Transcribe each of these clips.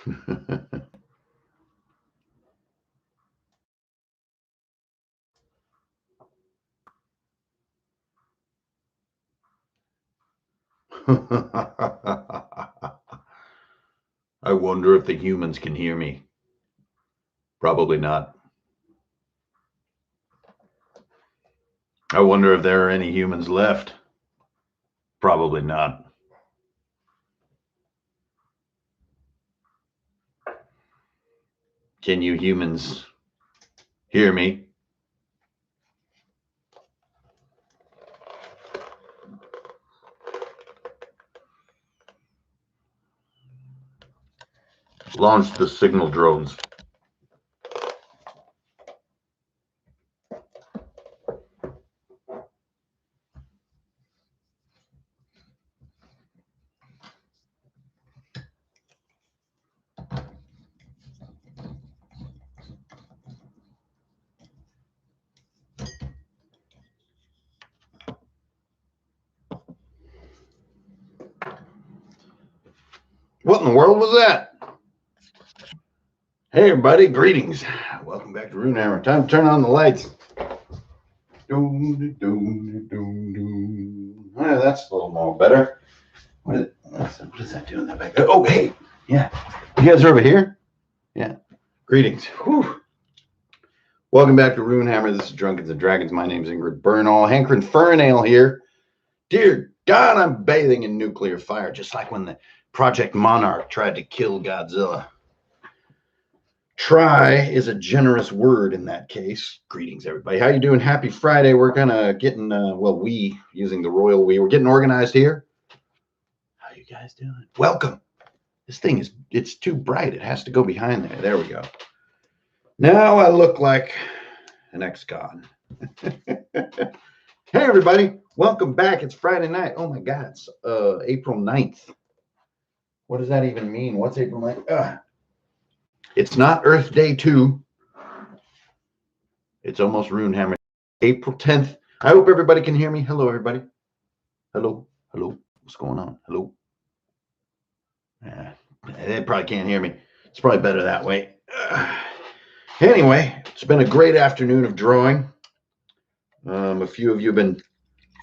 I wonder if the humans can hear me. Probably not. I wonder if there are any humans left. Probably not. Can you humans hear me? Launch the signal drones. What in the world was that? Hey, everybody, greetings. Welcome back to Runehammer. Time to turn on the lights. Oh, that's a little more better. What is that doing that back there? Oh, hey, yeah. You guys are over here? Yeah. Greetings. Whew. Welcome back to Runehammer. This is Drunkards and Dragons. My name is Ingrid Bernal. Hankrin Fernale here. Dear God, I'm bathing in nuclear fire, just like when the Project Monarch tried to kill Godzilla. Try is a generous word in that case. Greetings, everybody. How you doing? Happy Friday. We're gonna getting we using the royal we. We're getting organized here. How you guys doing? Welcome. This thing it's too bright. It has to go behind there. There we go. Now I look like an ex-con. Hey, everybody. Welcome back. It's Friday night. Oh my God. It's April 9th. What does that even mean? What's April 9th? It's not Earth Day 2. It's almost Runehammer. April 10th. I hope everybody can hear me. Hello, everybody. Hello. Hello. What's going on? Hello. They probably can't hear me. It's probably better that way. Anyway, it's been a great afternoon of drawing. A few of you have been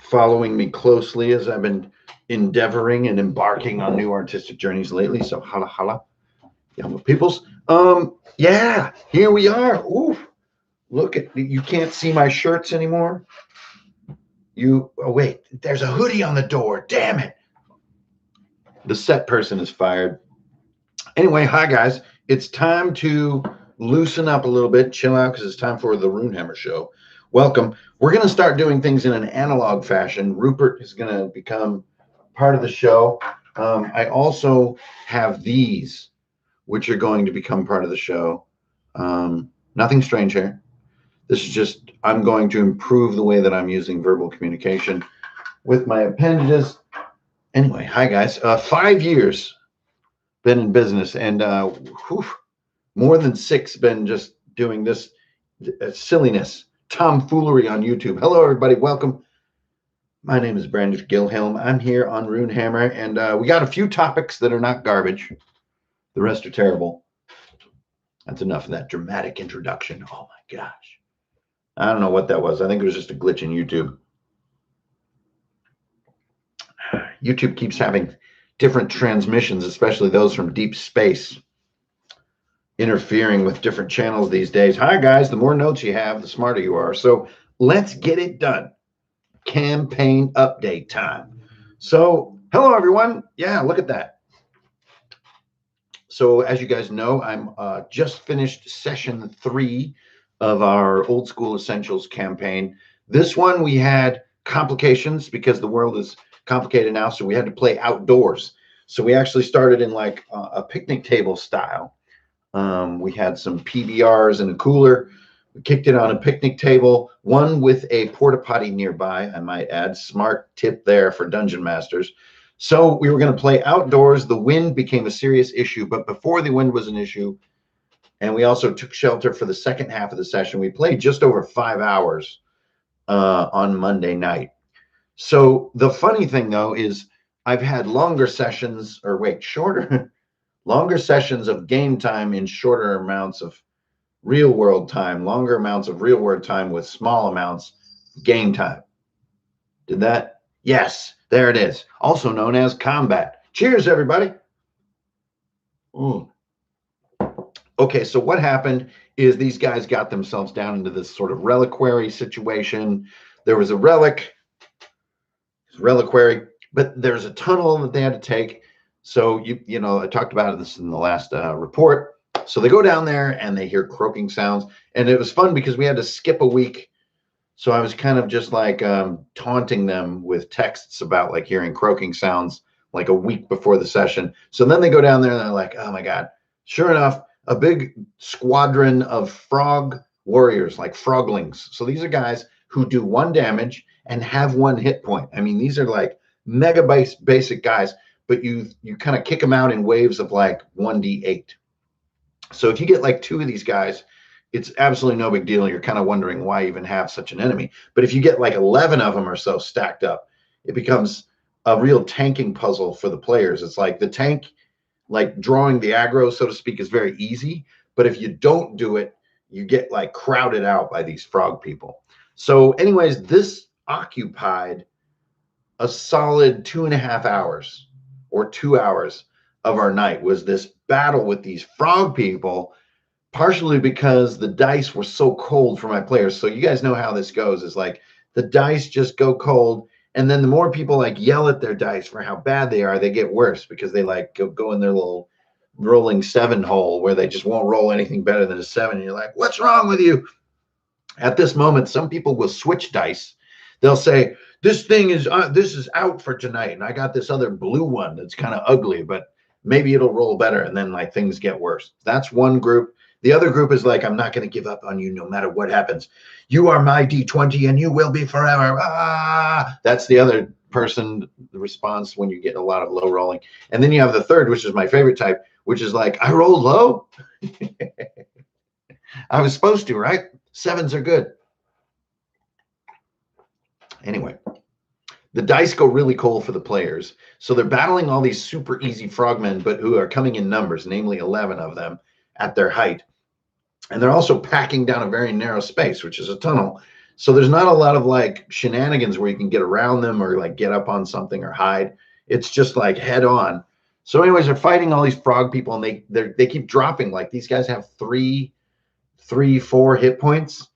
following me closely as I've been endeavoring and embarking on new artistic journeys lately. So holla holla. Yama peoples. Yeah, here we are. Ooh, look at you can't see my shirts anymore. Wait, there's a hoodie on the door. Damn it. The set person is fired. Anyway, hi guys. It's time to loosen up a little bit, chill out, because it's time for the Runehammer show. Welcome. We're going to start doing things in an analog fashion. Rupert is going to become part of the show. I also have these, which are going to become part of the show. Nothing strange here. This is just, I'm going to improve the way that I'm using verbal communication with my appendages. Anyway, hi guys. 5 years been in business, and more than 6 been just doing this silliness, tomfoolery on YouTube. Hello, everybody. Welcome. My name is Brandon Gilhelm. I'm here on Runehammer, and we got a few topics that are not garbage. The rest are terrible. That's enough of that dramatic introduction. Oh my gosh. I don't know what that was. I think it was just a glitch in YouTube. YouTube keeps having different transmissions, especially those from deep space, interfering with different channels these days. Hi, guys. The more notes you have, the smarter you are. So let's get it done. Campaign update time. So, hello, everyone. Yeah, look at that. So, as you guys know, I'm just finished session 3 of our Old School Essentials campaign. This one, we had complications because the world is complicated now, so we had to play outdoors. So we actually started in like a picnic table style. We had some PBRs and a cooler. We kicked it on a picnic table, one with a porta potty nearby, I might add. Smart tip there for dungeon masters. So we were going to play outdoors. The wind became a serious issue, but before the wind was an issue, and we also took shelter for the second half of the session, we played just over 5 hours on Monday night. So the funny thing, though, is I've had longer sessions, or wait, shorter, Longer sessions of game time in shorter amounts of real world time, longer amounts of real world time with small amounts game time. Did that? Yes, there it is. Also known as combat. Cheers, everybody. Okay, so what happened is these guys got themselves down into this sort of reliquary situation. There was a reliquary, but there's a tunnel that they had to take. So you know, I talked about this in the last report. So they go down there and they hear croaking sounds, and it was fun because we had to skip a week. So I was kind of just like taunting them with texts about like hearing croaking sounds like a week before the session. So then they go down there and they're like, oh my God. Sure enough, a big squadron of frog warriors, like froglings. So these are guys who do 1 damage and have 1 hit point. I mean, these are like mega basic guys, but you kind of kick them out in waves of like 1d8. So if you get like 2 of these guys, it's absolutely no big deal. You're kind of wondering why even have such an enemy. But if you get like 11 of them or so stacked up, it becomes a real tanking puzzle for the players. It's like the tank, like drawing the aggro, so to speak, is very easy. But if you don't do it, you get like crowded out by these frog people. So anyways, this occupied a solid 2.5 hours or 2 hours of our night, was this battle with these frog people, partially because the dice were so cold for my players. So you guys know how this goes, is like the dice just go cold. And then the more people like yell at their dice for how bad they are, they get worse because they like go in their little rolling 7 hole where they just won't roll anything better than a 7. And you're like, what's wrong with you? At this moment, some people will switch dice. They'll say, this is out for tonight. And I got this other blue one that's kind of ugly, but maybe it'll roll better. And then like things get worse. That's one group. The other group is like, I'm not going to give up on you no matter what happens. You are my D20 and you will be forever. Ah, that's the other person, the response when you get a lot of low rolling. And then you have the third, which is my favorite type, which is like, I rolled low. I was supposed to, right? 7s are good. Anyway, the dice go really cold for the players. So they're battling all these super easy frogmen, but who are coming in numbers, namely 11 of them at their height. And they're also packing down a very narrow space, which is a tunnel. So there's not a lot of like shenanigans where you can get around them or like get up on something or hide. It's just like head on. So anyways, they're fighting all these frog people, and they keep dropping. Like these guys have 3, 4 hit points.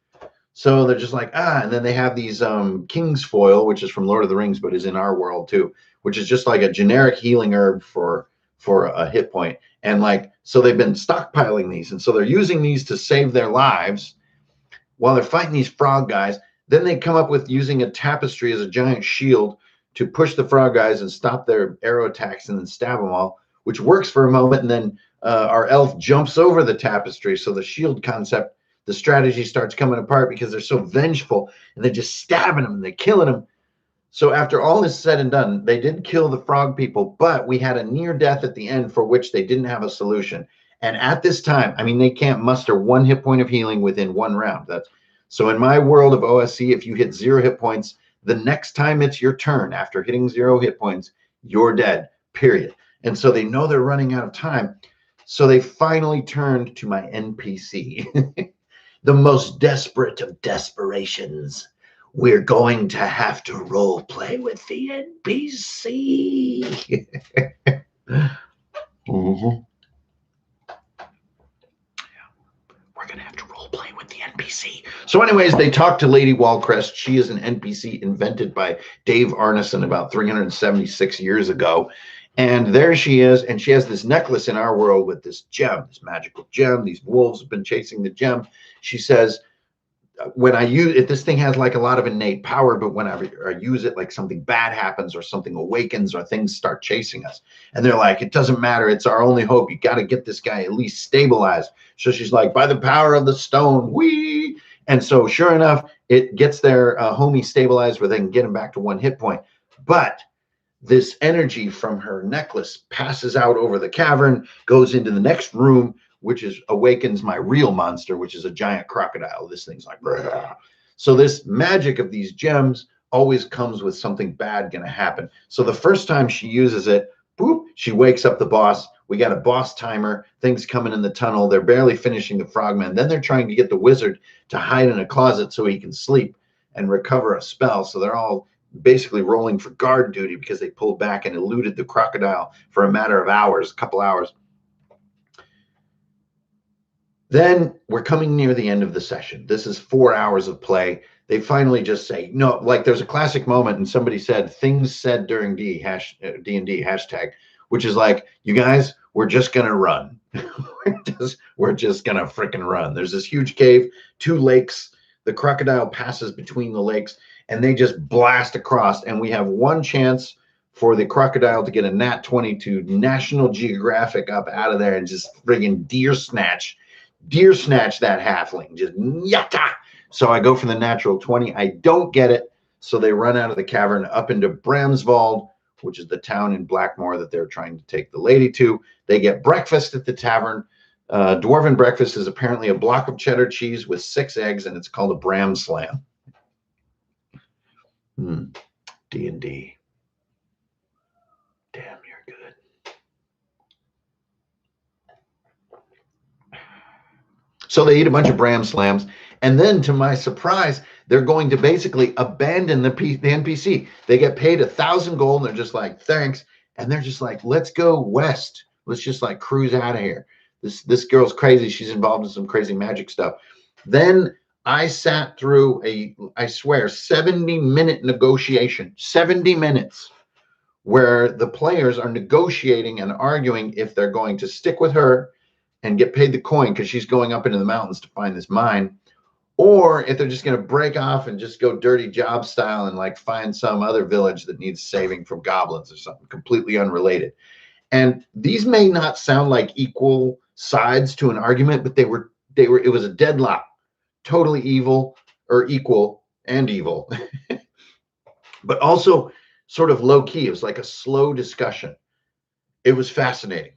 So they're just like, and then they have these King's Foil, which is from Lord of the Rings, but is in our world too, which is just like a generic healing herb for a hit point. And like, so they've been stockpiling these. And so they're using these to save their lives while they're fighting these frog guys. Then they come up with using a tapestry as a giant shield to push the frog guys and stop their arrow attacks and then stab them all, which works for a moment. And then our elf jumps over the tapestry. So the shield concept, the strategy starts coming apart because they're so vengeful and they're just stabbing them and they're killing them. So after all is said and done, they did kill the frog people, but we had a near death at the end for which they didn't have a solution. And at this time, I mean, they can't muster 1 hit point of healing within 1 round. So in my world of OSE, if you hit 0 hit points, the next time it's your turn after hitting 0 hit points, you're dead, period. And so they know they're running out of time. So they finally turned to my NPC, the most desperate of desperations. We're going to have to role play with the NPC. Mm-hmm. We're going to have to role play with the NPC. So anyways, they talk to Lady Wallcrest. She is an NPC invented by Dave Arneson about 376 years ago. And there she is. And she has this necklace in our world with this gem, this magical gem. These wolves have been chasing the gem. She says, when I use it, this thing has like a lot of innate power, but whenever I use it, like something bad happens or something awakens or things start chasing us. And they're like, it doesn't matter. It's our only hope. You got to get this guy at least stabilized. So she's like, by the power of the stone, wee. And so sure enough, it gets their homie stabilized where they can get him back to 1 hit point. But this energy from her necklace passes out over the cavern, goes into the next room, which awakens my real monster, which is a giant crocodile. This thing's like, Rah. So this magic of these gems always comes with something bad going to happen. So the first time she uses it, boop, she wakes up the boss We got a boss timer. Things coming in the tunnel. They're barely finishing the frogman. Then they're trying to get the wizard to hide in a closet so he can sleep and recover a spell. So they're all basically rolling for guard duty because they pulled back and eluded the crocodile for a matter of hours, a couple hours. Then we're coming near the end of the session. This is 4 hours of play. They finally just say, no, like there's a classic moment and somebody said, things said during D&D hashtag, which is like, you guys, we're just going to run. we're just going to freaking run. There's this huge cave, 2 lakes. The crocodile passes between the lakes and they just blast across. And we have one chance for the crocodile to get a nat 20 to National Geographic up out of there and just friggin' deer snatch that halfling, just yatta. So I go for the natural 20. I don't get it. So they run out of the cavern up into Bramswald, which is the town in Blackmore that they're trying to take the lady to. They get breakfast at the tavern. Dwarven breakfast is apparently a block of cheddar cheese with 6 eggs, and it's called a Bram Slam. D&D. Damn, you're good. So they eat a bunch of Bram Slams, and then to my surprise, they're going to basically abandon the NPC. They get paid 1,000 gold, and they're just like, thanks. And they're just like, let's go west. Let's just like cruise out of here. This girl's crazy. She's involved in some crazy magic stuff. Then I sat through I swear, 70-minute negotiation, 70 minutes, where the players are negotiating and arguing if they're going to stick with her and get paid the coin because she's going up into the mountains to find this mine, or if they're just going to break off and just go dirty job style and like find some other village that needs saving from goblins or something completely unrelated. And these may not sound like equal sides to an argument, but it was a deadlock, totally evil or equal and evil, but also sort of low key. It was like a slow discussion. It was fascinating.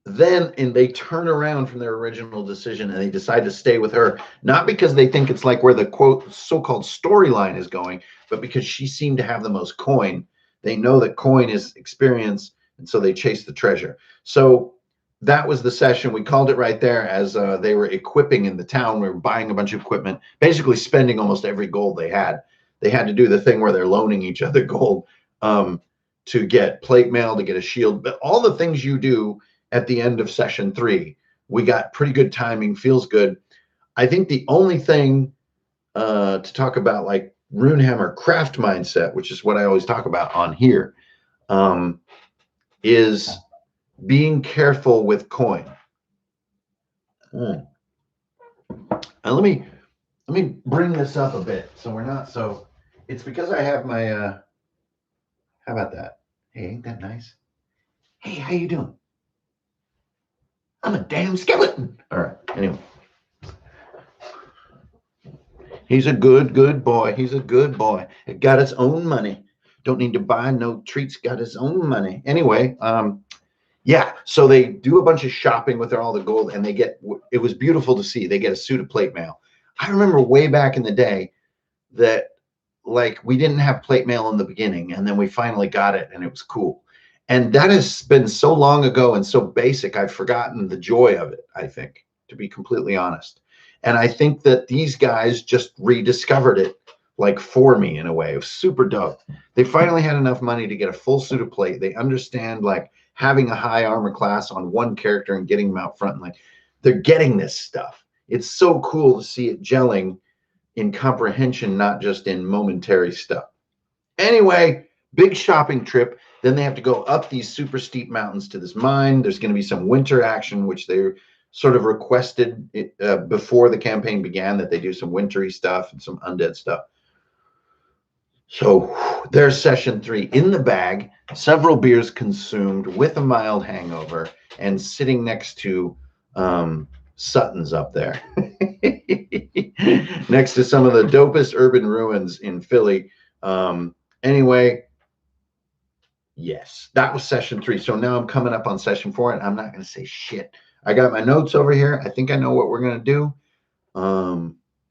Then they turn around from their original decision and they decide to stay with her, not because they think it's like where the quote so-called storyline is going, but because she seemed to have the most coin. They know that coin is experience, and so they chase the treasure. So that was the session. We called it right there as they were equipping in the town. We were buying a bunch of equipment, basically spending almost every gold they had. They had to do the thing where they're loaning each other gold to get plate mail, to get a shield, but all the things you do at the end of session 3, we got pretty good timing, feels good. I think the only thing to talk about, like Runehammer craft mindset, which is what I always talk about on here, is being careful with coin. And let me bring this up a bit so we're not so. It's because I have my. How about that? Hey, ain't that nice? Hey, how you doing? I'm a damn skeleton. All right. Anyway. He's a good boy. He's a good boy. It got his own money. Don't need to buy no treats. Got his own money. Anyway, yeah. So they do a bunch of shopping with all the gold, and it was beautiful to see. They get a suit of plate mail. I remember way back in the day that like we didn't have plate mail in the beginning, and then we finally got it, and it was cool. And that has been so long ago and so basic, I've forgotten the joy of it, I think, to be completely honest. And I think that these guys just rediscovered it, like for me in a way. It was super dope. They finally had enough money to get a full suit of plate. They understand like having a high armor class on one character and getting them out front. And like they're getting this stuff. It's so cool to see it gelling in comprehension, not just in momentary stuff. Anyway, big shopping trip. Then they have to go up these super steep mountains to this mine. There's going to be some winter action, which they sort of requested before the campaign began, that they do some wintry stuff and some undead stuff. So there's session 3 in the bag, several beers consumed with a mild hangover, and sitting next to Sutton's up there, next to some of the dopest urban ruins in Philly. Anyway. Yes, that was session 3. So now I'm coming up on session 4, and I'm not going to say shit. I got my notes over here. I think I know what we're going to do.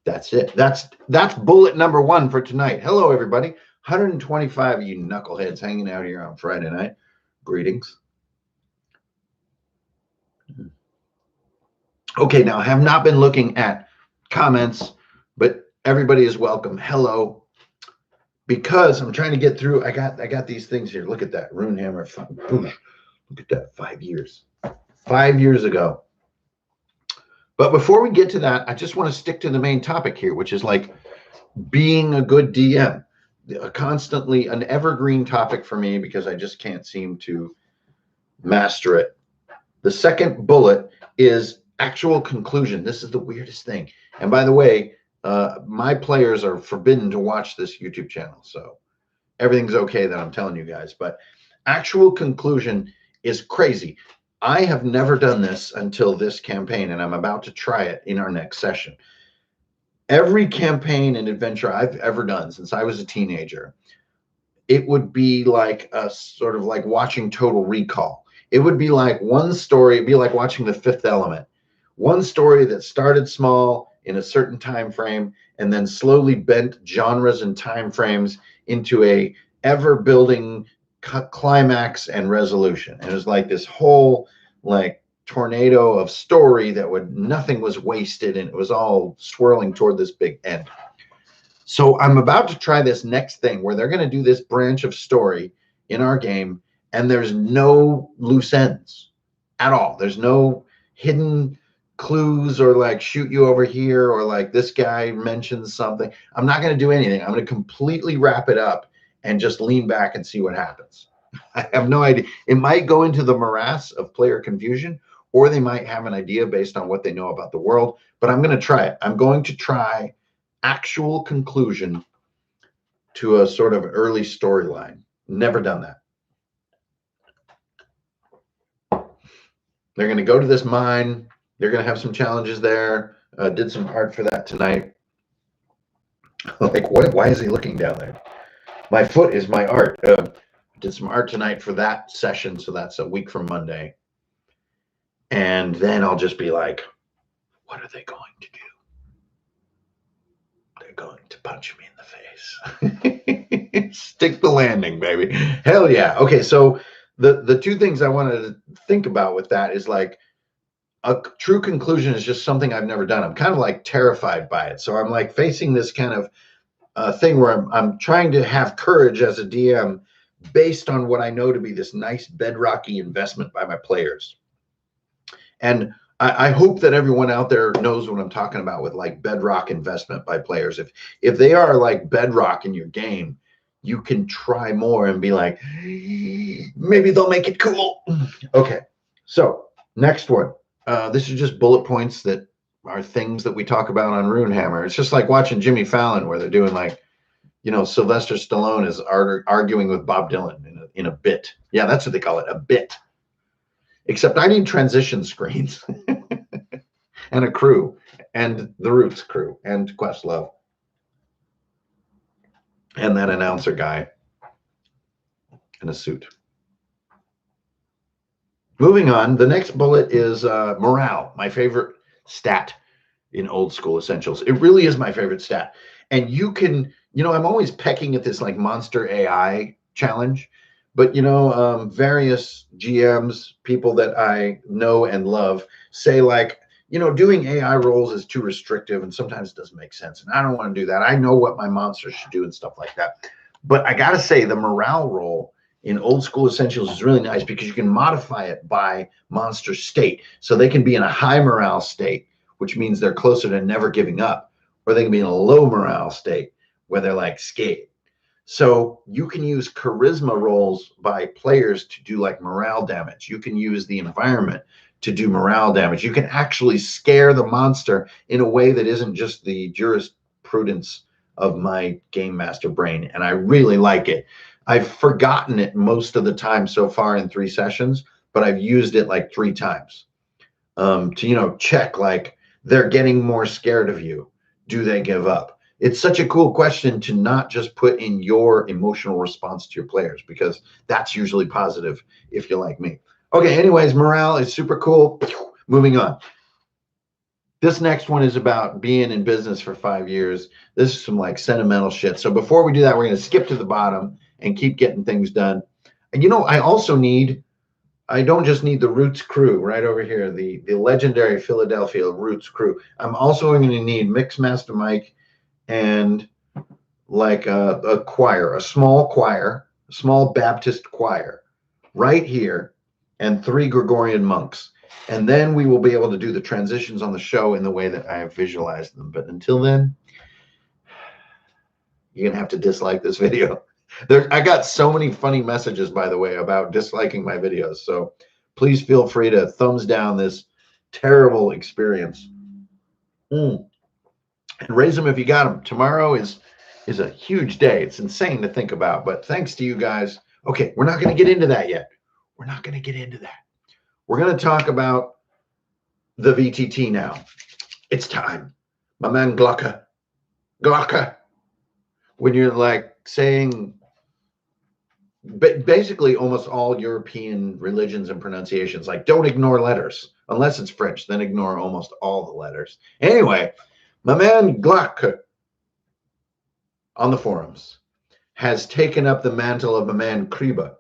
That's it. That's bullet number 1 for tonight. Hello, everybody. 125 of you knuckleheads hanging out here on Friday night. Greetings. Okay, now I have not been looking at comments, but everybody is welcome. Hello. Because I'm trying to get through. I got these things here. Look at that. Runehammer. Look at that. 5 years. 5 years ago. But before we get to that, I just want to stick to the main topic here, which is like being a good DM. Constantly an evergreen topic for me because I just can't seem to master it. The second bullet is actual conclusion. This is the weirdest thing. And by the way, my players are forbidden to watch this YouTube channel. So everything's okay that I'm telling you guys. But actual conclusion is crazy. I have never done this until this campaign, and I'm about to try it in our next session. Every campaign and adventure I've ever done since I was a teenager, it would be like a sort of like watching Total Recall. It would be like one story, it'd be like watching The Fifth Element. One story that started small in a certain time frame and then slowly bent genres and time frames into a ever building climax and resolution. And it was like this whole like tornado of story that nothing was wasted, and it was all swirling toward this big end. So I'm about to try this next thing where they're going to do this branch of story in our game, and there's no loose ends at all. There's no hidden clues or like shoot you over here or like this guy mentions something. I'm not going to do anything. I'm going to completely wrap it up and just lean back and see what happens. I have no idea. It might go into the morass of player confusion, or they might have an idea based on what they know about the world, but I'm going to try it. I'm going to try actual conclusion to a sort of early storyline. Never done that. They're going to go to this mine. They're going to have some challenges there. Did some art for that tonight. Like, what? Why is he looking down there? My foot is my art. Did some art tonight for that session, so that's a week from Monday. And then I'll just be like, what are they going to do? They're going to punch me in the face. Stick the landing, baby. Hell yeah. Okay, so the two things I wanted to think about with that is like a true conclusion is just something I've never done. I'm kind of like terrified by it. So I'm like facing this kind of thing where I'm trying to have courage as a DM based on what I know to be this nice bedrocky investment by my players. And I hope that everyone out there knows what I'm talking about with like bedrock investment by players. If they are like bedrock in your game, you can try more and be like, maybe they'll make it cool. Okay, so next one. This is just bullet points that are things that we talk about on Runehammer. It's just like watching Jimmy Fallon where they're doing like, you know, Sylvester Stallone is arguing with Bob Dylan in a bit. Yeah, that's what they call it, a bit. Except I need transition screens and a crew and the Roots crew and Questlove and that announcer guy in a suit. Moving on, the next bullet is morale, my favorite stat in Old School Essentials. It really is my favorite stat. And you can, you know, I'm always pecking at this like monster AI challenge. But, you know, various GMs, people that I know and love say like, you know, doing AI roles is too restrictive and sometimes it doesn't make sense. And I don't want to do that. I know what my monsters should do and stuff like that. But I got to say the morale role in Old School Essentials is really nice because you can modify it by monster state. So they can be in a high morale state, which means they're closer to never giving up, or they can be in a low morale state where they're like scared. So you can use charisma rolls by players to do like morale damage. You can use the environment to do morale damage. You can actually scare the monster in a way that isn't just the jurisprudence of my game master brain. And I really like it. I've forgotten it most of the time so far in 3 sessions, but I've used it like 3 times to, you know, check like they're getting more scared of you. Do they give up? It's such a cool question to not just put in your emotional response to your players, because that's usually positive if you're like me. Okay, anyways, morale is super cool. Moving on. This next one is about being in business for 5 years. This is some like sentimental shit. So before we do that, we're going to skip to the bottom and keep getting things done. And you know, I also need I don't just need the Roots crew right over here, the legendary Philadelphia Roots crew. I'm also going to need Mixmaster Mike and like a choir, a small Baptist choir right here, and 3 Gregorian monks. And then we will be able to do the transitions on the show in the way that I have visualized them. But until then, you're going to have to dislike this video. I got so many funny messages, by the way, about disliking my videos. So please feel free to thumbs down this terrible experience. And raise them if you got them. Tomorrow is a huge day. It's insane to think about. But thanks to you guys. Okay, we're not going to get into that yet. We're not going to get into that. We're going to talk about the VTT now. It's time. My man Glocke. When you're like saying basically almost all European religions and pronunciations, like don't ignore letters. Unless it's French, then ignore almost all the letters. Anyway, my man Glocke on the forums has taken up the mantle of my man Kriba.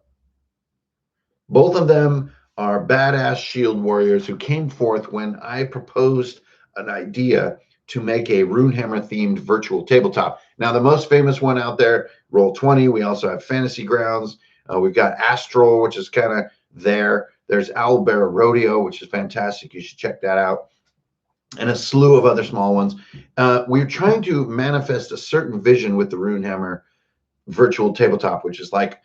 Both of them are badass shield warriors who came forth when I proposed an idea to make a Runehammer themed virtual tabletop. Now, the most famous one out there, Roll20. We also have Fantasy Grounds. We've got Astral, which is kind of there. There's Owlbear Rodeo, which is fantastic. You should check that out. And a slew of other small ones. We're trying to manifest a certain vision with the Runehammer virtual tabletop, which is like,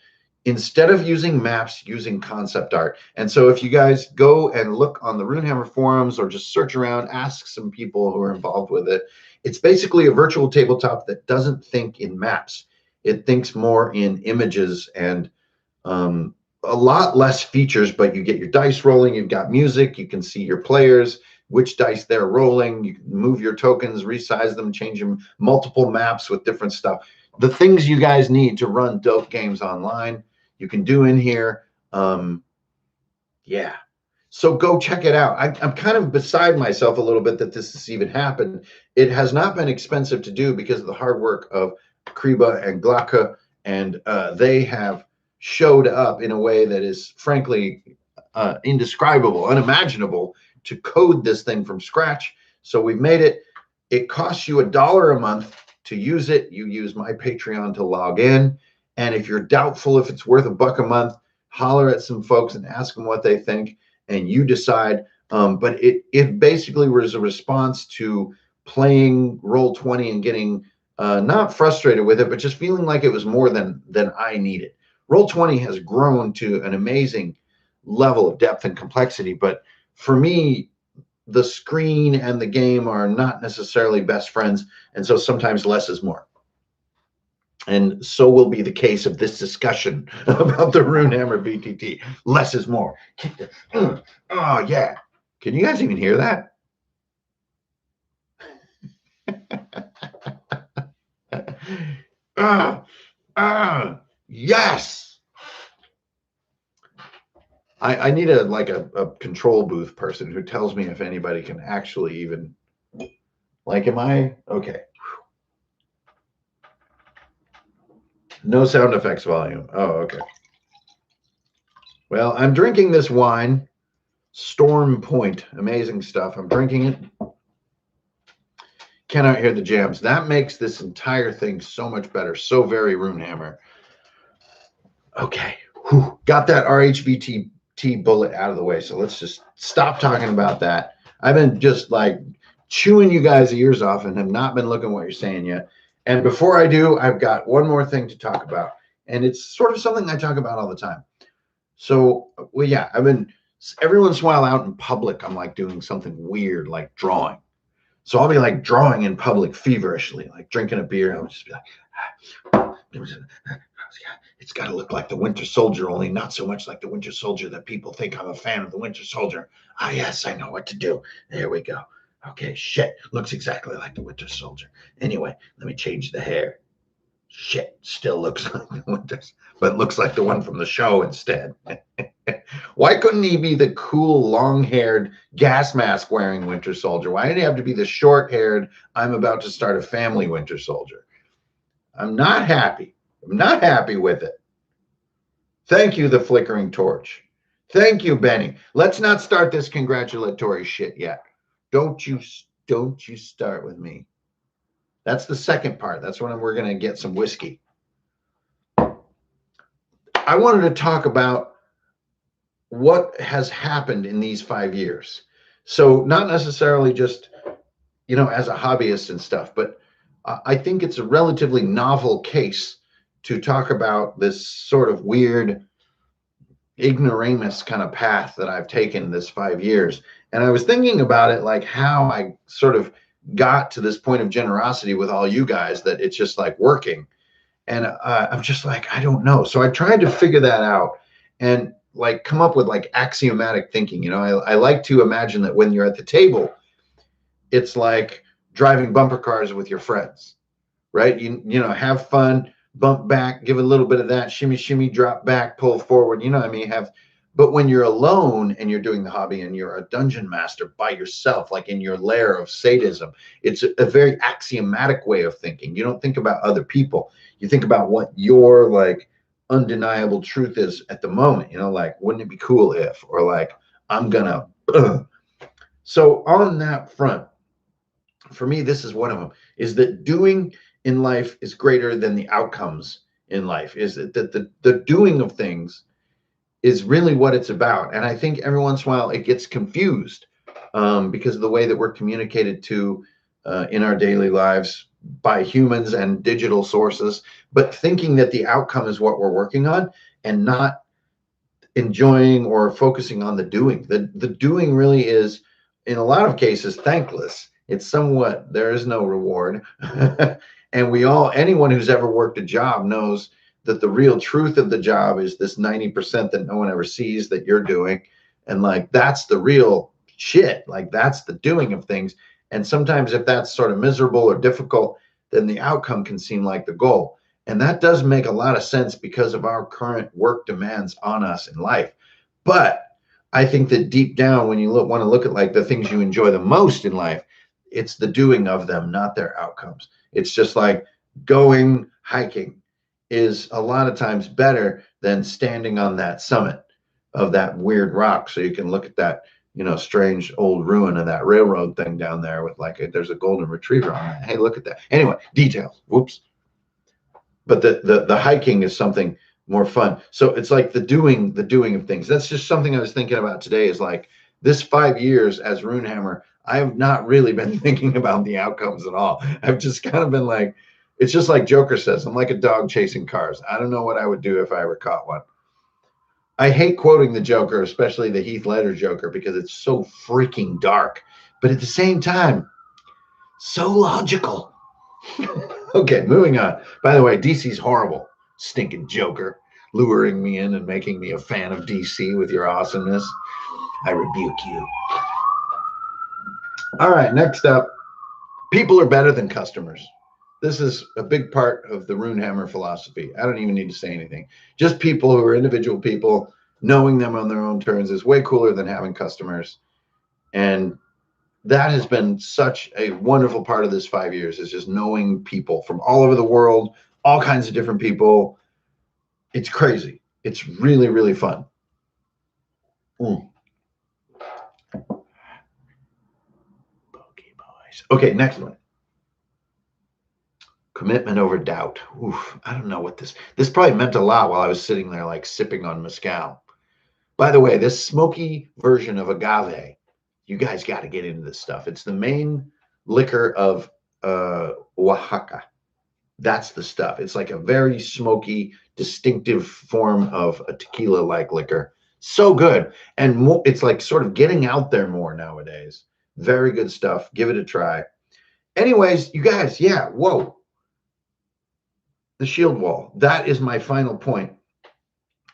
instead of using maps, using concept art. And so if you guys go and look on the Runehammer forums or just search around, ask some people who are involved with it, it's basically a virtual tabletop that doesn't think in maps. It thinks more in images and a lot less features, but you get your dice rolling, you've got music, you can see your players, which dice they're rolling, you can move your tokens, resize them, change them, multiple maps with different stuff. The things you guys need to run dope games online, you can do in here. Yeah. So go check it out. I'm kind of beside myself a little bit that this has even happened. It has not been expensive to do because of the hard work of Kriba and Glocke, and they have showed up in a way that is frankly indescribable, unimaginable to code this thing from scratch. So we've made it. It costs you $1 a month to use it. You use my Patreon to log in. And if you're doubtful if it's worth $1 a month, holler at some folks and ask them what they think, and you decide. But it basically was a response to playing Roll20 and getting not frustrated with it, but just feeling like it was more than I needed. Roll20 has grown to an amazing level of depth and complexity, but for me, the screen and the game are not necessarily best friends, and so sometimes less is more. And so will be the case of this discussion about the Runehammer VTT. Less is more. Oh, yeah. Can you guys even hear that? Yes. I need a control booth person who tells me if anybody can actually even, like, am I okay? No sound effects volume. Oh, okay. Well, I'm drinking this wine, Storm Point. Amazing stuff. I'm drinking it. Cannot hear the jams. That makes this entire thing so much better. So very Runehammer. Okay. Whew. Got that RHVT bullet out of the way. So let's just stop talking about that. I've been just like chewing you guys' ears off and have not been looking what you're saying yet. And before I do, I've got one more thing to talk about. And it's sort of something I talk about all the time. So, well, yeah, I've been every once in a while out in public, I'm like doing something weird, like drawing. So I'll be like drawing in public feverishly, like drinking a beer. I'll just be like, it's got to look like the Winter Soldier, only not so much like the Winter Soldier that people think I'm a fan of the Winter Soldier. Ah, yes, I know what to do. There we go. Okay, shit, looks exactly like the Winter Soldier. Anyway, let me change the hair. Shit, still looks like the Winter, but looks like the one from the show instead. Why couldn't he be the cool, long-haired, gas mask wearing Winter Soldier? Why did he have to be the short-haired, I'm about to start a family Winter Soldier? I'm not happy. I'm not happy with it. Thank you, the Flickering Torch. Thank you, Benny. Let's not start this congratulatory shit yet. Don't you start with me. That's the second part. That's when we're going to get some whiskey. I wanted to talk about what has happened in these 5 years. So not necessarily just, as a hobbyist and stuff, but I think it's a relatively novel case to talk about this sort of weird ignoramus kind of path that I've taken this 5 years. And I was thinking about it, like how I sort of got to this point of generosity with all you guys, that it's just like working. And I'm just like, I don't know. So I tried to figure that out and like come up with like axiomatic thinking. I like to imagine that when you're at the table, it's like driving bumper cars with your friends, right? Have fun, bump back, give a little bit of that, shimmy, shimmy, drop back, pull forward. What I mean? But when you're alone and you're doing the hobby and you're a dungeon master by yourself, like in your lair of sadism, it's a very axiomatic way of thinking. You don't think about other people. You think about what your like undeniable truth is at the moment. Like, wouldn't it be cool if, or like, I'm gonna. So on that front, for me, this is one of them, is that doing in life is greater than the outcomes in life. Is that the doing of things is really what it's about. And I think every once in a while it gets confused because of the way that we're communicated to in our daily lives by humans and digital sources, but thinking that the outcome is what we're working on and not enjoying or focusing on the doing. The doing really is, in a lot of cases, thankless. It's somewhat, there is no reward. And anyone who's ever worked a job knows that the real truth of the job is this 90% that no one ever sees that you're doing. And like, that's the real shit. Like, that's the doing of things. And sometimes if that's sort of miserable or difficult, then the outcome can seem like the goal. And that does make a lot of sense because of our current work demands on us in life. But I think that deep down, when you want to look at like the things you enjoy the most in life, it's the doing of them, not their outcomes. It's just like going hiking is a lot of times better than standing on that summit of that weird rock so you can look at that, strange old ruin of that railroad thing down there with like there's a golden retriever on that. Hey, look at that. Anyway, details. Whoops. But the hiking is something more fun. So it's like the doing of things. That's just something I was thinking about today, is like this 5 years as Runehammer, I have not really been thinking about the outcomes at all. I've just kind of been like, it's just like Joker says, I'm like a dog chasing cars. I don't know what I would do if I ever caught one. I hate quoting the Joker, especially the Heath Ledger Joker, because it's so freaking dark. But at the same time, so logical. Okay, moving on. By the way, DC's horrible. Stinking Joker, luring me in and making me a fan of DC with your awesomeness. I rebuke you. All right, next up, people are better than customers. This is a big part of the Runehammer philosophy. I don't even need to say anything. Just people who are individual people, knowing them on their own terms is way cooler than having customers. And that has been such a wonderful part of this 5 years, is just knowing people from all over the world, all kinds of different people. It's crazy. It's really, really fun. Okay, next one. Commitment over doubt. Oof, I don't know what this probably meant a lot while I was sitting there like sipping on mezcal. By the way, this smoky version of agave, you guys got to get into this stuff. It's the main liquor of Oaxaca. That's the stuff. It's like a very smoky, distinctive form of a tequila-like liquor. So good. And it's like sort of getting out there more nowadays. Very good stuff. Give it a try. Anyways, you guys, yeah, whoa. The shield wall. That is my final point.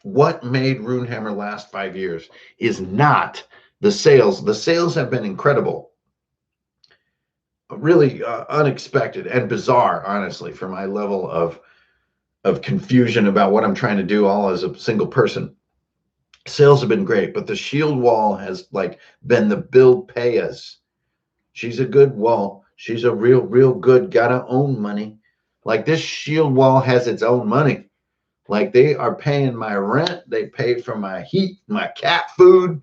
What made Runehammer last 5 years is not the sales. The sales have been incredible. Really unexpected and bizarre, honestly, for my level of confusion about what I'm trying to do all as a single person. Sales have been great, but the shield wall has like been the build pay us. She's a good wall. She's a real good, gotta own money. Like this shield wall has its own money. Like they are paying my rent, they pay for my heat, my cat food,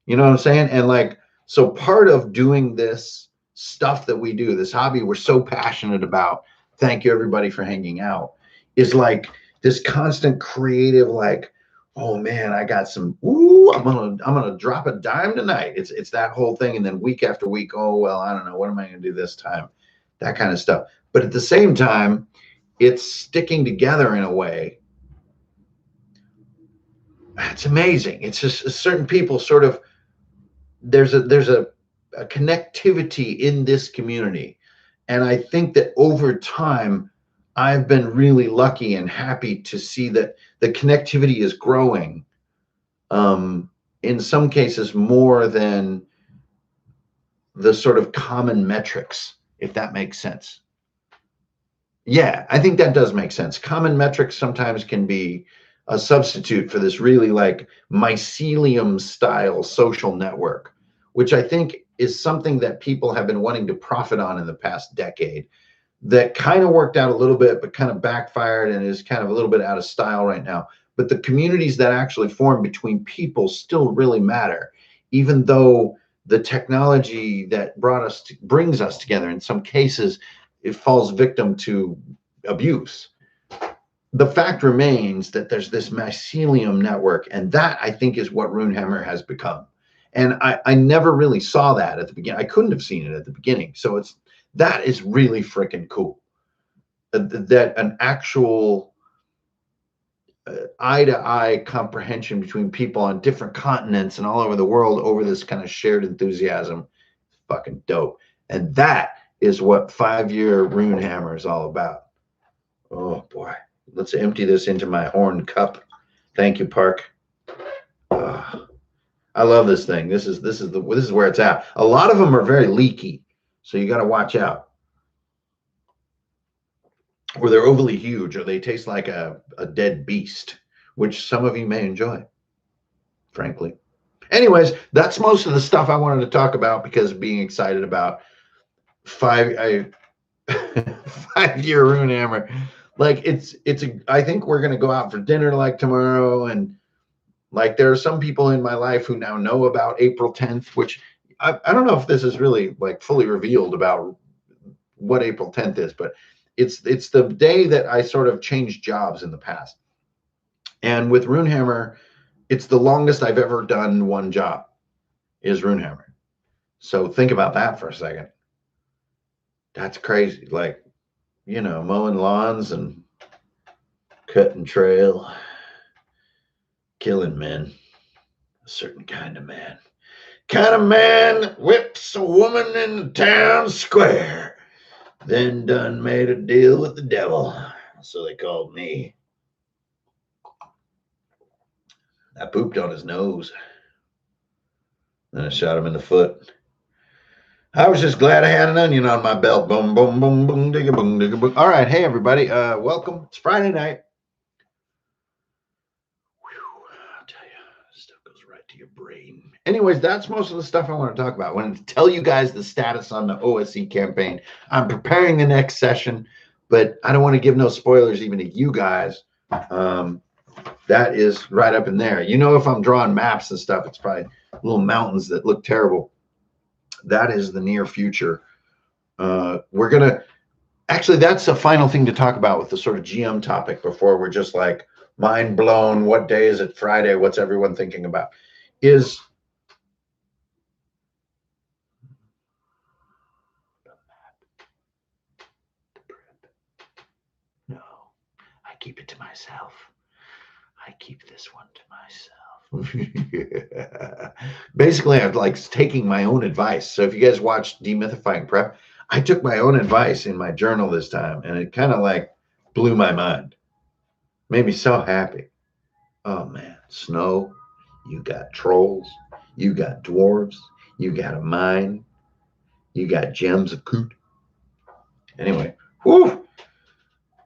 you know what I'm saying? And like, so part of doing this stuff that we do, this hobby we're so passionate about, thank you everybody for hanging out, is like this constant creative, like, oh man, I got some, ooh, I'm gonna drop a dime tonight. It's that whole thing. And then week after week, oh well, I don't know, what am I gonna do this time? That kind of stuff. But at the same time, it's sticking together in a way. It's amazing. It's just certain people sort of, there's a connectivity in this community. And I think that over time, I've been really lucky and happy to see that the connectivity is growing. In some cases, more than the sort of common metrics, if that makes sense. Yeah, I think that does make sense. Common metrics sometimes can be a substitute for this really like mycelium style social network, which I think is something that people have been wanting to profit on in the past decade. That kind of worked out a little bit, but kind of backfired and is kind of a little bit out of style right now. But the communities that actually form between people still really matter, even though the technology that brings us together in some cases, it falls victim to abuse. The fact remains that there's this mycelium network, and that I think is what Runehammer has become. And I never really saw that at the beginning. I couldn't have seen it at the beginning. So that is really freaking cool. That an actual eye-to-eye comprehension between people on different continents and all over the world over this kind of shared enthusiasm, fucking dope. And that is what 5-year Runehammer is all about. Oh boy, let's empty this into my horn cup. Thank you, Park. I love this thing. This is where it's at. A lot of them are very leaky, so you got to watch out. Or they're overly huge, or they taste like a dead beast, which some of you may enjoy, frankly. Anyways, that's most of the stuff I wanted to talk about because of being excited about 5-year Runehammer. Like I think we're gonna go out for dinner like tomorrow, and like there are some people in my life who now know about April 10th, which I don't know if this is really like fully revealed about what April 10th is, but it's the day that I sort of changed jobs in the past. And with Runehammer, it's the longest I've ever done one job is Runehammer. So think about that for a second. That's crazy. Like, you know, mowing lawns and cutting trail, killing men, a certain kind of man. Kind of man whips a woman in the town square, then done made a deal with the devil. So they called me. I pooped on his nose. Then I shot him in the foot. I was just glad I had an onion on my belt. Boom, boom, boom, boom, digga, boom, digga, boom. All right. Hey, everybody. Welcome. It's Friday night. Whew, I'll tell you, stuff goes right to your brain. Anyways, that's most of the stuff I want to talk about. I wanted to tell you guys the status on the OSE campaign. I'm preparing the next session, but I don't want to give no spoilers even to you guys. That is right up in there. You know, if I'm drawing maps and stuff, it's probably little mountains that look terrible. That is the near future. We're going to, actually, that's the final thing to talk about with the sort of GM topic before we're just like mind blown. What day is it? Friday. What's everyone thinking about? Is no, I keep it to myself. I keep this one to myself. Basically, I'm like taking my own advice. So if you guys watched Demythifying Prep, I took my own advice in my journal this time, and it kind of like blew my mind. Made me so happy. Oh man, snow, you got trolls, you got dwarves, you got a mine, you got gems of coot. Anyway, whoo!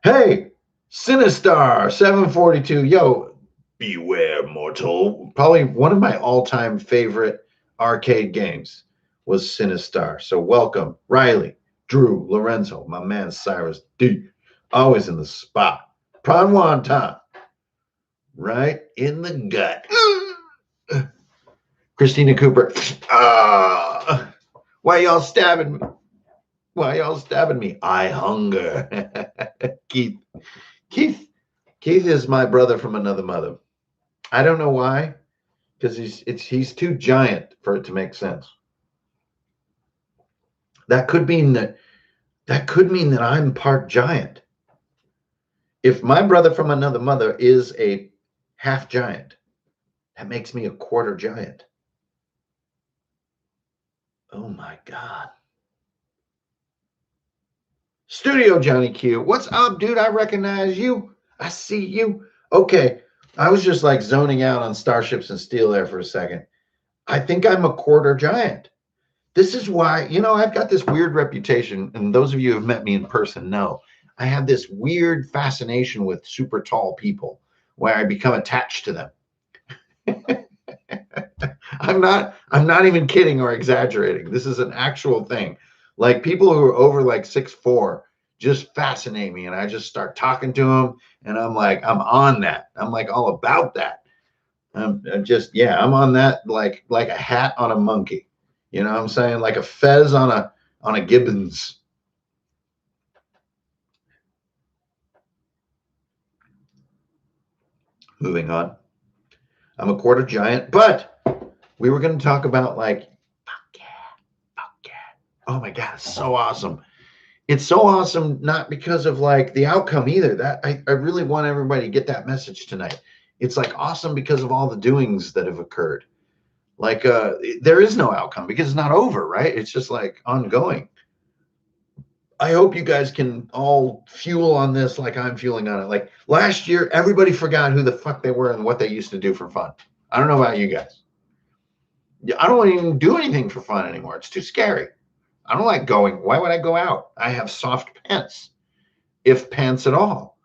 Hey, Sinistar 742. Yo, beware, mortal. Probably one of my all-time favorite arcade games was Sinistar. So welcome, Riley, Drew, Lorenzo, my man Cyrus D. Always in the spot. Pran Wan Ta. right in the gut. Christina Cooper. Why y'all stabbing me? Why y'all stabbing me? I hunger. Keith. Keith is my brother from another mother. I don't know why, because he's too giant for it to make sense. That could mean that I'm part giant. If my brother from another mother is a half giant, that makes me a quarter giant. Oh my God. Studio Johnny Q. What's up, dude? I recognize you. I see you. Okay. I was just like zoning out on Starships and Steel there for a second. I think I'm a quarter giant. This is why, I've got this weird reputation, and those of you who have met me in person know I have this weird fascination with super tall people where I become attached to them. I'm not even kidding or exaggerating. This is an actual thing. Like people who are over like 6'4" just fascinate me, and I just start talking to them, and I'm like, I'm on that. I'm like all about that. I'm on that like a hat on a monkey. You know what I'm saying? Like a fez on a gibbons. Moving on. I'm a quarter giant, but we were going to talk about like, fuck yeah. Oh my God, it's so awesome. It's so awesome, not because of like the outcome either. That I really want everybody to get that message tonight. It's like awesome because of all the doings that have occurred. Like there is no outcome because it's not over, right? It's just like ongoing. I hope you guys can all fuel on this like I'm fueling on it. Like last year, everybody forgot who the fuck they were and what they used to do for fun. I don't know about you guys. I don't even do anything for fun anymore. It's too scary. I don't like going. Why would I go out? I have soft pants, if pants at all.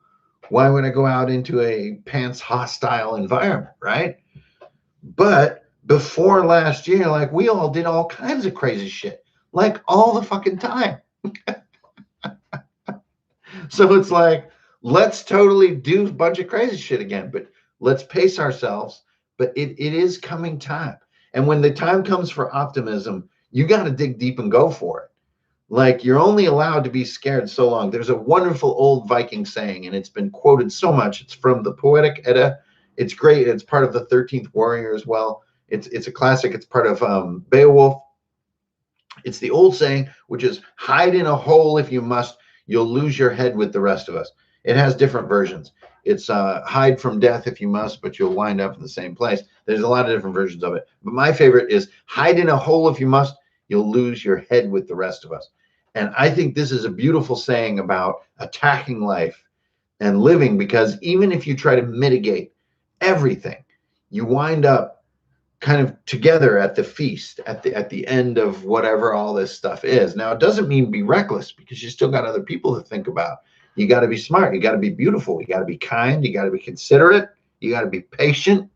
Why would I go out into a pants hostile environment, right? But before last year, like we all did all kinds of crazy shit, like all the fucking time. So it's like, let's totally do a bunch of crazy shit again, but let's pace ourselves. But it is coming time. And when the time comes for optimism, you got to dig deep and go for it. Like you're only allowed to be scared so long. There's a wonderful old Viking saying, and it's been quoted so much. It's from the Poetic Edda. It's great. It's part of the 13th Warrior as well. It's a classic. It's part of Beowulf. It's the old saying, which is hide in a hole if you must, you'll lose your head with the rest of us. It has different versions. It's hide from death if you must, but you'll wind up in the same place. There's a lot of different versions of it. But my favorite is hide in a hole if you must, you'll lose your head with the rest of us. And I think this is a beautiful saying about attacking life and living, because even if you try to mitigate everything, you wind up kind of together at the feast at the end of whatever all this stuff is. Now, it doesn't mean be reckless, because you still got other people to think about. You got to be smart. You got to be beautiful. You got to be kind. You got to be considerate. You got to be patient.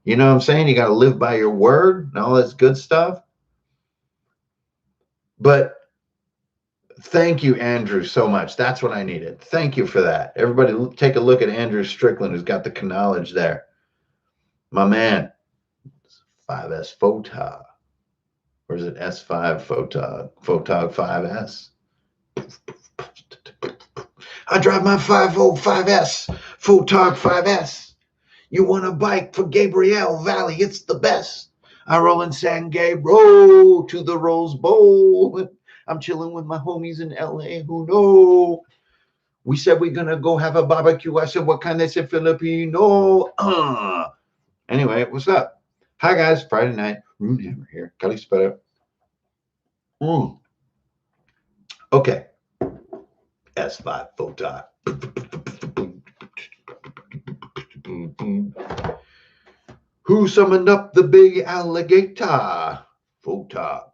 You know what I'm saying? You got to live by your word and all this good stuff. But thank you, Andrew, so much. That's what I needed. Thank you for that. Everybody take a look at Andrew Strickland, who's got the knowledge there. My man. 5S Photog. Or is it S5 Photog? Photog 5S. I drive my 505S Photog 5S. You want a bike for Gabrielle Valley? It's the best. I roll in San Gabriel to the Rose Bowl. I'm chilling with my homies in LA who know. We said we're going to go have a barbecue. I said, what kind? They said Filipino. Anyway, what's up? Hi, guys. Friday night. Runehammer here. Kelly Sputter. Okay. S5 Photog. Who summoned up the big alligator? Photog.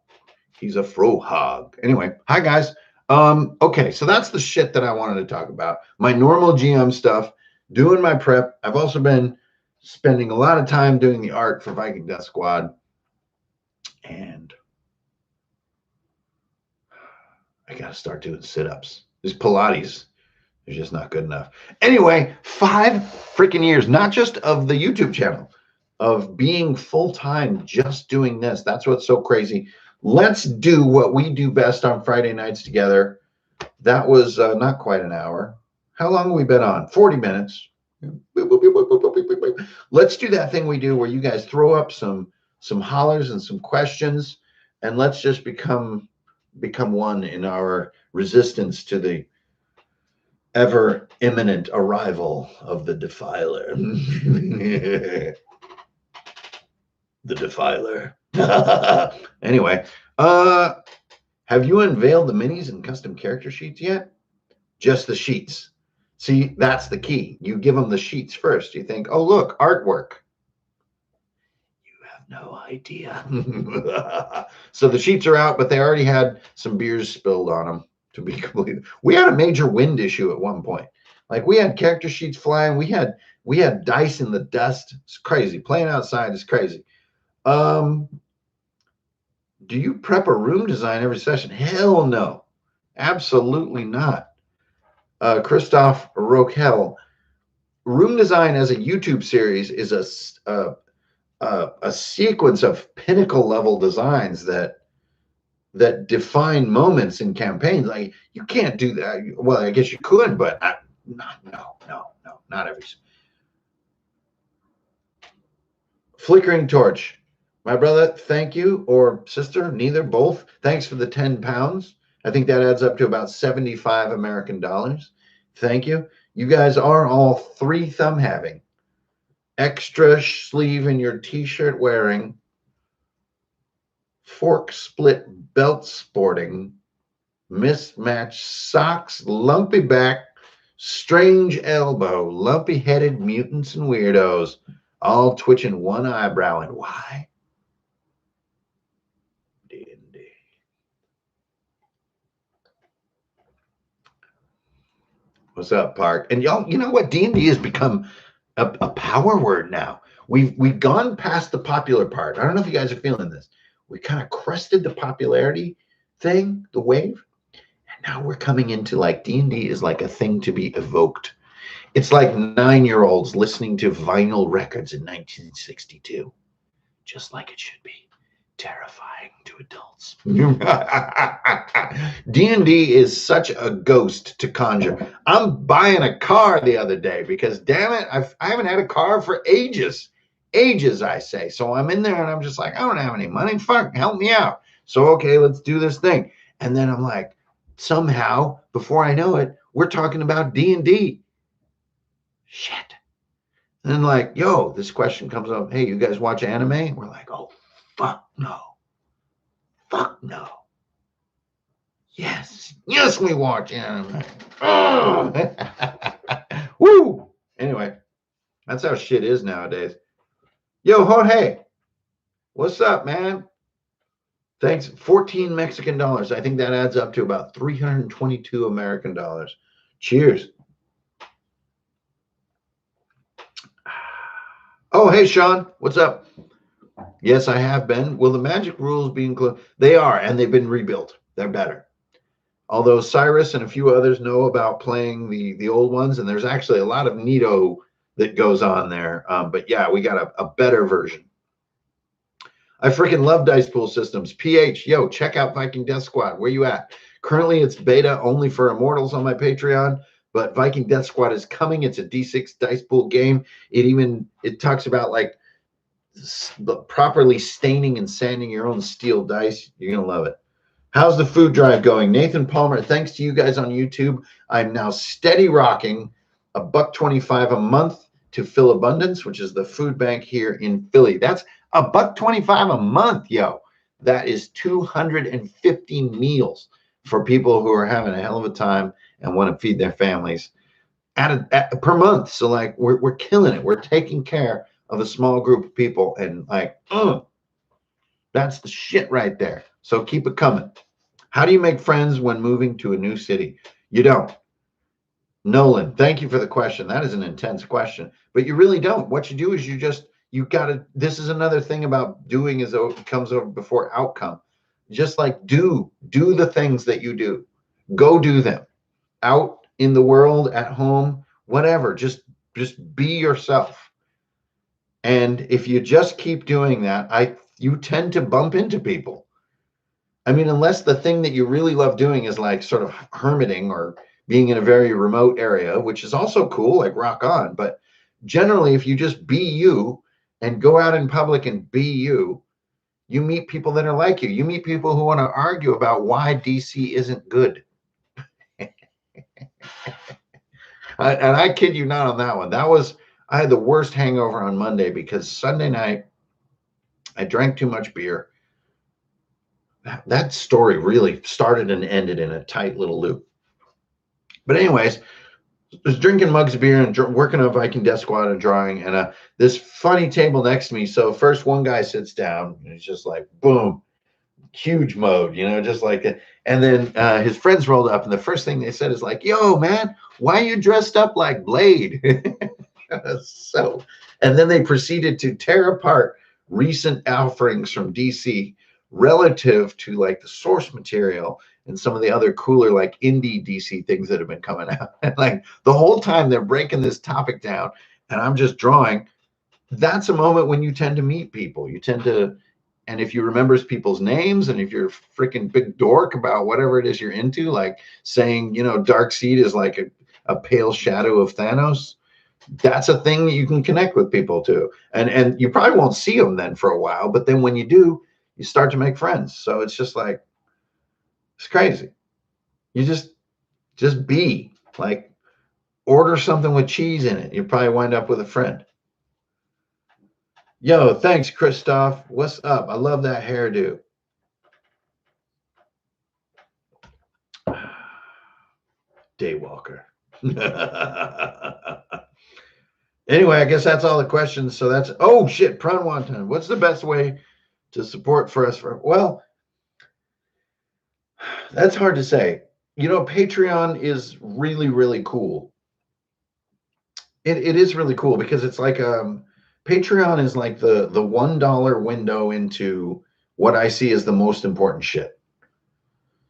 He's a frohog. Anyway, hi, guys. Okay, so that's the shit that I wanted to talk about. My normal GM stuff, doing my prep. I've also been spending a lot of time doing the art for Viking Death Squad. And I got to start doing sit-ups. These Pilates They're just not good enough. Anyway, 5 freaking years, not just of the YouTube channel, of being full-time, just doing this. That's what's so crazy. Let's do what we do best on Friday nights together. That was not quite an hour. How long have we been on? 40 minutes. Let's do that thing we do where you guys throw up some hollers and some questions, and let's just become one in our resistance to the ever imminent arrival of the defiler. The defiler. Anyway, have you unveiled the minis and custom character sheets yet? Just the sheets. See, that's the key. You give them the sheets first. You think, oh, look, artwork. You have no idea. So the sheets are out, but they already had some beers spilled on them, to be complete. We had a major wind issue at one point. Like, we had character sheets flying. We had dice in the dust. It's crazy. Playing outside is crazy. Do you prep a room design every session? Hell no. Absolutely not. Christoph Rokel, room design as a YouTube series is a sequence of pinnacle level designs that define moments in campaigns. Like, you can't do that. Well, I guess you could, but not every. Flickering Torch, my brother, thank you, or sister, neither, both. Thanks for the 10 pounds. I think that adds up to about 75 American dollars. Thank you. You guys are all 3 thumb having. Extra sleeve in your t-shirt wearing. Fork split belt sporting. Mismatched socks, lumpy back, strange elbow, lumpy headed mutants and weirdos, all twitching one eyebrow. And why? D&D. What's up, Park? And y'all, you know what? D&D has become a power word now. We've gone past the popular part. I don't know if you guys are feeling this. We kind of crested the popularity thing, the wave, and now we're coming into, like, D&D is like a thing to be evoked. It's like 9-year-olds listening to vinyl records in 1962, just like it should be. Terrifying to adults. D&D is such a ghost to conjure. I'm buying a car the other day because, damn it, I haven't had a car for ages, I say. So I'm in there and I'm just like, I don't have any money. Fuck, help me out. So, okay, let's do this thing. And then I'm like, somehow, before I know it, we're talking about D&D. Shit. And then, like, yo, this question comes up. Hey, you guys watch anime? We're like, oh, fuck no. Fuck no. Yes, we watch anime. Oh. Woo. Anyway, that's how shit is nowadays. Yo, Jorge, what's up, man? Thanks. 14 Mexican dollars. I think that adds up to about 322 American dollars. Cheers. Oh, hey, Sean, what's up? Yes, I have been. Will the magic rules be included? They are, and they've been rebuilt. They're better. Although Cyrus and a few others know about playing the old ones, and there's actually a lot of neato that goes on there. But yeah, we got a better version. I freaking love dice pool systems. PH, yo, check out Viking Death Squad. Where you at? Currently, it's beta only for Immortals on my Patreon, but Viking Death Squad is coming. It's a D6 dice pool game. It talks about, like, properly staining and sanding your own steel dice. You're gonna love it. How's the food drive going? Nathan Palmer, thanks to you guys on YouTube, I'm now steady rocking $1.25 a month to Phil Abundance, which is the food bank here in Philly. That's $1.25 a month, yo. That is 250 meals for people who are having a hell of a time and want to feed their families per month. So, like, we're killing it. We're taking care of a small group of people, and, like, that's the shit right there. So keep it coming. How do you make friends when moving to a new city? You don't. Nolan, thank you for the question. That is an intense question, but you really don't. What you do is you gotta, this is another thing about doing is it comes over before outcome. Just like do the things that you do. Go do them. Out in the world, at home, whatever. Just be yourself. And if you just keep doing that, you tend to bump into people. I mean, unless the thing that you really love doing is like sort of hermiting or being in a very remote area, which is also cool, like rock on. But generally, if you just be you and go out in public and be you, you meet people that are like you. You meet people who want to argue about why DC isn't good. And I kid you not on that one. I had the worst hangover on Monday because Sunday night I drank too much beer. That story really started and ended in a tight little loop. But anyways, I was drinking mugs of beer and working on Viking Death Squad and drawing, and this funny table next to me. So first one guy sits down and he's just like, boom, huge mode, just like that. And then his friends rolled up, and the first thing they said is like, yo, man, why are you dressed up like Blade? And then they proceeded to tear apart recent offerings from DC relative to like the source material and some of the other cooler like indie DC things that have been coming out. And like the whole time they're breaking this topic down and I'm just drawing. That's a moment when you tend to meet people. And if you remember people's names, and if you're a freaking big dork about whatever it is you're into, like saying, Darkseid is like a pale shadow of Thanos, that's a thing you can connect with people to. And you probably won't see them then for a while, but then when you do, you start to make friends. So it's just like, it's crazy. You just be like, order something with cheese in it. You probably wind up with a friend. Yo, thanks, Christoph. What's up? I love that hairdo. Daywalker. Anyway, I guess that's all the questions. So oh shit, Prawn Wonton. What's the best way to support for us? Well, that's hard to say. Patreon is really, really cool. It is really cool because it's like Patreon is like the $1 window into what I see as the most important shit.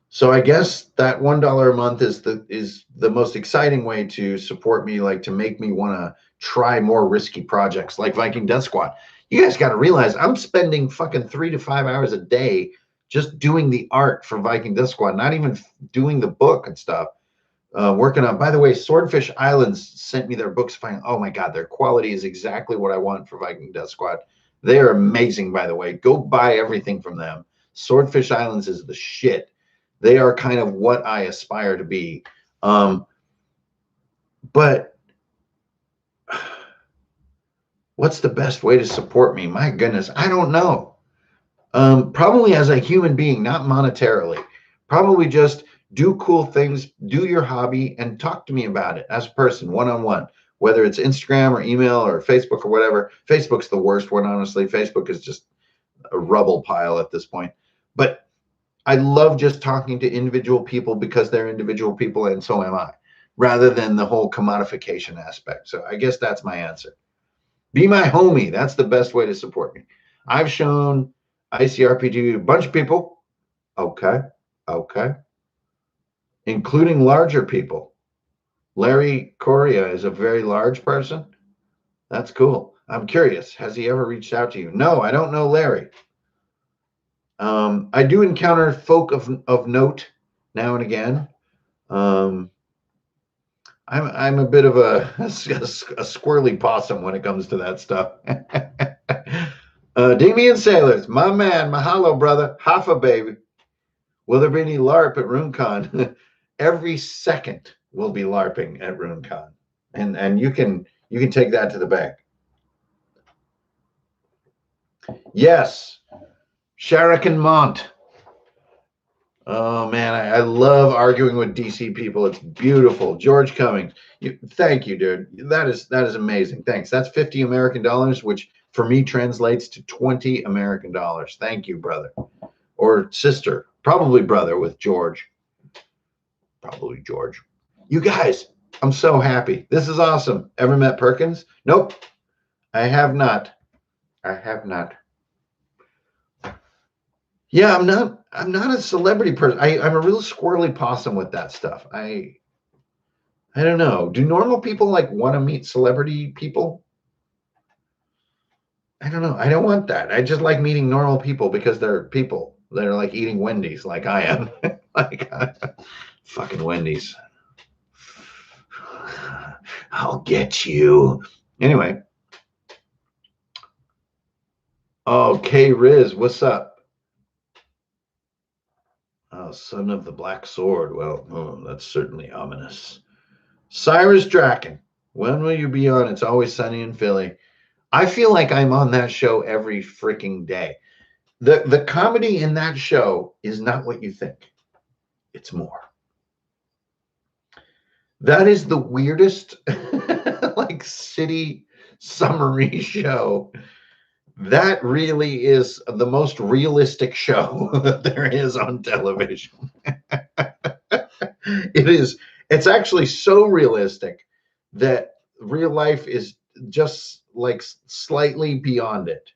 So I guess that $1 a month is the most exciting way to support me, like to make me want to try more risky projects like Viking Death Squad. You guys got to realize I'm spending fucking 3 to 5 hours a day just doing the art for Viking Death Squad, not even doing the book and stuff. Working on, by the way, Swordfish Islands sent me their books. Oh my God, their quality is exactly what I want for Viking Death Squad. They are amazing, by the way. Go buy everything from them. Swordfish Islands is the shit. They are kind of what I aspire to be. But what's the best way to support me? My goodness, I don't know. Probably as a human being, not monetarily. Probably just do cool things, do your hobby, and talk to me about it as a person, one-on-one, whether it's Instagram or email or Facebook or whatever. Facebook's the worst one, honestly. Facebook is just a rubble pile at this point. But I love just talking to individual people because they're individual people, and so am I, rather than the whole commodification aspect. So I guess that's my answer. Be my homie. That's the best way to support me. I've shown ICRPG to a bunch of people. Okay. Including larger people. Larry Correa is a very large person. That's cool. I'm curious. Has he ever reached out to you? No, I don't know Larry. I do encounter folk of note now and again. I'm a bit of a squirrely possum when it comes to that stuff. Damian Sailors, my man, mahalo, brother. Hafa, baby. Will there be any LARP at RuneCon? Every second we'll be LARPing at RuneCon. And you can take that to the bank. Yes. Sharakan Mont. Oh man, I love arguing with DC people. It's beautiful. George Cummings. Thank you, dude. That is amazing. Thanks. That's $50 American, which for me translates to $20 American. Thank you, brother. Or sister. Probably brother with George. Probably George. You guys, I'm so happy. This is awesome. Ever met Perkins? Nope. I have not. Yeah, I'm not a celebrity person. I'm a real squirrely possum with that stuff. I don't know. Do normal people like want to meet celebrity people? I don't know. I don't want that. I just like meeting normal people because they're people. They're like eating Wendy's like I am. Like fucking Wendy's. I'll get you. Anyway. Okay, Riz, what's up? Oh, son of the Black Sword. Well, that's certainly ominous. Cyrus Draken, when will you be on It's Always Sunny in Philly? I feel like I'm on that show every freaking day. The comedy in that show is not what you think. It's more. That is the weirdest like city summary show. That really is the most realistic show that there is on television. It's actually so realistic that real life is just like slightly beyond it,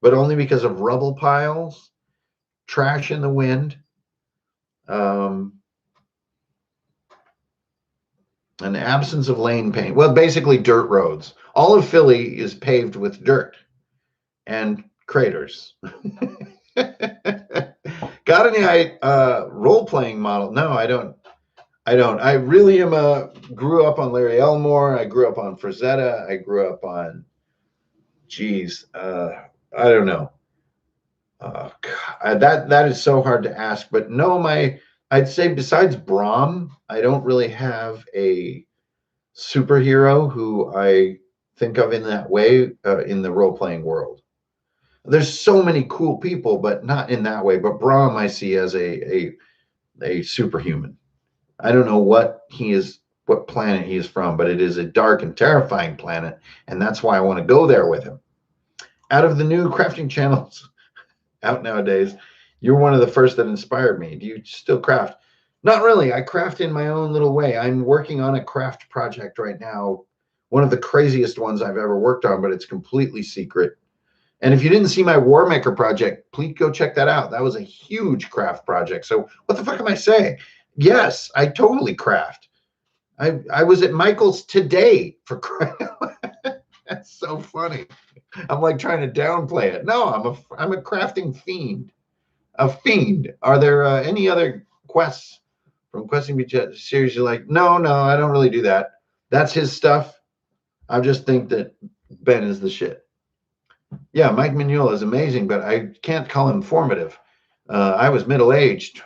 but only because of rubble piles, trash in the wind, an absence of lane paint. Well, basically dirt roads. All of Philly is paved with dirt and craters. Got any role-playing model? No, I don't. I really am grew up on Larry Elmore. I grew up on Frazetta. I grew up on, I don't know. That is so hard to ask, but no, I'd say besides Brahm, I don't really have a superhero who I think of in that way in the role-playing world. There's so many cool people, but not in that way. But Brahm I see as a superhuman. I don't know what planet he is from, but it is a dark and terrifying planet, and that's why I want to go there with him. Out of the new crafting channels out nowadays, you're one of the first that inspired me. Do you still craft? Not really. I craft in my own little way. I'm working on a craft project right now, one of the craziest ones I've ever worked on, but it's completely secret. And if you didn't see my Warmaker project, please go check that out. That was a huge craft project. So what the fuck am I saying? Yes, I totally craft. I was at Michael's today for craft. That's so funny. I'm like trying to downplay it. No, I'm a crafting fiend. A fiend. Are there any other quests from Questing Beach series you're like, no, I don't really do that. That's his stuff. I just think that Ben is the shit. Yeah, Mike Mignola is amazing, but I can't call him formative. I was middle-aged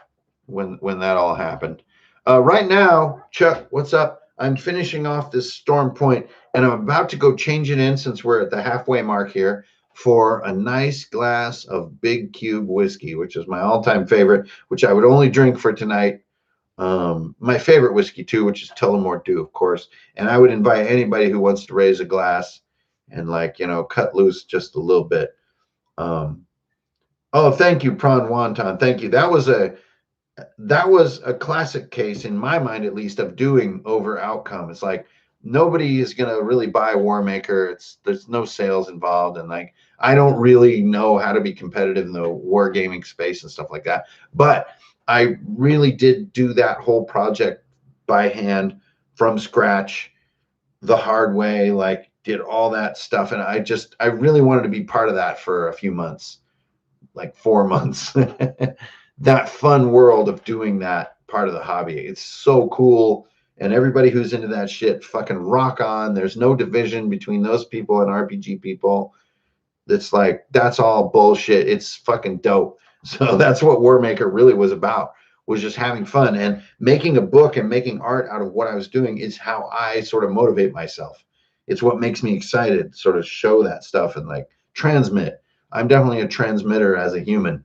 when that all happened. Right now, Chuck, what's up? I'm finishing off this Storm Point, and I'm about to go change it in since we're at the halfway mark here for a nice glass of Big Cube whiskey, which is my all-time favorite, which I would only drink for tonight. My favorite whiskey, too, which is Tullamore Dew, of course. And I would invite anybody who wants to raise a glass and, like, cut loose just a little bit. Oh, thank you, Prawn Wonton. Thank you. That was a classic case, in my mind at least, of doing over outcome. It's like nobody is going to really buy Warmaker. There's no sales involved, and like I don't really know how to be competitive in the wargaming space and stuff like that. But I really did do that whole project by hand from scratch, the hard way, like did all that stuff. And I really wanted to be part of that for a few months, like 4 months. That fun world of doing that part of the hobby. It's so cool. And everybody who's into that shit fucking rock on. There's no division between those people and RPG people. That's like, that's all bullshit. It's fucking dope. So that's what Warmaker really was about, was just having fun. And making a book and making art out of what I was doing is how I sort of motivate myself. It's what makes me excited, sort of show that stuff and like transmit. I'm definitely a transmitter as a human.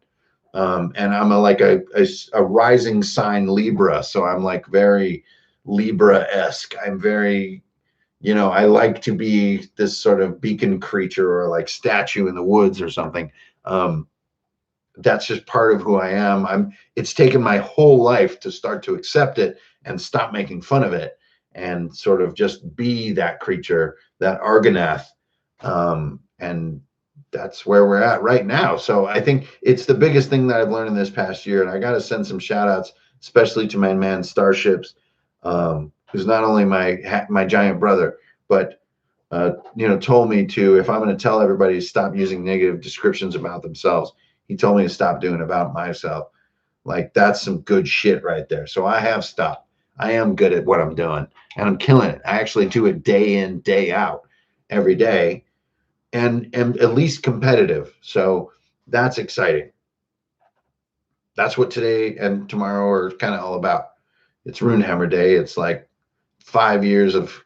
And I'm a rising sign Libra. So I'm like very Libra-esque. I'm very, I like to be this sort of beacon creature or like statue in the woods or something. That's just part of who I am. It's taken my whole life to start to accept it and stop making fun of it and sort of just be that creature, that Argonath. And that's where we're at right now. So I think it's the biggest thing that I've learned in this past year. And I got to send some shout outs, especially to my man Starships, who who's not only my giant brother, but told me to, if I'm going to tell everybody to stop using negative descriptions about themselves, he told me to stop doing about myself. Like, that's some good shit right there. So I have stopped. I am good at what I'm doing, and I'm killing it. I actually do it day in, day out, every day, and am at least competitive. So that's exciting. That's what today and tomorrow are kind of all about. It's Runehammer Day. It's like 5 years of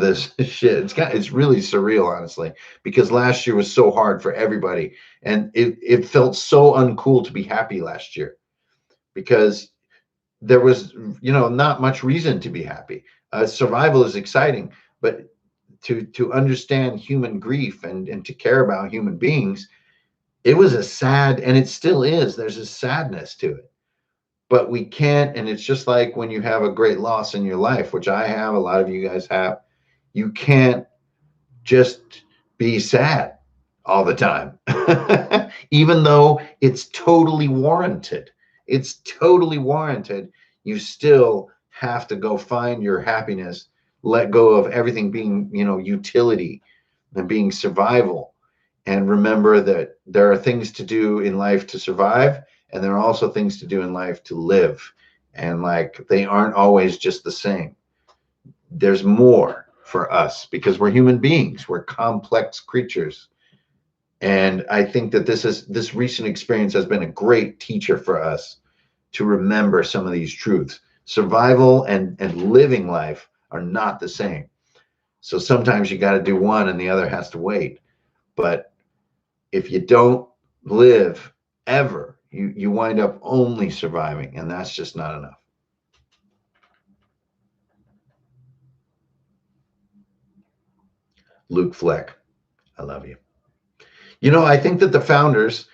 this shit. It's really surreal, honestly, because last year was so hard for everybody, and it felt so uncool to be happy last year because there was not much reason to be happy. Survival is exciting, but to understand human grief and to care about human beings, it was a sad, and it still is. There's a sadness to it, but we can't. And it's just like when you have a great loss in your life, which I have, a lot of you guys have. You can't just be sad all the time, even though it's totally warranted. It's totally warranted. You still have to go find your happiness, let go of everything being, utility and being survival. And remember that there are things to do in life to survive, and there are also things to do in life to live. And like, they aren't always just the same. There's more for us because we're human beings. We're complex creatures. And I think that this recent experience has been a great teacher for us to remember some of these truths. Survival and living life are not the same. So sometimes you got to do one and the other has to wait. But if you don't live ever, you wind up only surviving, and that's just not enough. Luke Fleck, I love you. I think that the founders,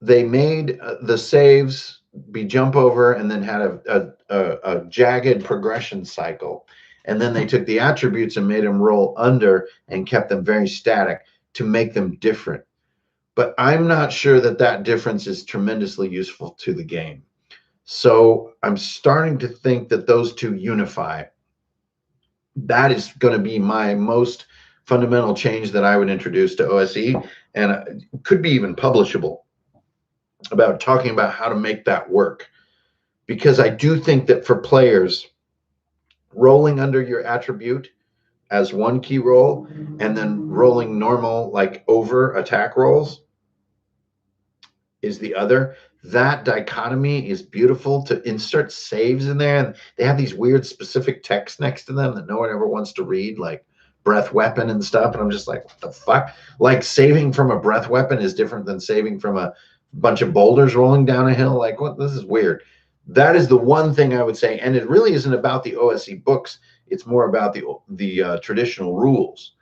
they made the saves be jump over and then had a jagged progression cycle. And then they took the attributes and made them roll under and kept them very static to make them different. But I'm not sure that difference is tremendously useful to the game. So I'm starting to think that those two unify. That is going to be my most fundamental change that I would introduce to OSE, and could be even publishable, about talking about how to make that work. Because I do think that for players, rolling under your attribute as one key roll and then rolling normal, like over attack rolls, is the other. That dichotomy is beautiful to insert saves in there. And they have these weird specific text next to them that no one ever wants to read, like breath weapon and stuff. And I'm just like, what the fuck? Like, saving from a breath weapon is different than saving from a bunch of boulders rolling down a hill. Like, what? This is weird. That is the one thing I would say. And it really isn't about the OSE books. It's more about the traditional rules.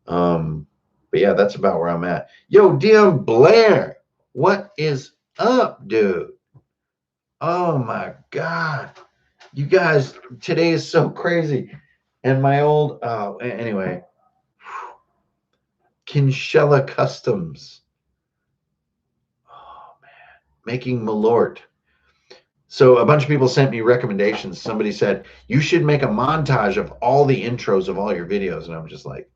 But yeah, that's about where I'm at. Yo, DM Blair, what is up, dude? Oh my God. You guys, today is so crazy. And my old, anyway, Kinshella Customs. Oh man, making Malort. So a bunch of people sent me recommendations. Somebody said, you should make a montage of all the intros of all your videos. And I'm just like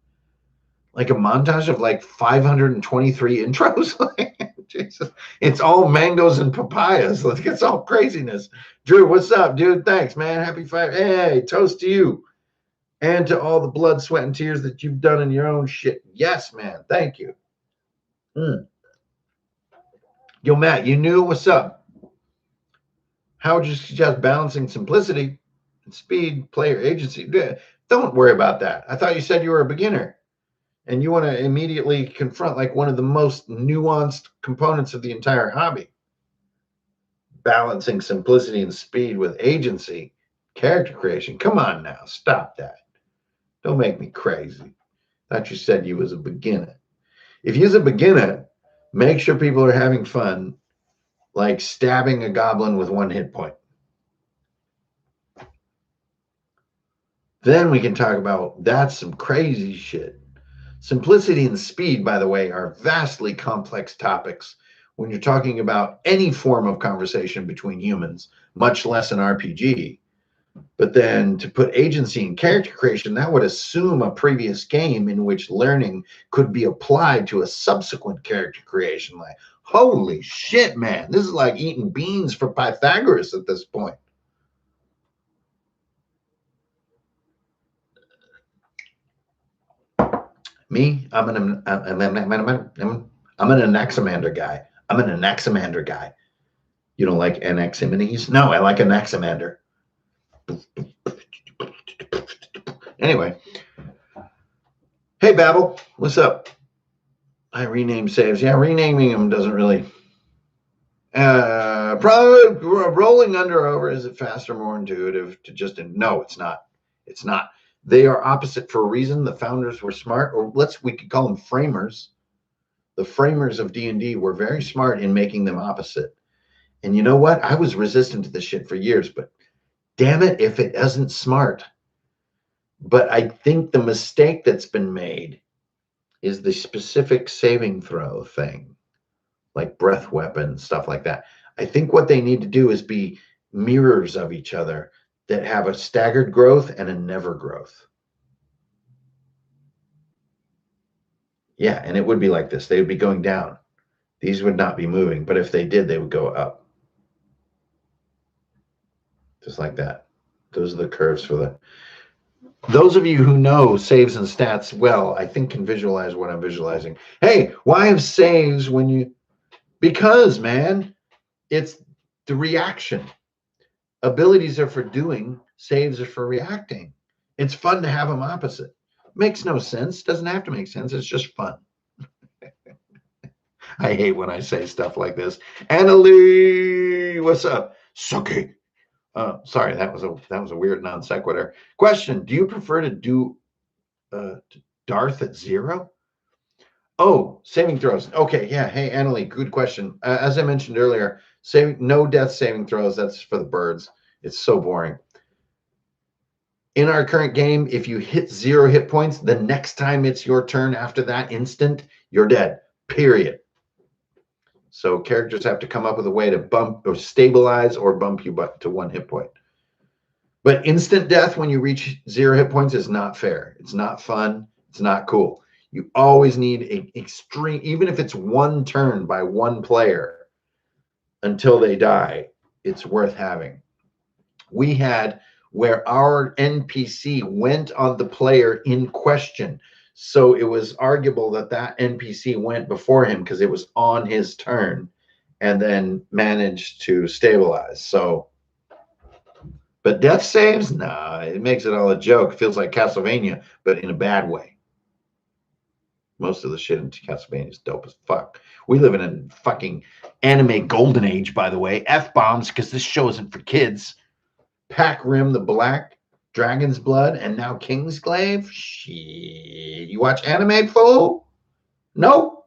a montage of like 523 intros. Jesus. It's all mangoes and papayas. Like, it's all craziness. Drew, what's up, dude? Thanks, man. Happy 5. Hey, toast to you. And to all the blood, sweat, and tears that you've done in your own shit. Yes, man. Thank you. Yo, Matt, you knew? What's up? How would you suggest balancing simplicity and speed, player agency? Don't worry about that. I thought you said you were a beginner. And you want to immediately confront like one of the most nuanced components of the entire hobby. Balancing simplicity and speed with agency, character creation. Come on now, stop that. Don't make me crazy. Thought you said you was a beginner. If you're a beginner, make sure people are having fun, like stabbing a goblin with 1 hit point. Then we can talk about that's some crazy shit. Simplicity and speed, by the way, are vastly complex topics when you're talking about any form of conversation between humans, much less an RPG. But then to put agency in character creation, that would assume a previous game in which learning could be applied to a subsequent character creation. Like, holy shit, man. This is like eating beans for Pythagoras at this point. Me, I'm an Anaximander guy. I'm an Anaximander guy. You don't like Anaximenes? No, I like Anaximander. Anyway. Hey, Babel, what's up? I renamed saves. Yeah, renaming them doesn't really. Probably rolling under or over. Is it faster, more intuitive to just? No, it's not. It's not. They are opposite for a reason. The founders were smart, or we could call them framers. The framers of D&D were very smart in making them opposite. And you know what? I was resistant to this shit for years, but damn it if it isn't smart. But I think the mistake that's been made is the specific saving throw thing, like breath weapon, stuff like that. I think what they need to do is be mirrors of each other that have a staggered growth and a never growth. Yeah, and it would be like this. They would be going down. These would not be moving, but if they did, they would go up. Just like that. Those are the curves for the... Those of you who know saves and stats well, I think can visualize what I'm visualizing. Hey, why have saves when you... Because, man, it's the reaction. Abilities are for doing, saves are for reacting. It's fun to have them opposite. Makes no sense. Doesn't have to make sense. It's just fun. I hate when I say stuff like this. Annalie, what's up? Sucky. Sorry, that was a weird non sequitur. Question: do you prefer to do Darth at 0? Oh, saving throws. Okay, yeah. Hey, Annalie, good question. As I mentioned earlier, no death saving throws. That's for the birds. It's so boring. In our current game, if you hit 0 hit points, the next time it's your turn after that instant, you're dead. Period. So characters have to come up with a way to bump or stabilize or bump you to 1 hit point. But instant death when you reach 0 hit points is not fair. It's not fun. It's not cool. You always need an extreme, even if it's 1 turn by 1 player until they die, it's worth having. We had where our NPC went on the player in question. So it was arguable that NPC went before him because it was on his turn and then managed to stabilize. So, but death saves? Nah, it makes it all a joke. It feels like Castlevania, but in a bad way. Most of the shit in Castlevania is dope as fuck. We live in a fucking anime golden age, by the way. F-bombs, because this show isn't for kids. Pac Rim the Black, Dragon's Blood, and now Kingsglaive. Shit. You watch anime, fool? No?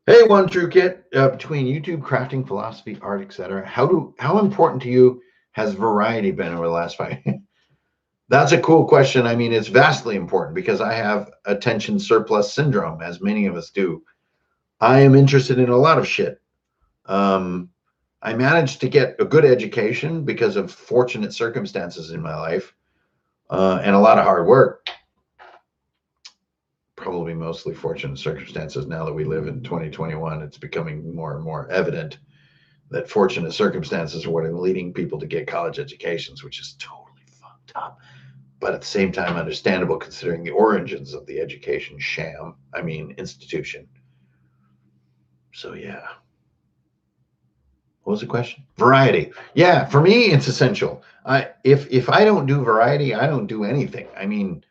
Hey, One True Kit. Between YouTube, crafting, philosophy, art, etc., how important to you has variety been over the last 5 years? That's a cool question. I mean, it's vastly important because I have attention surplus syndrome, as many of us do. I am interested in a lot of shit. I managed to get a good education because of fortunate circumstances in my life and a lot of hard work. Probably mostly fortunate circumstances. Now that we live in 2021, it's becoming more and more evident that fortunate circumstances are what are leading people to get college educations, which is totally fucked up. But at the same time, understandable considering the origins of the education sham, institution. So, yeah. What was the question? Variety. Yeah, for me, it's essential. If I don't do variety, I don't do anything. I mean,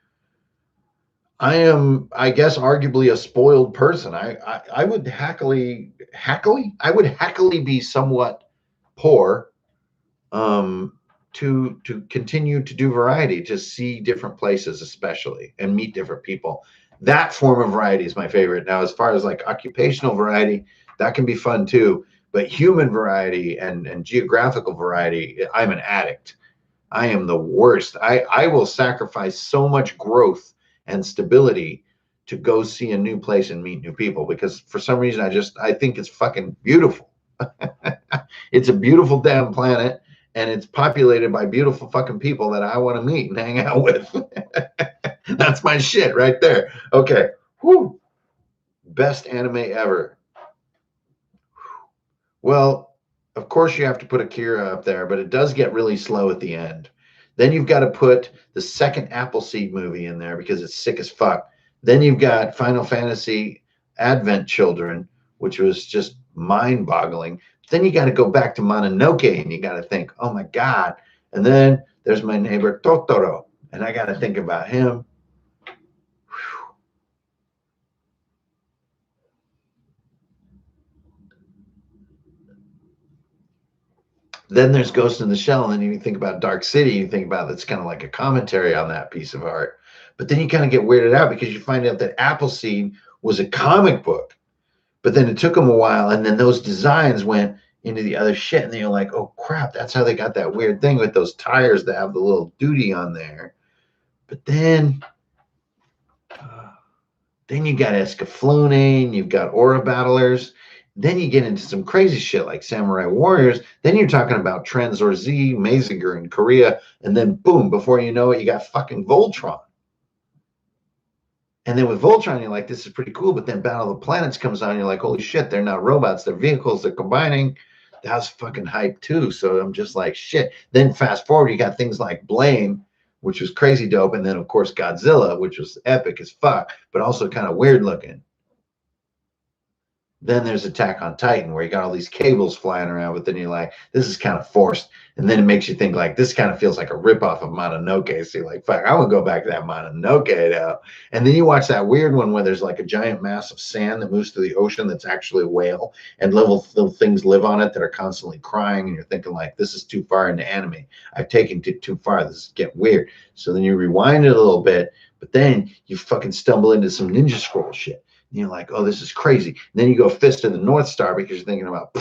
I am, I guess, arguably a spoiled person. I would happily be somewhat poor to continue to do variety, to see different places, especially, and meet different people. That form of variety is my favorite. Now, as far as like occupational variety, that can be fun too. But human variety and geographical variety, I'm an addict. I am the worst. I will sacrifice so much growth and stability to go see a new place and meet new people, because for some reason I think it's fucking beautiful. It's a beautiful damn planet, and it's populated by beautiful fucking people that I want to meet and hang out with. That's my shit right there. Okay. Whew. Best anime ever. Well, of course you have to put Akira up there, but it does get really slow at the end. Then you've got to put the second Appleseed movie in there because it's sick as fuck. Then you've got Final Fantasy Advent Children, which was just mind-boggling. Then you got to go back to Mononoke and you got to think, oh my God. And then there's my neighbor Totoro, and I got to think about him. Whew. Then there's Ghost in the Shell, and then you think about Dark City, you think about it's kind of like a commentary on that piece of art. But then you kind of get weirded out because you find out that Appleseed was a comic book. But then it took them a while, and then those designs went into the other shit, and then you're like, oh crap, that's how they got that weird thing with those tires that have the little duty on there. But then you got Escaflowne, you've got Aura Battlers. Then you get into some crazy shit like Samurai Warriors. Then you're talking about Trenzor Z, Mazinger in Korea, and then boom, before you know it, you got fucking Voltron. And then with Voltron, you're like, this is pretty cool. But then Battle of the Planets comes on, you're like, holy shit, they're not robots, they're vehicles, they're combining. That's fucking hype too. So I'm just like, shit. Then fast forward, you got things like Blame, which was crazy dope. And then, of course, Godzilla, which was epic as fuck, but also kind of weird looking. Then there's Attack on Titan, where you got all these cables flying around, but then you're like, this is kind of forced. And then it makes you think, like, this kind of feels like a ripoff of Mononoke. So you're like, fuck, I want to go back to that Mononoke now. And then you watch that weird one where there's like a giant mass of sand that moves through the ocean that's actually a whale, and little things live on it that are constantly crying. And you're thinking, like, this is too far into anime. I've taken it too far. This is getting weird. So then you rewind it a little bit, but then you fucking stumble into some Ninja Scroll shit. And you're like, oh, this is crazy. And then you go Fist of the North Star because you're thinking about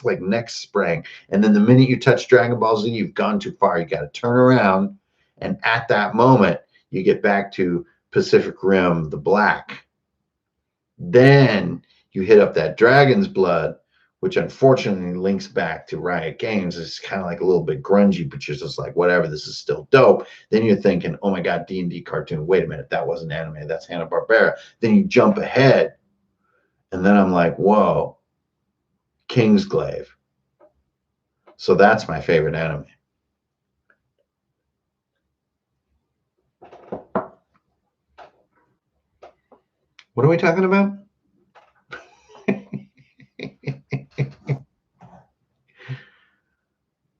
like neck spraying. And then the minute you touch Dragon Ball Z, you've gone too far. You got to turn around. And at that moment, you get back to Pacific Rim, the Black. Then you hit up that Dragon's Blood, which unfortunately links back to Riot Games. It's kind of like a little bit grungy, but you're just like, whatever, this is still dope. Then you're thinking, oh my God, D&D cartoon. Wait a minute, that wasn't anime. That's Hanna-Barbera. Then you jump ahead, and then I'm like, whoa, Kingsglaive. So that's my favorite anime. What are we talking about?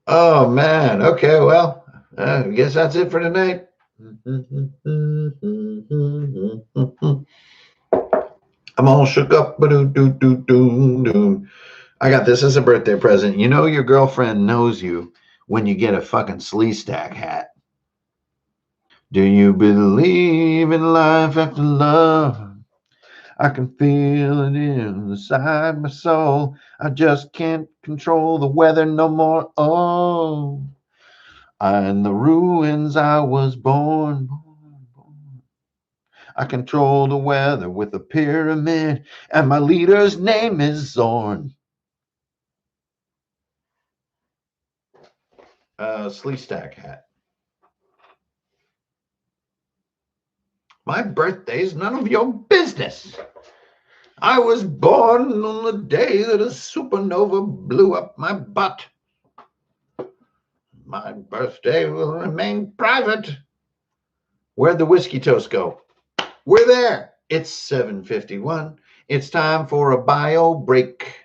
Oh man. Okay. Well, I guess that's it for tonight. I'm all shook up. I got this as a birthday present. You know your girlfriend knows you when you get a fucking Sleestack hat. Do you believe in life after love? I can feel it inside my soul. I just can't control the weather no more. Oh, in the ruins I was born. I control the weather with a pyramid, and my leader's name is Zorn. Sleestack hat. My birthday's none of your business. I was born on the day that a supernova blew up my butt. My birthday will remain private. Where'd the whiskey toast go? We're there. It's 7:51. It's time for a bio break.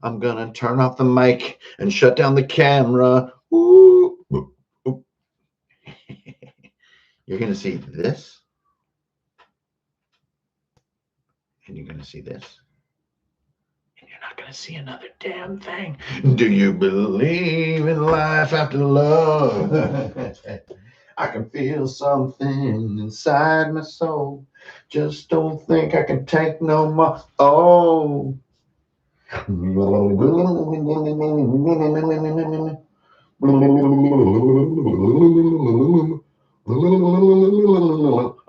I'm gonna turn off the mic and shut down the camera. Ooh. Ooh. You're gonna see this. And you're going to see this. And you're not going to see another damn thing. Do you believe in life after love? I can feel something inside my soul. Just don't think I can take no more. Oh.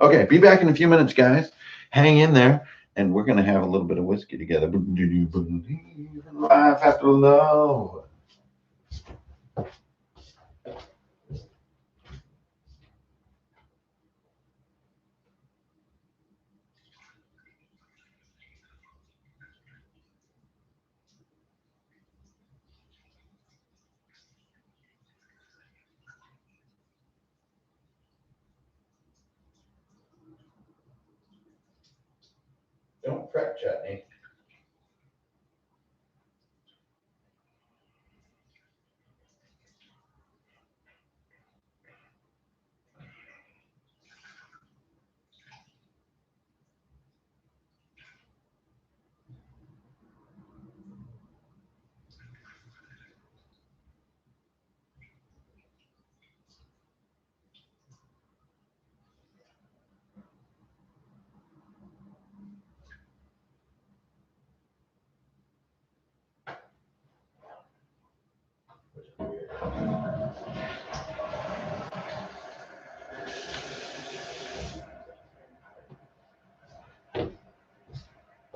Okay, be back in a few minutes, guys. hang in there, and we're going to have a little bit of whiskey together. Do you believe in life after love? Don't prep chutney.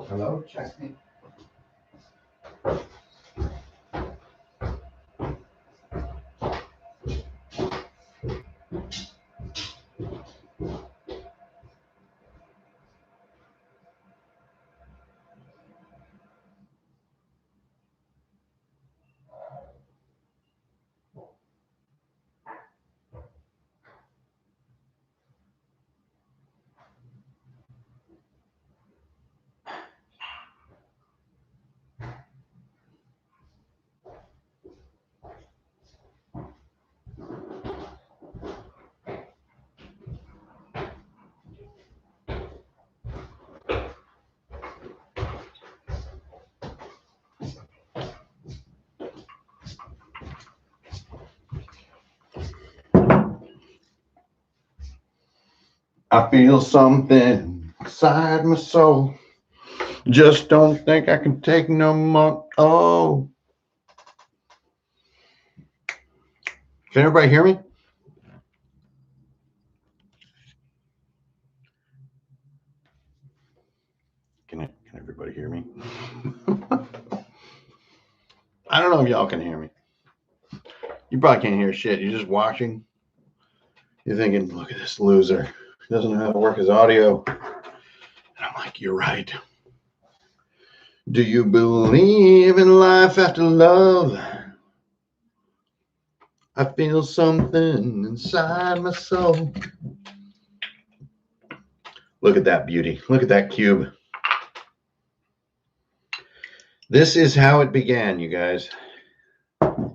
Hello, chutney. I feel something inside my soul. Just don't think I can take no more. Oh. Can everybody hear me? Can everybody hear me? I don't know if y'all can hear me. You probably can't hear shit. You're just watching. You're thinking, look at this loser. He doesn't know how to work his audio. And I'm like, you're right. Do you believe in life after love? I feel something inside my soul. Look at that beauty. Look at that cube. This is how it began, you guys. Oh,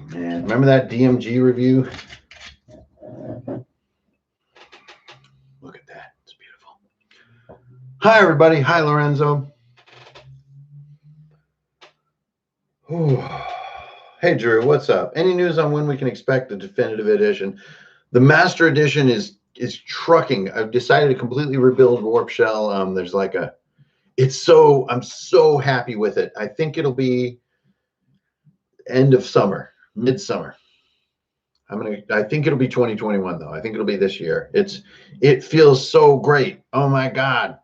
man. Remember that DMG review? Look at that. It's beautiful. Hi, everybody. Hi, Lorenzo. Ooh. Hey, Drew. What's up? Any news on when we can expect the definitive edition? The master edition is trucking. I've decided to completely rebuild Warp Shell. There's like a... I'm so happy with it. I think it'll be end of summer, midsummer. I think it'll be 2021 though. I think it'll be this year. It feels so great. Oh my God.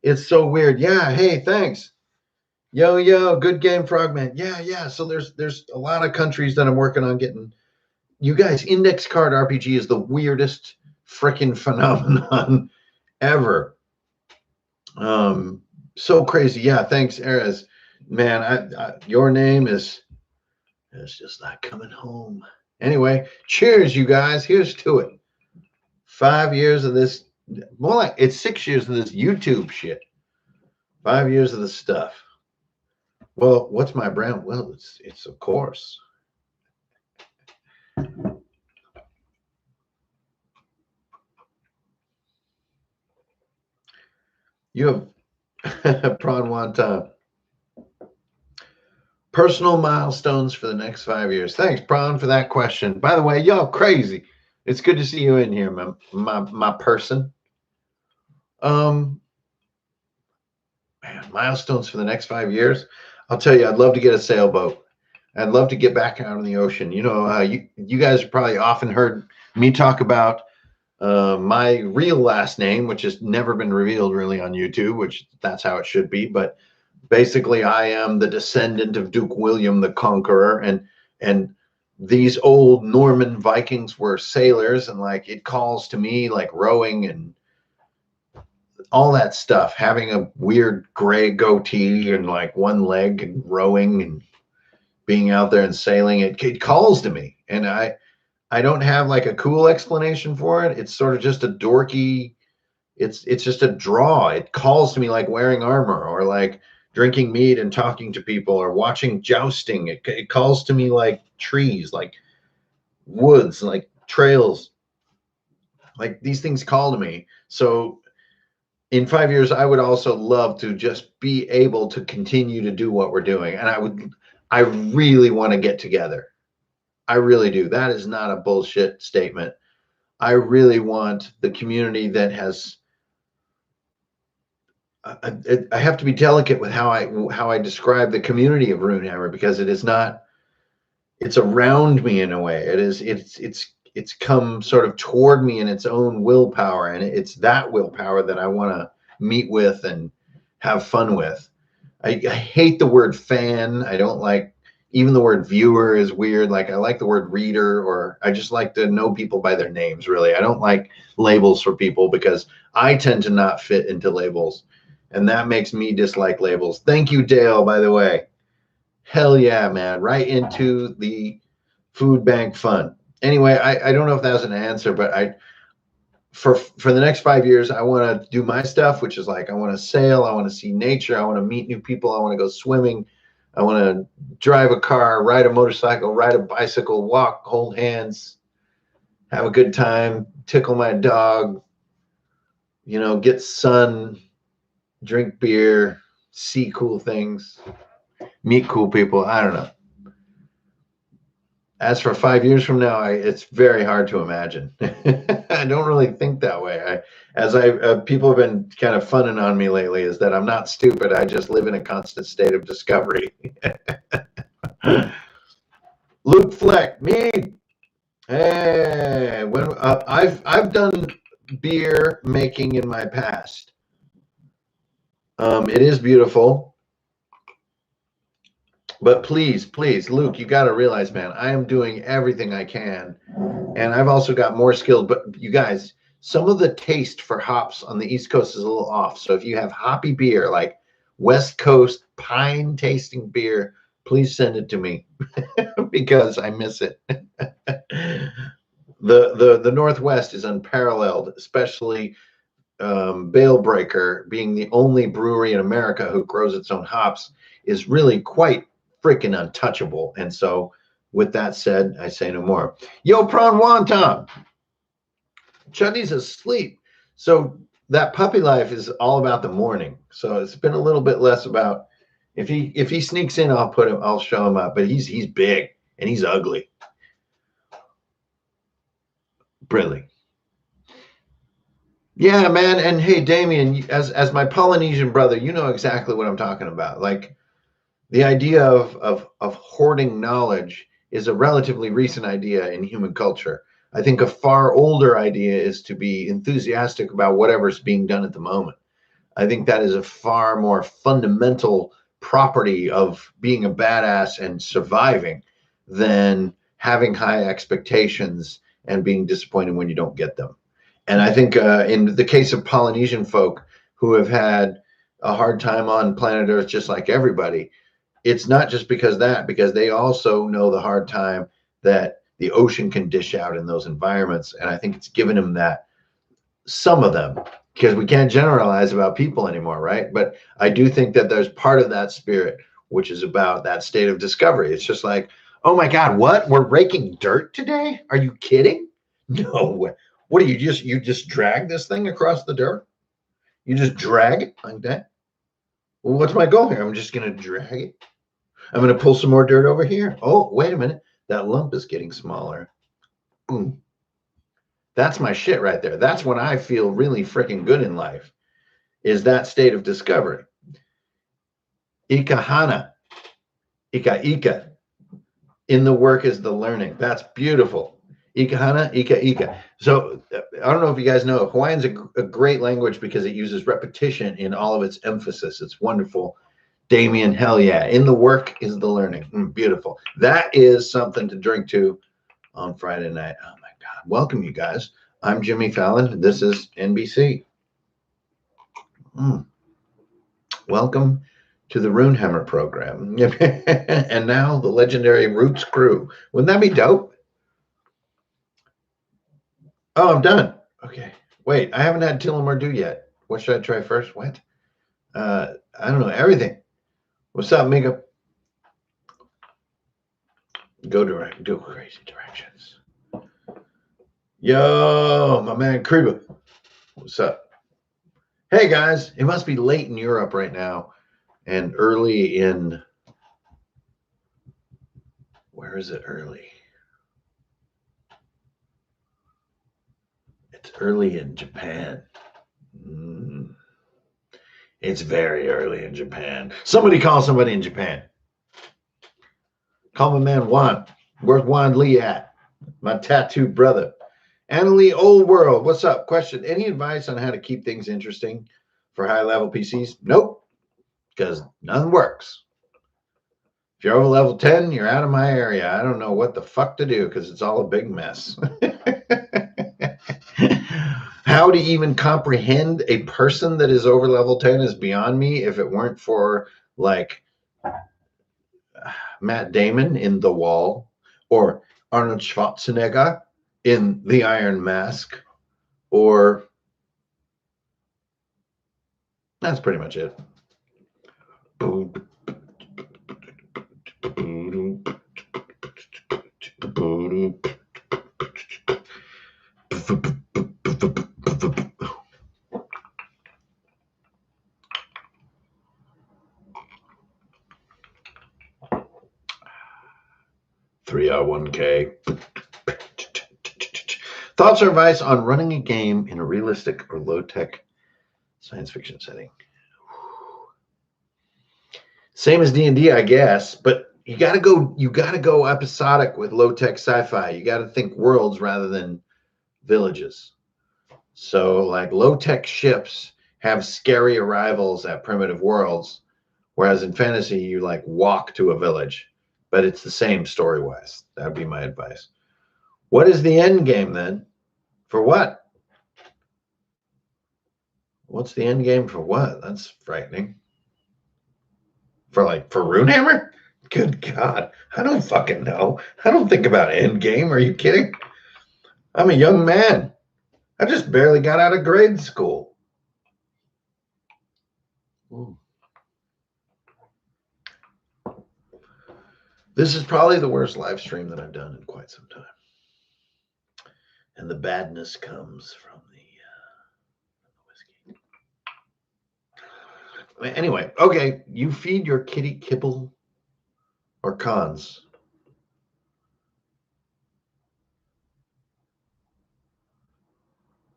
It's so weird. Yeah. Hey, thanks. Yo, good game, Frogman. Yeah. So there's a lot of countries that I'm working on getting. You guys, index card RPG is the weirdest freaking phenomenon ever. So crazy. Yeah, thanks, Erez. Man, your name is it's just not coming home. Anyway, cheers, you guys. Here's to it. 5 years of this, more like it's 6 years of this YouTube shit. 5 years of this stuff. Well, what's my brand? Well, it's of course. You have prawn wonton. Personal milestones for the next 5 years. Thanks, Prawn, for that question. By the way, y'all crazy. It's good to see you in here, my person. Man, milestones for the next 5 years. I'll tell you, I'd love to get a sailboat. I'd love to get back out in the ocean. You know, you guys have probably often heard me talk about my real last name, which has never been revealed really on YouTube, which that's how it should be. But basically, I am the descendant of Duke William the Conqueror, and these old Norman Vikings were sailors, and like it calls to me like rowing and all that stuff, having a weird gray goatee and like one leg and rowing and being out there and sailing. It calls to me, and I don't have like a cool explanation for it. It's sort of just a dorky. It's just a draw. It calls to me like wearing armor or like drinking mead and talking to people or watching jousting. It calls to me like trees, like woods, like trails. Like these things call to me. So in 5 years, I would also love to just be able to continue to do what we're doing. And I really want to get together. I really do. That is not a bullshit statement. I really want the community that has. I have to be delicate with how I describe the community of Runehammer, because it is not. It's around me in a way. It's come sort of toward me in its own willpower, and it's that willpower that I want to meet with and have fun with. I hate the word fan. I don't like. Even the word viewer is weird. Like I like the word reader, or I just like to know people by their names, really. I don't like labels for people because I tend to not fit into labels, and that makes me dislike labels. Thank you, Dale, by the way. Hell yeah, man. Right into the food bank fund. Anyway, I don't know if that was an answer, but for the next 5 years, I want to do my stuff, which is like I want to sail, I want to see nature, I want to meet new people, I want to go swimming, I want to drive a car, ride a motorcycle, ride a bicycle, walk, hold hands, have a good time, tickle my dog, get sun, drink beer, see cool things, meet cool people. I don't know. As for 5 years from now, it's very hard to imagine. I don't really think that way. People have been kind of funning on me lately, is that I'm not stupid. I just live in a constant state of discovery. Luke Fleck, me. Hey, I've done beer making in my past. It is beautiful. But please, Luke, you got to realize, man, I am doing everything I can. And I've also got more skills. But you guys, some of the taste for hops on the East Coast is a little off. So if you have hoppy beer, like West Coast pine tasting beer, please send it to me because I miss it. The Northwest is unparalleled, especially Bale Breaker, being the only brewery in America who grows its own hops, is really quite freaking untouchable. And so with that said, I say no more. Yo, Prawn Wonton. Chuddy's asleep. So that puppy life is all about the morning. So it's been a little bit less about if he sneaks in, I'll show him up. But he's big and he's ugly. Brilliant. Yeah, man. And hey, Damien, as my Polynesian brother, you know exactly what I'm talking about. Like the idea of hoarding knowledge is a relatively recent idea in human culture. I think a far older idea is to be enthusiastic about whatever's being done at the moment. I think that is a far more fundamental property of being a badass and surviving than having high expectations and being disappointed when you don't get them. And I think in the case of Polynesian folk who have had a hard time on planet Earth, just like everybody, it's not just because they also know the hard time that the ocean can dish out in those environments. And I think it's given them that, some of them, because we can't generalize about people anymore, right? But I do think that there's part of that spirit, which is about that state of discovery. It's just like, oh my God, what? We're raking dirt today? Are you kidding? No. What do you just drag this thing across the dirt? You just drag it like that? Well, what's my goal here? I'm just going to drag it. I'm going to pull some more dirt over here. Oh, wait a minute. That lump is getting smaller. Boom. That's my shit right there. That's when I feel really freaking good in life, is that state of discovery. Ikahana. Ika. In the work is the learning. That's beautiful. Ikahana, Ika. So I don't know if you guys know, Hawaiian's a great language because it uses repetition in all of its emphasis. It's wonderful. Damien, hell yeah. In the work is the learning. Beautiful. That is something to drink to on Friday night. Oh my God. Welcome, you guys. I'm Jimmy Fallon. This is NBC. Welcome to the Runehammer program. And now the legendary Roots crew. Wouldn't that be dope? Oh, I'm done. Okay. Wait, I haven't had Tillamordu yet. What should I try first? What? I don't know. Everything. What's up, Mika? Go crazy directions. Yo, my man Kriba. What's up? Hey guys, it must be late in Europe right now and early in, where is it early? It's early in Japan. It's very early in Japan. Somebody call somebody in Japan. Call my man Juan. Where's Juan Lee at? My tattooed brother. Annalie Old World, what's up? Question, any advice on how to keep things interesting for high-level PCs? Nope, because nothing works. If you're over level 10, you're out of my area. I don't know what the fuck to do because it's all a big mess. How to even comprehend a person that is over level 10 is beyond me. If it weren't for like Matt Damon in The Wall or Arnold Schwarzenegger in The Iron Mask, or that's pretty much it. $3R1K. Thoughts or advice on running a game in a realistic or low-tech science fiction setting? Same as D&D, I guess, but you gotta go episodic with low-tech sci-fi. You gotta think worlds rather than villages. So like low-tech ships have scary arrivals at primitive worlds, whereas in fantasy you like walk to a village, but it's the same story-wise. That'd be my advice. What is the end game then? For what? What's the end game for what? That's frightening. For Runehammer? Good God. I don't fucking know. I don't think about end game. Are you kidding? I'm a young man. I just barely got out of grade school. Ooh. This is probably the worst live stream that I've done in quite some time. And the badness comes from the whiskey. Anyway, okay, you feed your kitty kibble or cons?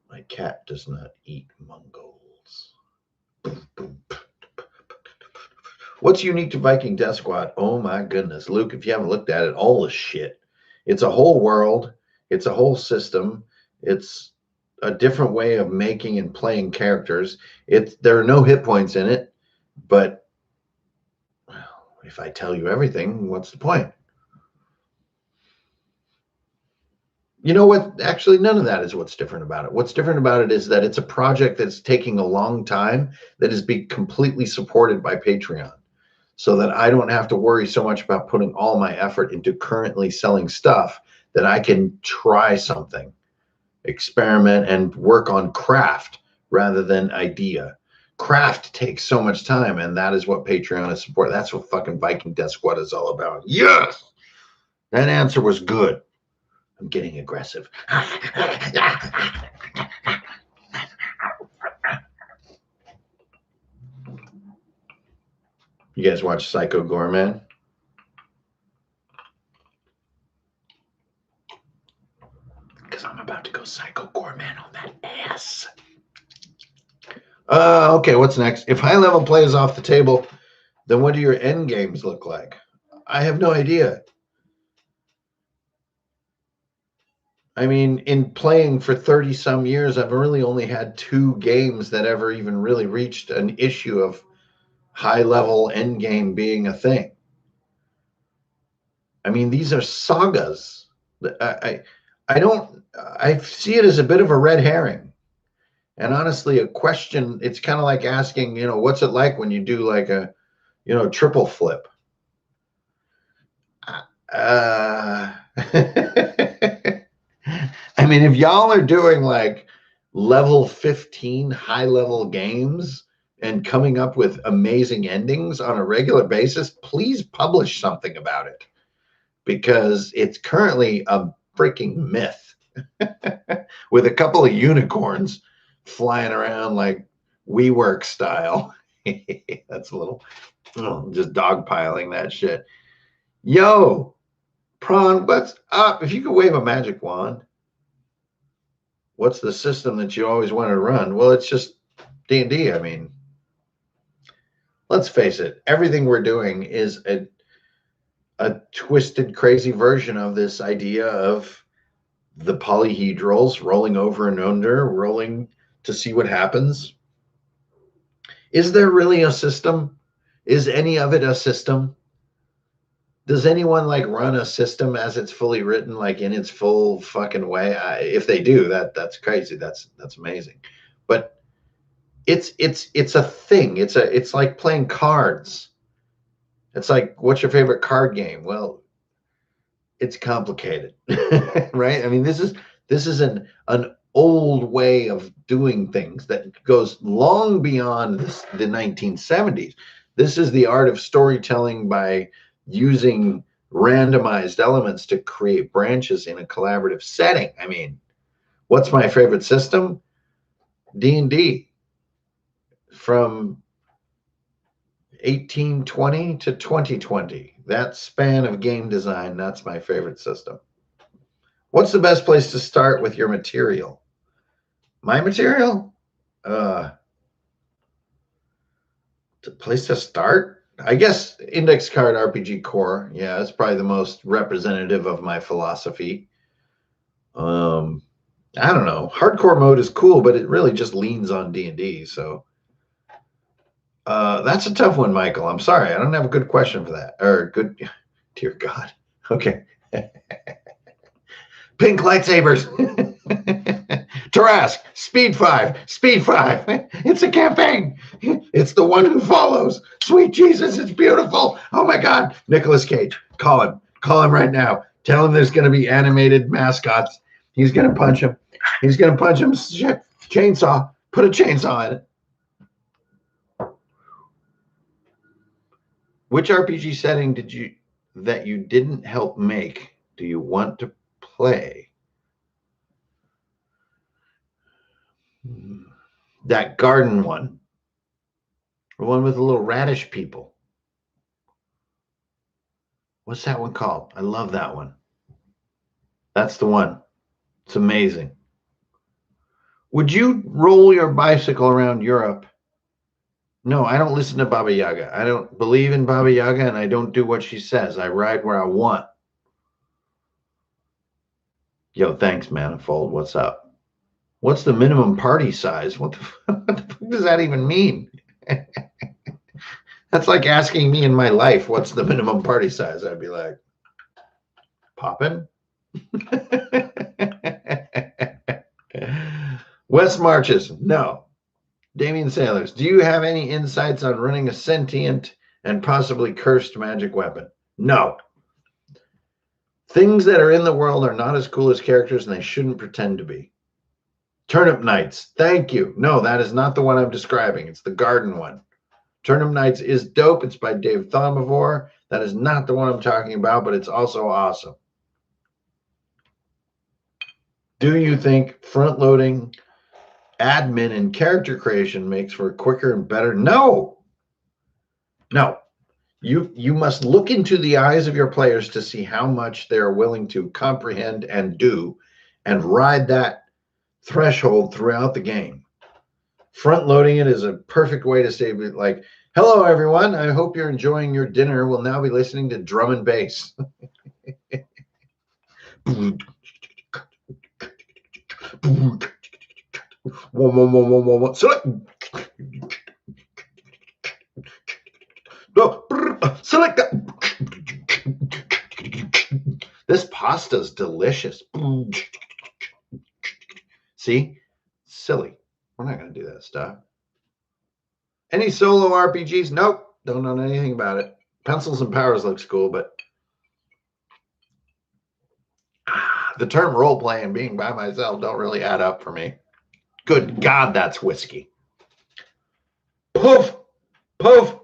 My cat does not eat Mongols. What's unique to Viking Death Squad? Oh my goodness, Luke, if you haven't looked at it, all the shit. It's a whole world. It's a whole system. It's a different way of making and playing characters. There are no hit points in it, but well, if I tell you everything, what's the point? You know what? Actually, none of that is what's different about it. What's different about it is that it's a project that's taking a long time that is being completely supported by Patreon, so that I don't have to worry so much about putting all my effort into currently selling stuff, that I can try something, experiment, and work on craft rather than idea. Craft takes so much time, and that is what Patreon is support. That's what fucking Viking Death Squad is all about. Yes! That answer was good. I'm getting aggressive. You guys watch Psycho Gorman? Because I'm about to go Psycho Gorman on that ass. Okay, what's next? If high level play is off the table, then what do your end games look like? I have no idea. I mean, in playing for 30 some years, I've really only had 2 games that ever even really reached an issue of high level end game being a thing. I mean, these are sagas. I see it as a bit of a red herring. And honestly, a question, it's kind of like asking, what's it like when you do like a, triple flip? I mean, if y'all are doing like level 15 high level games and coming up with amazing endings on a regular basis, please publish something about it, because it's currently a freaking myth with a couple of unicorns flying around like WeWork style. That's a little just dogpiling that shit. Yo, Prawn, what's up? If you could wave a magic wand, what's the system that you always wanted to run? Well, it's just D&D. I mean, let's face it, everything we're doing is a twisted, crazy version of this idea of the polyhedrals rolling over and under, rolling to see what happens. Is there really a system? Is any of it a system? Does anyone like run a system as it's fully written, like in its full fucking way? If they do, that's crazy. That's amazing. But it's a thing. It's like playing cards. It's like, what's your favorite card game? Well, it's complicated, right? I mean, this is an old way of doing things that goes long beyond the 1970s. This is the art of storytelling by using randomized elements to create branches in a collaborative setting. I mean, what's my favorite system? D&D. From 1820 to 2020, that span of game design, that's my favorite system. What's the best place to start with your material? My material? The place to start? I guess Index Card RPG Core. Yeah, it's probably the most representative of my philosophy. I don't know. Hardcore mode is cool, but it really just leans on D&D. So that's a tough one, Michael. I'm sorry. I don't have a good question for that. Or good, dear God. Okay. Pink lightsabers. Tarask, speed 5. It's a campaign. It's the one who follows. Sweet Jesus, it's beautiful. Oh my God. Nicolas Cage, call him right now. Tell him there's going to be animated mascots. He's going to punch him. Shit. Chainsaw. Put a chainsaw in it. Which RPG setting that you didn't help make do you want to play? That garden one. The one with the little radish people. What's that one called? I love that one. That's the one. It's amazing. Would you roll your bicycle around Europe? No, I don't listen to Baba Yaga. I don't believe in Baba Yaga, and I don't do what she says. I ride where I want. Yo, thanks, Manifold. What's up? What's the minimum party size? What the fuck does that even mean? That's like asking me in my life, what's the minimum party size? I'd be like, poppin'? West Marches, no. Damien Sailors, do you have any insights on running a sentient and possibly cursed magic weapon? No. Things that are in the world are not as cool as characters, and they shouldn't pretend to be. Turnip Knights, thank you. No, that is not the one I'm describing. It's the garden one. Turnip Knights is dope. It's by Dave Thomivore. That is not the one I'm talking about, but it's also awesome. Do you think front-loading admin and character creation makes for a quicker and better? No. You must look into the eyes of your players to see how much they're willing to comprehend and do, and ride that threshold throughout the game. Front loading it is a perfect way to say, like, hello everyone, I hope you're enjoying your dinner. We'll now be listening to drum and bass. Select. No, select that. This pasta's delicious. See? Silly. We're not going to do that stuff. Any solo RPGs? Nope. Don't know anything about it. Pencils and Powers looks cool, but the term role play and being by myself don't really add up for me. Good God, that's whiskey. Poof! Poof!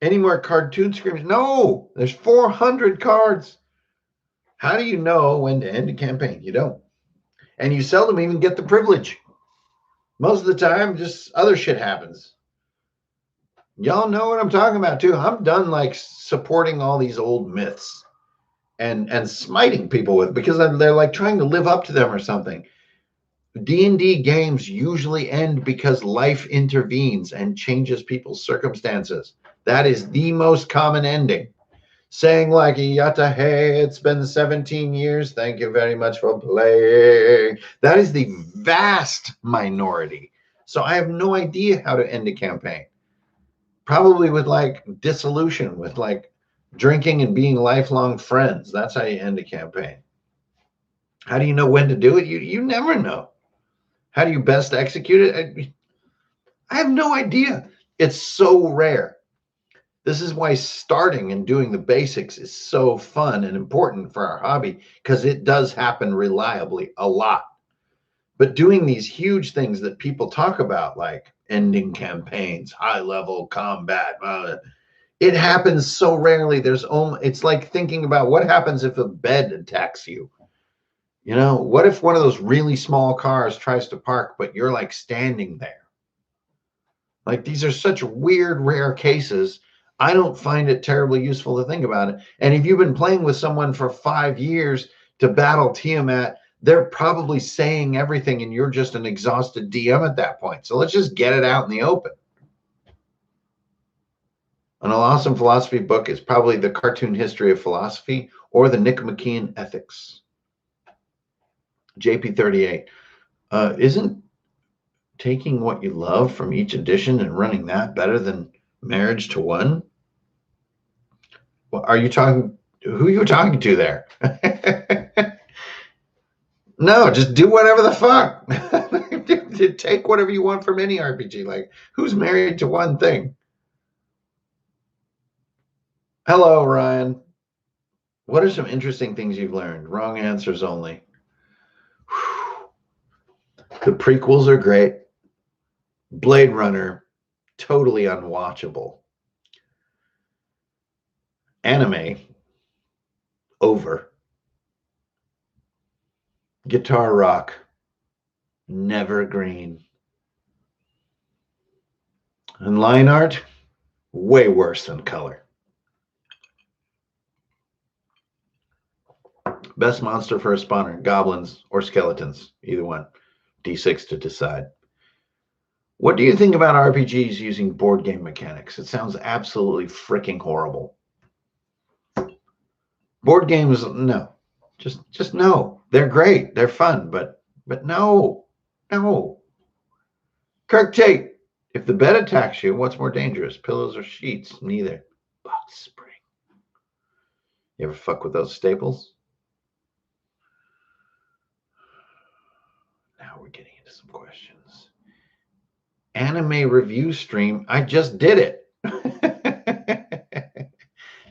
Any more cartoon screams? No! There's 400 cards. How do you know when to end a campaign? You don't. And you seldom even get the privilege. Most of the time, just other shit happens. Y'all know what I'm talking about, too. I'm done, like, supporting all these old myths and smiting people with, because they're, like, trying to live up to them or something. D&D games usually end because life intervenes and changes people's circumstances. That is the most common ending. Saying like, yata, hey, it's been 17 years. Thank you very much for playing. That is the vast minority. So I have no idea how to end a campaign. Probably with like dissolution, with like drinking and being lifelong friends. That's how you end a campaign. How do you know when to do it? You never know. How do you best execute it? I have no idea. It's so rare. This is why starting and doing the basics is so fun and important for our hobby, because it does happen reliably a lot. But doing these huge things that people talk about, like ending campaigns, high-level combat, it happens so rarely. It's like thinking about what happens if a bed attacks you. You know, what if one of those really small cars tries to park, but you're like standing there? Like, these are such weird, rare cases. I don't find it terribly useful to think about it. And if you've been playing with someone for 5 years to battle Tiamat, they're probably saying everything and you're just an exhausted DM at that point. So let's just get it out in the open. An awesome philosophy book is probably The Cartoon History of Philosophy or the Nick McKeon Ethics. JP38. Isn't taking what you love from each edition and running that better than Marriage to One? Well, are you talking? Who are you talking to there? No, just do whatever the fuck. Take whatever you want from any RPG. Like, who's married to one thing? Hello, Ryan. What are some interesting things you've learned? Wrong answers only. The prequels are great. Blade Runner, totally unwatchable. Anime, over. Guitar rock, never green. And line art, way worse than color. Best monster for a spawner, goblins or skeletons, either one. D6 to decide. What do you think about RPGs using board game mechanics? It sounds absolutely freaking horrible. Board games, no. Just no. They're great. They're fun, but no. Kirk Tate, if the bed attacks you, what's more dangerous, pillows or sheets? Neither. Box spring. You ever fuck with those staples? Now we're getting into some questions. Anime review stream. I just did it.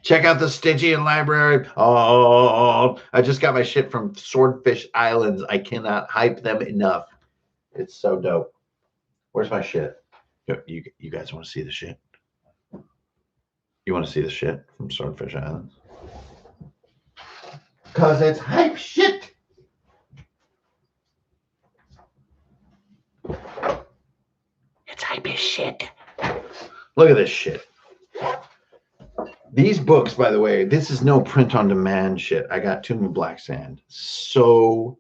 Check out the Stygian library. Oh, I just got my shit from Swordfish Islands. I cannot hype them enough. It's so dope. Where's my shit? You guys want to see the shit? You want to see the shit from Swordfish Islands? Because it's hype shit. It's hype as shit. Look at this shit. These books, by the way, this is no print-on-demand shit. I got Tomb of Black Sand. So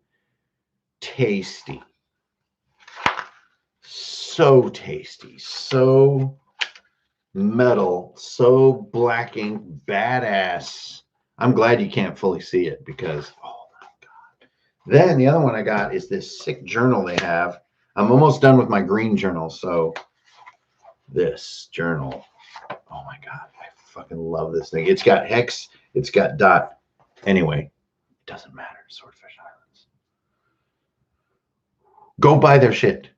tasty. So tasty. So metal. So black ink. Badass. I'm glad you can't fully see it because, oh my God. Then the other one I got is this sick journal they have. I'm almost done with my green journal. So this journal, oh my God, I fucking love this thing. It's got hex, it's got dot. Anyway, it doesn't matter. Swordfish Islands. Go buy their shit.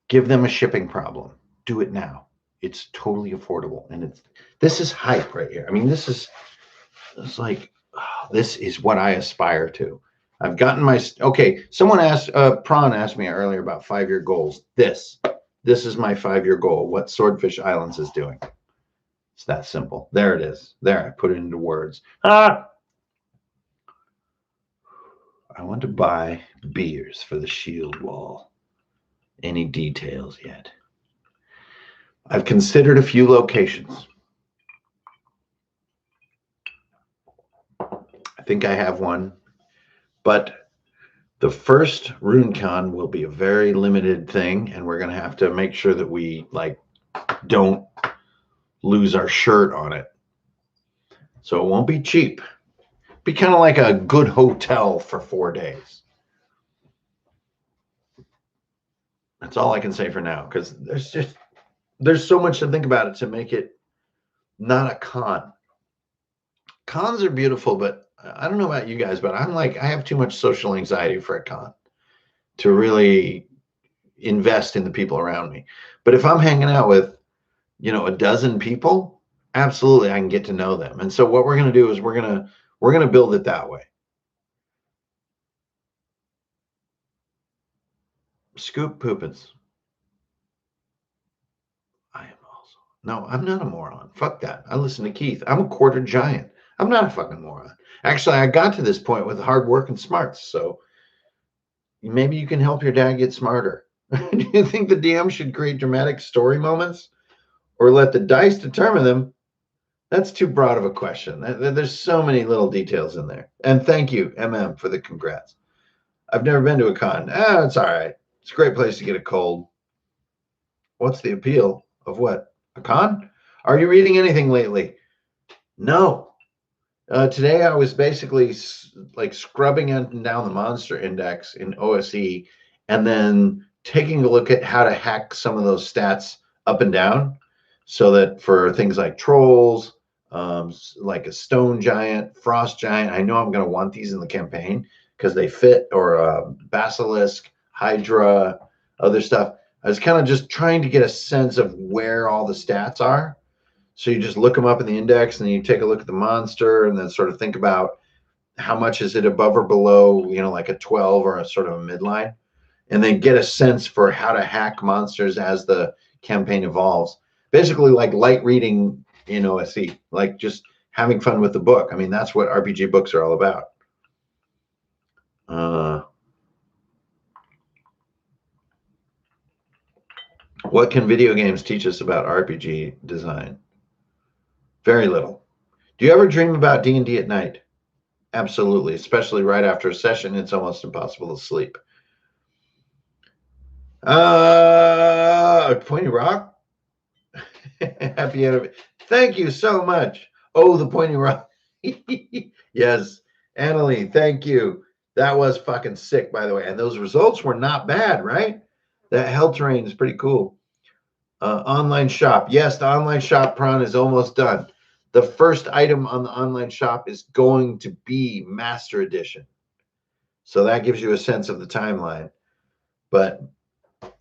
Give them a shipping problem. Do it now. It's totally affordable. And this is hype right here. I mean, it's like, oh, this is what I aspire to. I've gotten okay. Someone asked, Prawn asked me earlier about 5-year goals. This is my 5-year goal. What Swordfish Islands is doing. It's that simple. There it is. There, I put it into words. I want to buy beers for the shield wall. Any details yet? I've considered a few locations. I think I have one, but the first RuneCon will be a very limited thing, and we're going to have to make sure that we don't lose our shirt on it. So it won't be cheap. Be kind of like a good hotel for 4 days. That's all I can say for now, because there's so much to think about it to make it not a con. Cons are beautiful, but I don't know about you guys, but I have too much social anxiety for a con to really invest in the people around me. But if I'm hanging out with, a dozen people, absolutely I can get to know them. And so what we're going to do is we're going to build it that way. Scoop Poopins. I am also. No, I'm not a moron. Fuck that. I listen to Keith. I'm a quarter giant. I'm not a fucking moron. Actually, I got to this point with hard work and smarts. So maybe you can help your dad get smarter. Do you think the DM should create dramatic story moments or let the dice determine them? That's too broad of a question. There's so many little details in there. And thank you, MM, for the congrats. I've never been to a con. It's all right. It's a great place to get a cold. What's the appeal of what? A con? Are you reading anything lately? No. Today I was basically scrubbing up and down the monster index in OSE and then taking a look at how to hack some of those stats up and down so that for things like trolls, like a stone giant, frost giant, I know I'm going to want these in the campaign because they fit, or basilisk, hydra, other stuff. I was kind of just trying to get a sense of where all the stats are. So you just look them up in the index and then you take a look at the monster and then sort of think about how much is it above or below, like a 12 or a sort of a midline, and then get a sense for how to hack monsters as the campaign evolves. Basically like light reading in OSE, like just having fun with the book. I mean, that's what RPG books are all about. What can video games teach us about RPG design? Very little. Do you ever dream about D&D at night? Absolutely, especially right after a session. It's almost impossible to sleep. Pointy Rock? Happy anniversary. Thank you so much. Oh, the Pointy Rock. Yes. Annalie, thank you. That was fucking sick, by the way. And those results were not bad, right? That hell terrain is pretty cool. Online shop. Yes, the online shop, Prawn, is almost done. The first item on the online shop is going to be Master Edition. So that gives you a sense of the timeline. But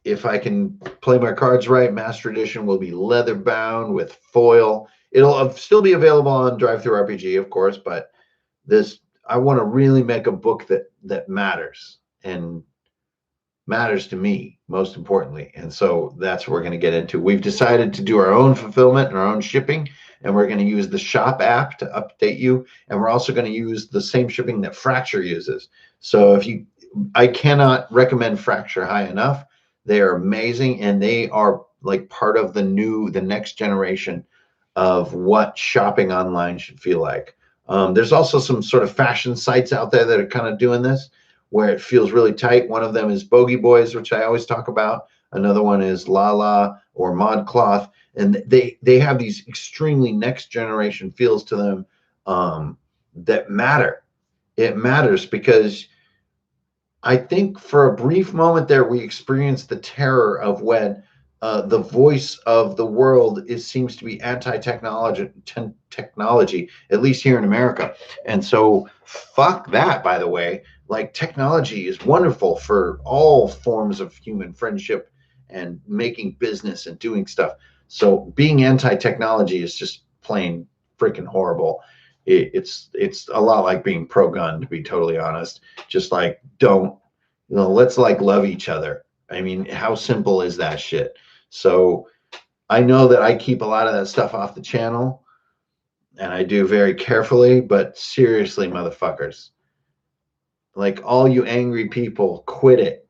if I can play my cards right, Master Edition will be leather bound with foil. It'll still be available on Drive-Thru RPG, of course, but I want to really make a book that matters and matters to me, most importantly. And so that's what we're going to get into. We've decided to do our own fulfillment and our own shipping, and we're going to use the shop app to update you. And we're also going to use the same shipping that Fracture uses. So I cannot recommend Fracture high enough. They are amazing, and they are like part of the next generation of what shopping online should feel like. There's also some sort of fashion sites out there that are kind of doing this, where it feels really tight. One of them is Bogey Boys, which I always talk about. Another one is Lala or ModCloth. And they have these extremely next generation feels to them that matter. It matters because I think for a brief moment there, we experienced the terror of when the voice of the world seems to be technology, at least here in America. And so, fuck that, by the way. Like, technology is wonderful for all forms of human friendship and making business and doing stuff. So, being anti technology is just plain freaking horrible. It's a lot like being pro gun, to be totally honest. Just like, don't, let's like love each other. I mean, how simple is that shit? So I know that I keep a lot of that stuff off the channel, and I do very carefully, but seriously, motherfuckers, like, all you angry people, quit it.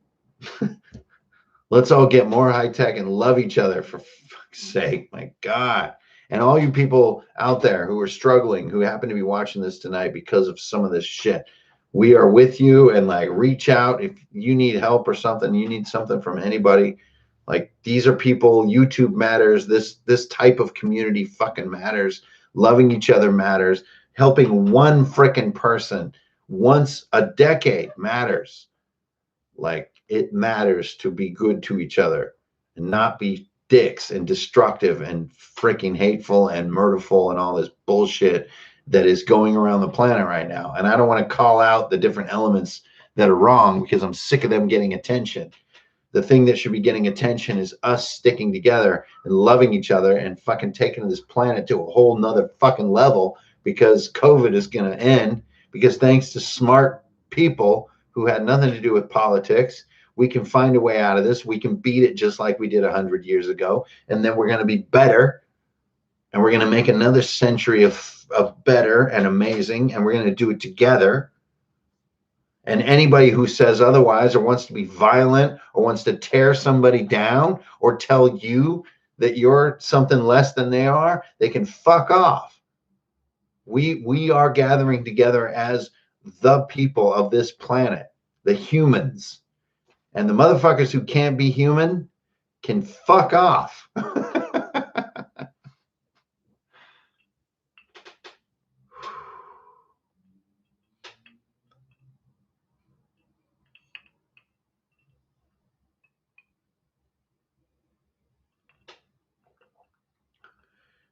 Let's all get more high tech and love each other, for fuck's sake. My God. And all you people out there who are struggling, who happen to be watching this tonight because of some of this shit, we are with you. And like, reach out if you need help or something, you need something from anybody. Like, these are people. YouTube matters. This type of community fucking matters. Loving each other matters. Helping one freaking person once a decade matters. Like, it matters to be good to each other and not be dicks and destructive and freaking hateful and murderful and all this bullshit that is going around the planet right now. And I don't want to call out the different elements that are wrong because I'm sick of them getting attention. The thing that should be getting attention is us sticking together and loving each other and fucking taking this planet to a whole nother fucking level, because COVID is going to end, because thanks to smart people who had nothing to do with politics, we can find a way out of this. We can beat it just like we did 100 years ago. And then we're going to be better. And we're going to make another century of better and amazing. And we're going to do it together. And anybody who says otherwise, or wants to be violent, or wants to tear somebody down, or tell you that you're something less than they are, they can fuck off. We are gathering together as the people of this planet, the humans. And the motherfuckers who can't be human can fuck off.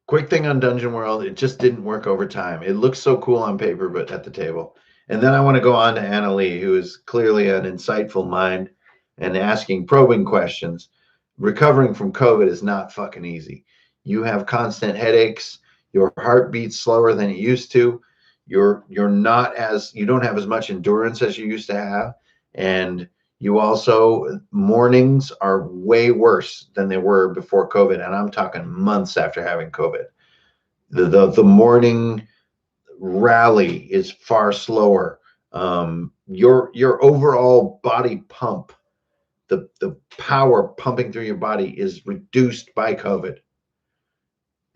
Quick thing on Dungeon World, it just didn't work over time. It looks so cool on paper, but at the table. And then I want to go on to Anna Lee, who is clearly an insightful mind and asking probing questions. Recovering from COVID is not fucking easy. You have constant headaches. Your heart beats slower than it used to. You don't have as much endurance as you used to have. And you also, mornings are way worse than they were before COVID. And I'm talking months after having COVID. The morning rally is far slower. Your overall body pump, the power pumping through your body, is reduced by COVID.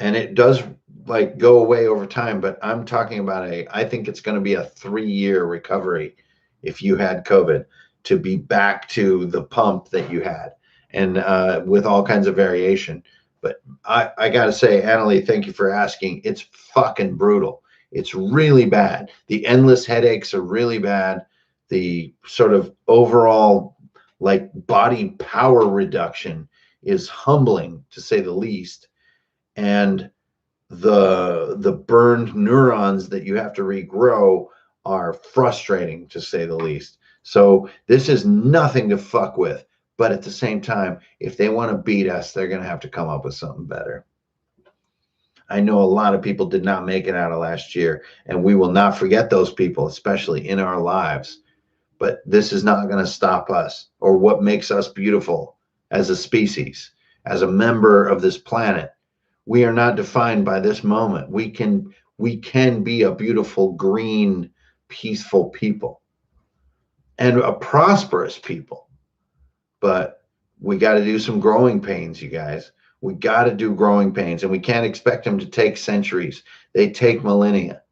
And it does like go away over time, but I'm talking about I think it's going to be a 3-year recovery if you had COVID, to be back to the pump that you had, and with all kinds of variation. But I got to say, Annalie, thank you for asking. It's fucking brutal. It's really bad. The endless headaches are really bad. The sort of overall like body power reduction is humbling, to say the least. And the burned neurons that you have to regrow are frustrating, to say the least. So this is nothing to fuck with. But at the same time, if they want to beat us, they're going to have to come up with something better. I know a lot of people did not make it out of last year, and we will not forget those people, especially in our lives. But this is not going to stop us, or what makes us beautiful as a species, as a member of this planet. We are not defined by this moment. We can be a beautiful, green, peaceful people, and a prosperous people. But we got to do some growing pains, you guys. We got to do growing pains, and we can't expect them to take centuries. They take millennia.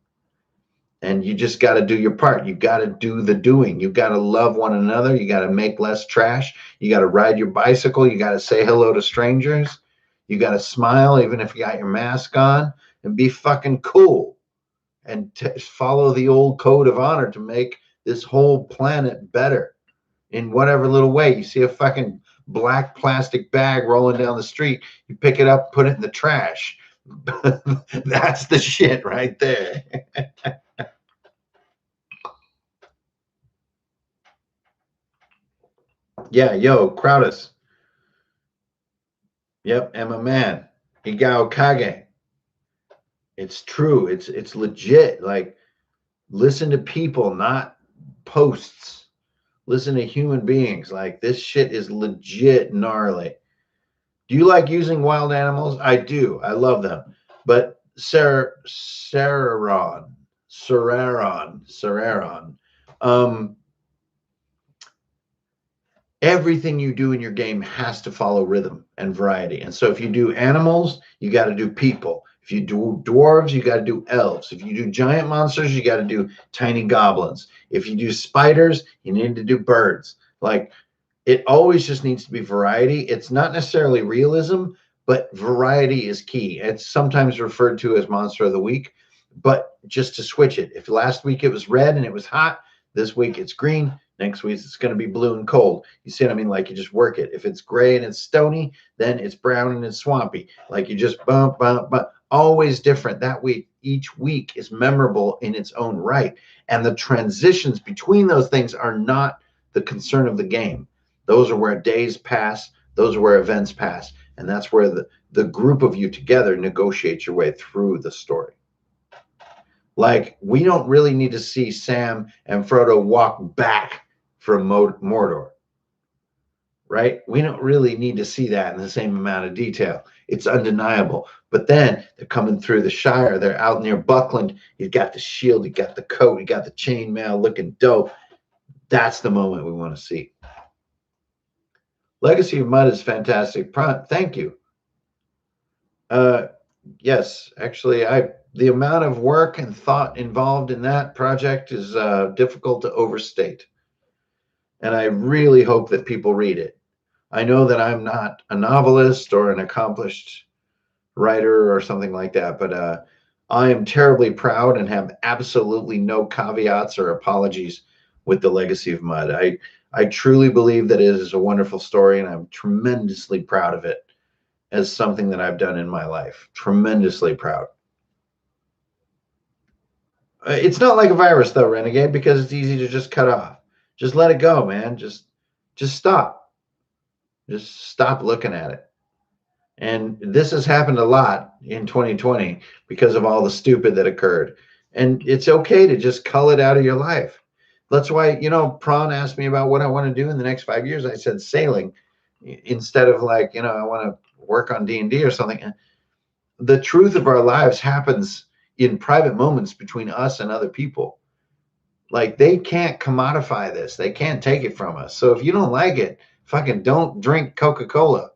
And you just got to do your part. You got to do the doing. You got to love one another. You got to make less trash. You got to ride your bicycle. You got to say hello to strangers. You got to smile even if you got your mask on, and be fucking cool, and follow the old code of honor to make this whole planet better. in whatever little way. You see a fucking black plastic bag rolling down the street, you pick it up, put it in the trash. That's the shit right there. Yeah, yo, Crowdus. Yep, Emma Man. Higao Kage. It's true. It's legit. Like, listen to people, not posts. Listen to human beings. Like, this shit is legit gnarly. Do you like using wild animals? I do. I love them. But Sararon, everything you do in your game has to follow rhythm and variety. And so if you do animals, you got to do people. If you do dwarves, you got to do elves. If you do giant monsters, you got to do tiny goblins. If you do spiders, you need to do birds. Like, it always just needs to be variety. It's not necessarily realism, but variety is key. It's sometimes referred to as monster of the week, but just to switch it. If last week it was red and it was hot, this week it's green, next week it's going to be blue and cold. You see what I mean? Like, you just work it. If it's gray and it's stony, then it's brown and it's swampy. Like, you just bump, always different. That week, each week is memorable in its own right. And the transitions between those things are not the concern of the game. Those are where days pass. Those are where events pass. And that's where the group of you together negotiate your way through the story. Like, we don't really need to see Sam and Frodo walk back from Mordor, right? We don't really need to see that in the same amount of detail. It's undeniable. But then they're coming through the Shire. They're out near Buckland. You got the shield. You got the coat. You got the chainmail looking dope. That's the moment we want to see. Legacy of Mud is fantastic. Thank you. Yes, actually, the amount of work and thought involved in that project is difficult to overstate. And I really hope that people read it. I know that I'm not a novelist or an accomplished writer or something like that, but I am terribly proud and have absolutely no caveats or apologies with the Legacy of Mud. I truly believe that it is a wonderful story, and I'm tremendously proud of it as something that I've done in my life. Tremendously proud. It's not like a virus, though, Renegade, because it's easy to just cut off. Just let it go, man. Just stop. Just stop looking at it. And this has happened a lot in 2020 because of all the stupid that occurred. And it's okay to just cull it out of your life. That's why, Prawn asked me about what I want to do in the next 5 years. I said sailing instead of like, I want to work on D&D or something. The truth of our lives happens in private moments between us and other people. Like, they can't commodify this. They can't take it from us. So if you don't like it, fucking don't drink Coca-Cola.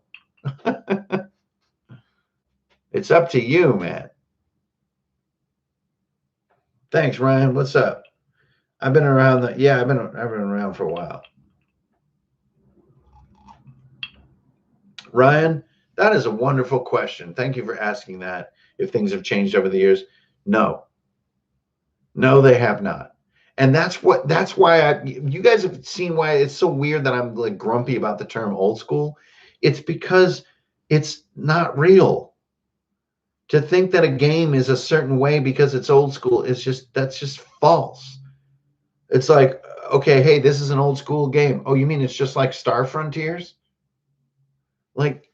It's up to you, man. Thanks, Ryan. What's up? I've been around. I've been around for a while. Ryan, that is a wonderful question. Thank you for asking that. If things have changed over the years, no, they have not. And that's why you guys have seen why it's so weird that I'm like grumpy about the term old school. It's because it's not real. To think that a game is a certain way because it's old school that's just false. It's like, okay, hey, this is an old school game. Oh, you mean it's just like Star Frontiers? Like,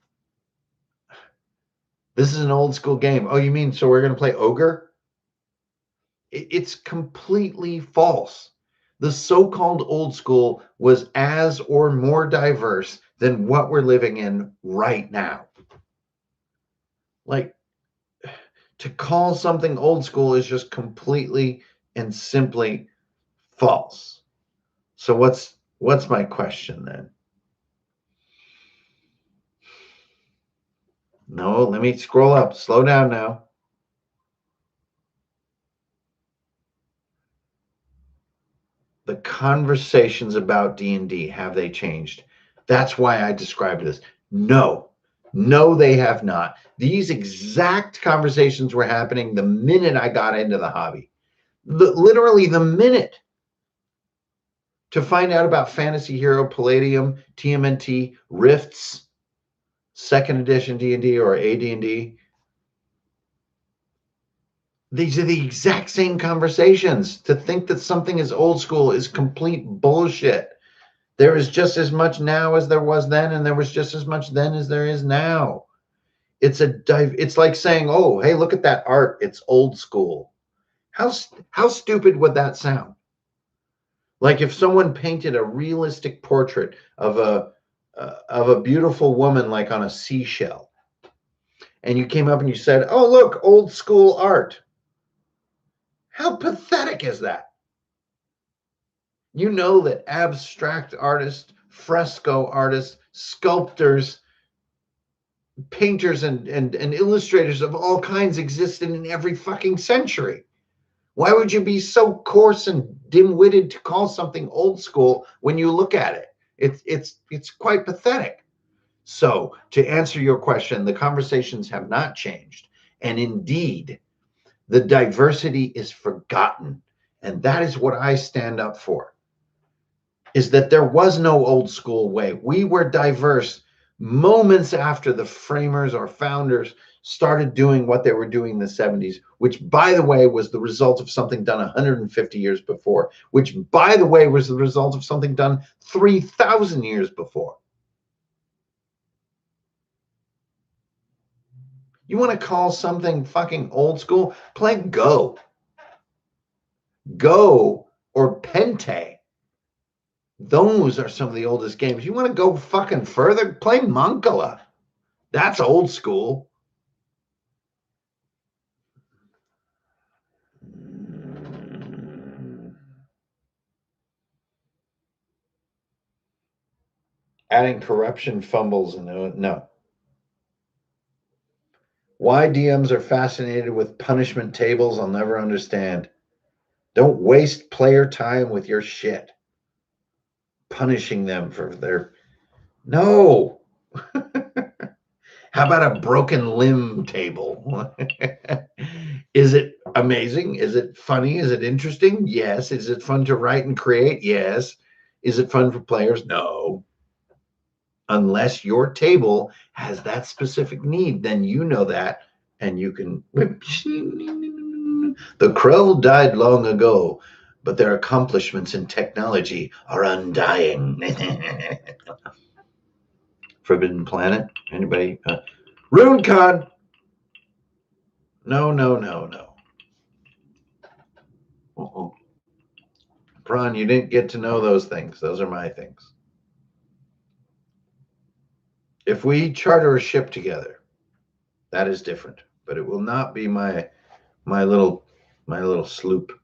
this is an old school game. Oh, you mean so we're going to play Ogre? It's completely false. The so-called old school was as or more diverse than what we're living in right now. Like, to call something old school is just completely and simply false. So what's my question then? No, let me scroll up. Slow down now. The conversations about D&D, have they changed? That's why I described it as no, they have not. These exact conversations were happening the minute I got into the hobby. Literally the minute. to find out about Fantasy Hero, Palladium, TMNT, Rifts, 2nd edition D&D or AD&D. These are the exact same conversations. To think that something is old school is complete bullshit. There is just as much now as there was then, and there was just as much then as there is now. It's like saying, oh, hey, look at that art. It's old school. How stupid would that sound? Like if someone painted a realistic portrait of a beautiful woman, like on a seashell, and you came up and you said, oh, look, old school art. How pathetic is that? You know that abstract artists, fresco artists, sculptors, painters, and illustrators of all kinds existed in every fucking century. Why would you be so coarse and dim-witted to call something old school when you look at it? It's quite pathetic. So, to answer your question, the conversations have not changed. And indeed, the diversity is forgotten. And that is what I stand up for, is that there was no old school way. We were diverse moments after the framers or founders started doing what they were doing in the 70s, which, by the way, was the result of something done 150 years before, which, by the way, was the result of something done 3,000 years before. You want to call something fucking old school? Play Go. Go or Pente. Those are some of the oldest games. You want to go fucking further? Play Mancala. That's old school. Adding corruption fumbles and no. Why DMs are fascinated with punishment tables, I'll never understand. Don't waste player time with your shit. Punishing them for their... No. How about a broken limb table? Is it amazing? Is it funny? Is it interesting? Yes. Is it fun to write and create? Yes. Is it fun for players? No. Unless your table has that specific need, then you know that, and you can... The crow died long ago, but their accomplishments in technology are undying. Forbidden Planet? Anybody? RuneCon! No. Uh-oh. Prawn, you didn't get to know those things. Those are my things. If we charter a ship together, that is different, but it will not be my little sloop.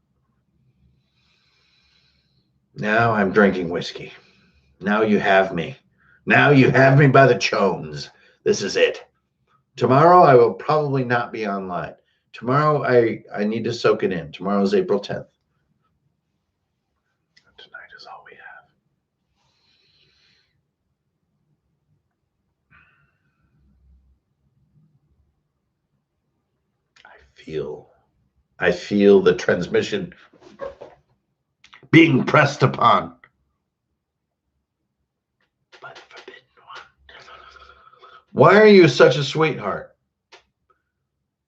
Now I'm drinking whiskey. Now you have me. Now you have me by the chones. This is it. Tomorrow I will probably not be online. Tomorrow I need to soak it in. Tomorrow is April 10th. Tonight is all we have. I feel the transmission being pressed upon by the forbidden one. Why are you such a sweetheart?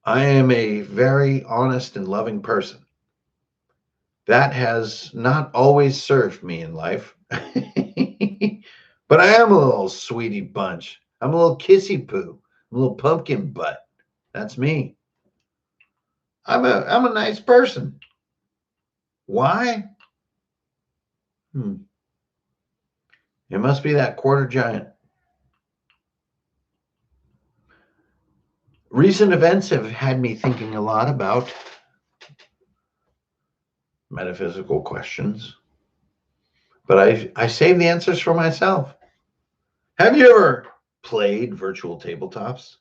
I am a very honest and loving person. That has not always served me in life. But I am a little sweetie bunch. I'm a little kissy poo. I'm a little pumpkin butt. That's me. I'm a nice person. Why? It must be that quarter giant. Recent events have had me thinking a lot about metaphysical questions, but I save the answers for myself. Have you ever played virtual tabletops?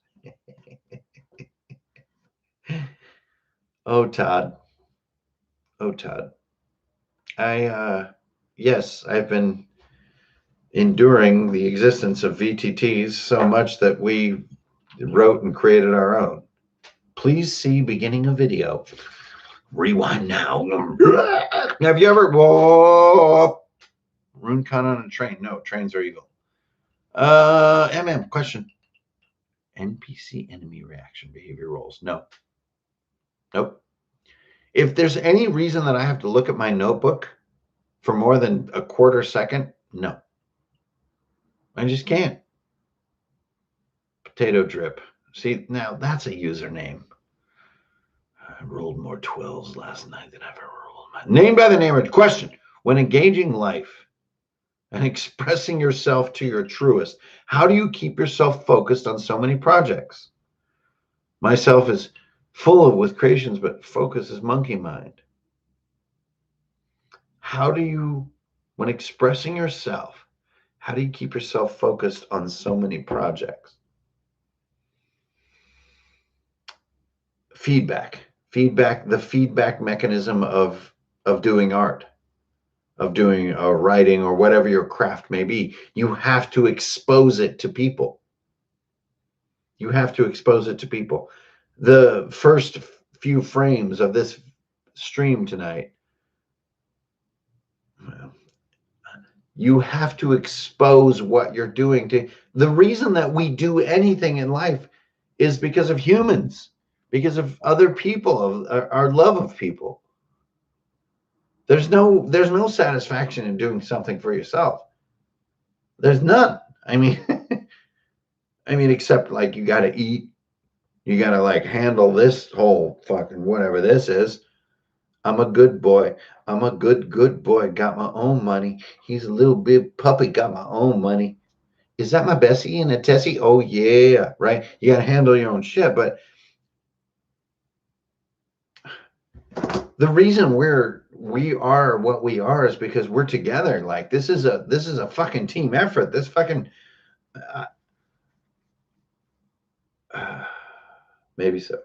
Oh, Todd. Yes, I've been enduring the existence of VTTs so much that we wrote and created our own. Please see beginning of video. Rewind now. Have you ever... Whoa. con on a train. No, trains are evil. Question. NPC enemy reaction behavior roles. No. Nope. If there's any reason that I have to look at my notebook for more than a quarter second, no. I just can't. Potato drip. See, now that's a username. I rolled more 12s last night than I've ever rolled. Name by the name of question. When engaging life and expressing yourself to your truest, how do you keep yourself focused on so many projects? Myself is full with creations, but focus is monkey mind. How do you, when expressing yourself, how do you keep yourself focused on so many projects? Feedback, the feedback mechanism of doing art, of doing writing or whatever your craft may be. You have to expose it to people. You have to expose it to people. The first few frames of this stream tonight, you have to expose what you're doing to. The reason that we do anything in life is because of humans, because of other people, of our love of people. There's no satisfaction in doing something for yourself. There's none. I mean, except like you got to eat, you got to like handle this whole fucking whatever this is. I'm a good boy. I'm a good boy. Got my own money. He's a little bit puppy. Got my own money. Is that my Bessie and a Tessie? Oh yeah, right. You got to handle your own shit. But the reason we are what we are is because we're together. Like this is a fucking team effort. This fucking maybe so.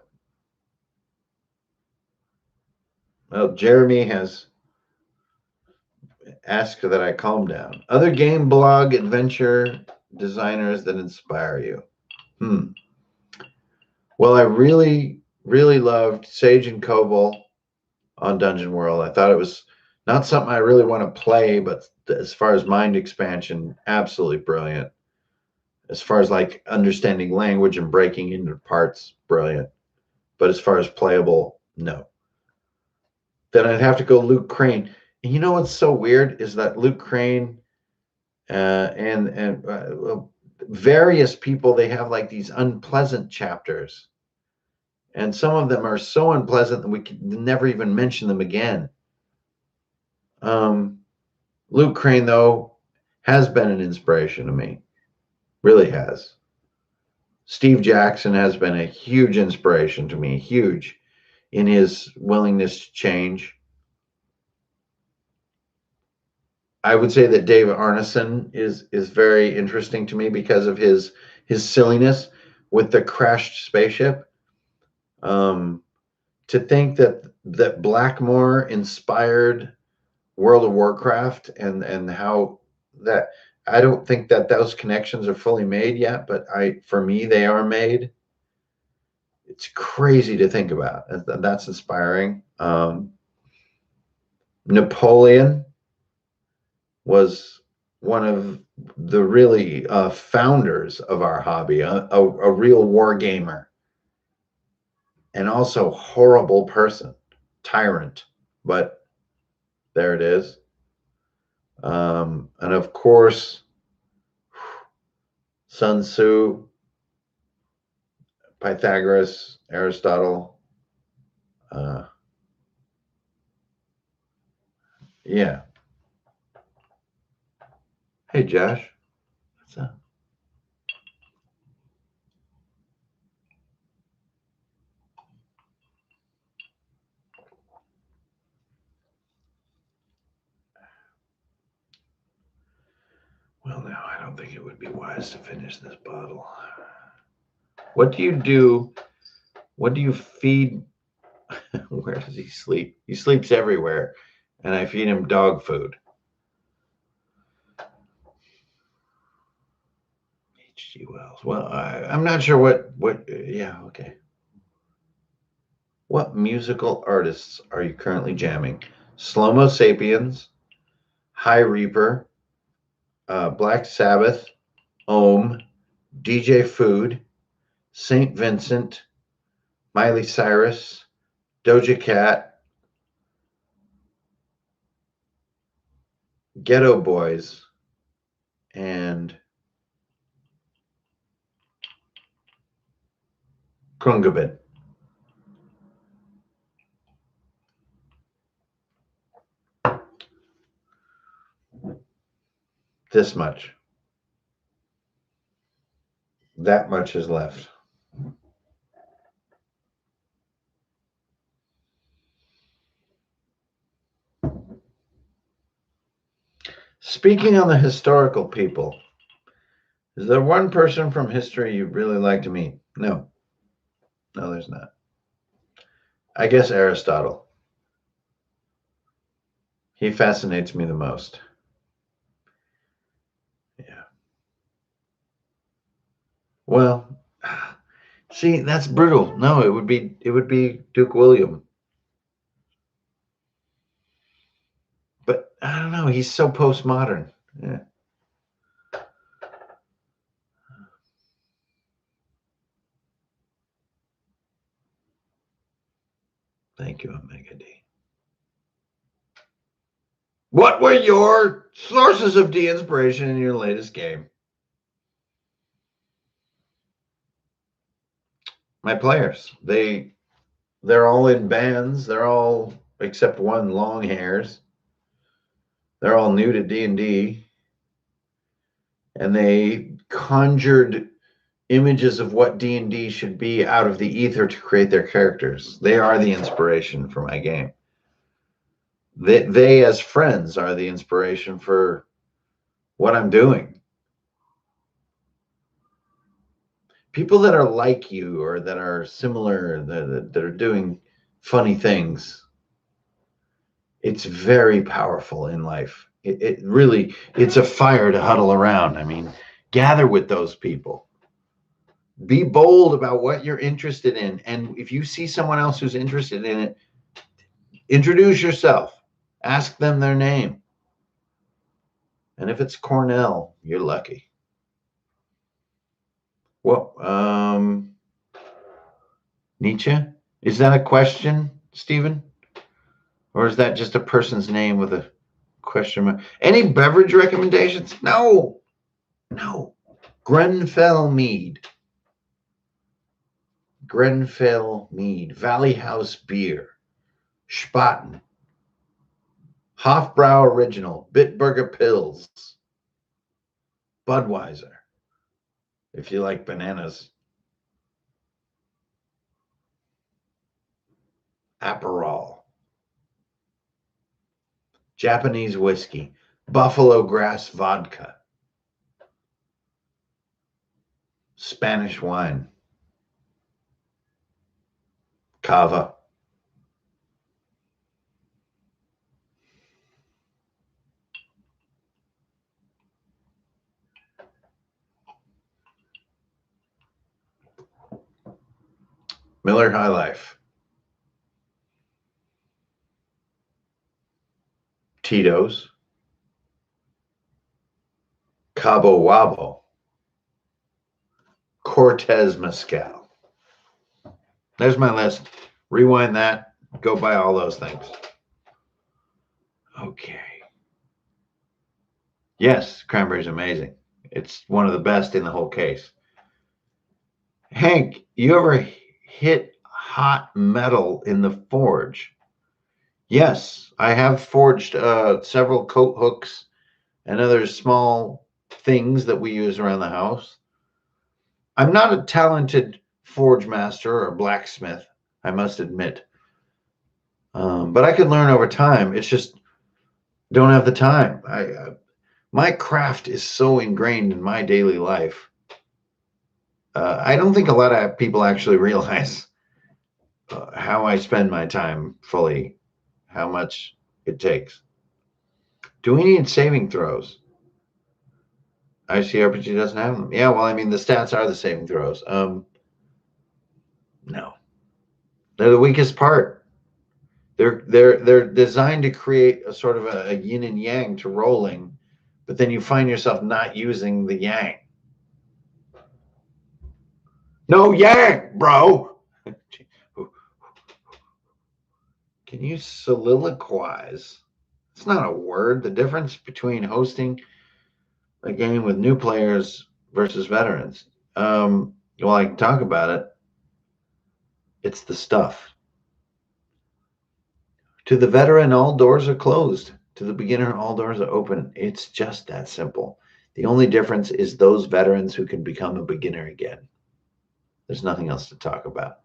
Well, Jeremy has asked that I calm down. Other game blog adventure designers that inspire you. Well, I really loved Sage and Koval on Dungeon World. I thought it was not something I really want to play, but as far as mind expansion, absolutely brilliant. As far as like understanding language and breaking into parts, brilliant. But as far as playable, no. Then I'd have to go Luke Crane. And you know what's so weird is that Luke Crane and various people, they have like these unpleasant chapters. And some of them are so unpleasant that we could never even mention them again. Luke Crane, though, has been an inspiration to me. Really has. Steve Jackson has been a huge inspiration to me, huge in his willingness to change. I would say that Dave Arneson is very interesting to me because of his silliness with the crashed spaceship. To think that Blackmore inspired World of Warcraft and how that, I don't think that those connections are fully made yet, but for me they are made. It's crazy to think about. That's inspiring. Napoleon was one of the really founders of our hobby, a real war gamer, and also horrible person, tyrant, but there it is. And of course, Sun Tzu, Pythagoras, Aristotle. Yeah. Hey, Josh. What's up? Well, now I don't think it would be wise to finish this bottle. What do you do? What do you feed? Where does he sleep? He sleeps everywhere, and I feed him dog food. H.G. Wells. Well, I'm not sure what. Yeah, okay. What musical artists are you currently jamming? Slow Mo Sapiens, High Reaper, Black Sabbath, Ohm, DJ Food, St. Vincent, Miley Cyrus, Doja Cat, Ghetto Boys, and Krungabit. This much. That much is left. Speaking on the historical people, is there one person from history you'd really like to meet? No. No, there's not. I guess Aristotle. He fascinates me the most. Yeah. Well, see, that's brutal. No, it would be Duke William. But I don't know, he's so postmodern. Yeah. Thank you, Omega D. What were your sources of de-inspiration in your latest game? My players. They're all in bands. They're all, except one, long hairs. They're all new to D&D. And they conjured images of what D&D should be out of the ether to create their characters. They are the inspiration for my game. They as friends are the inspiration for what I'm doing. People that are like you or that are similar, that are doing funny things, it's very powerful in life. It really, it's a fire to huddle around. I mean, gather with those people. Be bold about what you're interested in. And if you see someone else who's interested in it, introduce yourself. Ask them their name. And if it's Cornell, you're lucky. Well, Nietzsche? Is that a question, Stephen? Or is that just a person's name with a question mark? Any beverage recommendations? No. Grenfell Mead. Valley House Beer. Spaten. Hofbrau Original. Bitburger Pills. Budweiser. If you like bananas. Aperol. Japanese whiskey. Buffalo Grass Vodka. Spanish wine. Cava. Miller High Life. Tito's. Cabo Wabo. Cortez Mezcal. There's my list. Rewind that. Go buy all those things. Okay. Yes, cranberry's amazing. It's one of the best in the whole case. Hank, you ever hit hot metal in the forge? Yes, I have forged several coat hooks and other small things that we use around the house. I'm not a talented forge master or blacksmith, I must admit. But I could learn over time. It's just don't have the time. My craft is so ingrained in my daily life. I don't think a lot of people actually realize how I spend my time fully, how much it takes. Do we need saving throws? ICRPG doesn't have them. Yeah, well, I mean, the stats are the saving throws. No. They're the weakest part. They're designed to create a sort of a yin and yang to rolling, but then you find yourself not using the yang. No yang, bro. Can you soliloquize? It's not a word. The difference between hosting a game with new players versus veterans. Well, I can talk about it. It's the stuff. To the veteran, all doors are closed. To the beginner, all doors are open. It's just that simple. The only difference is those veterans who can become a beginner again. There's nothing else to talk about.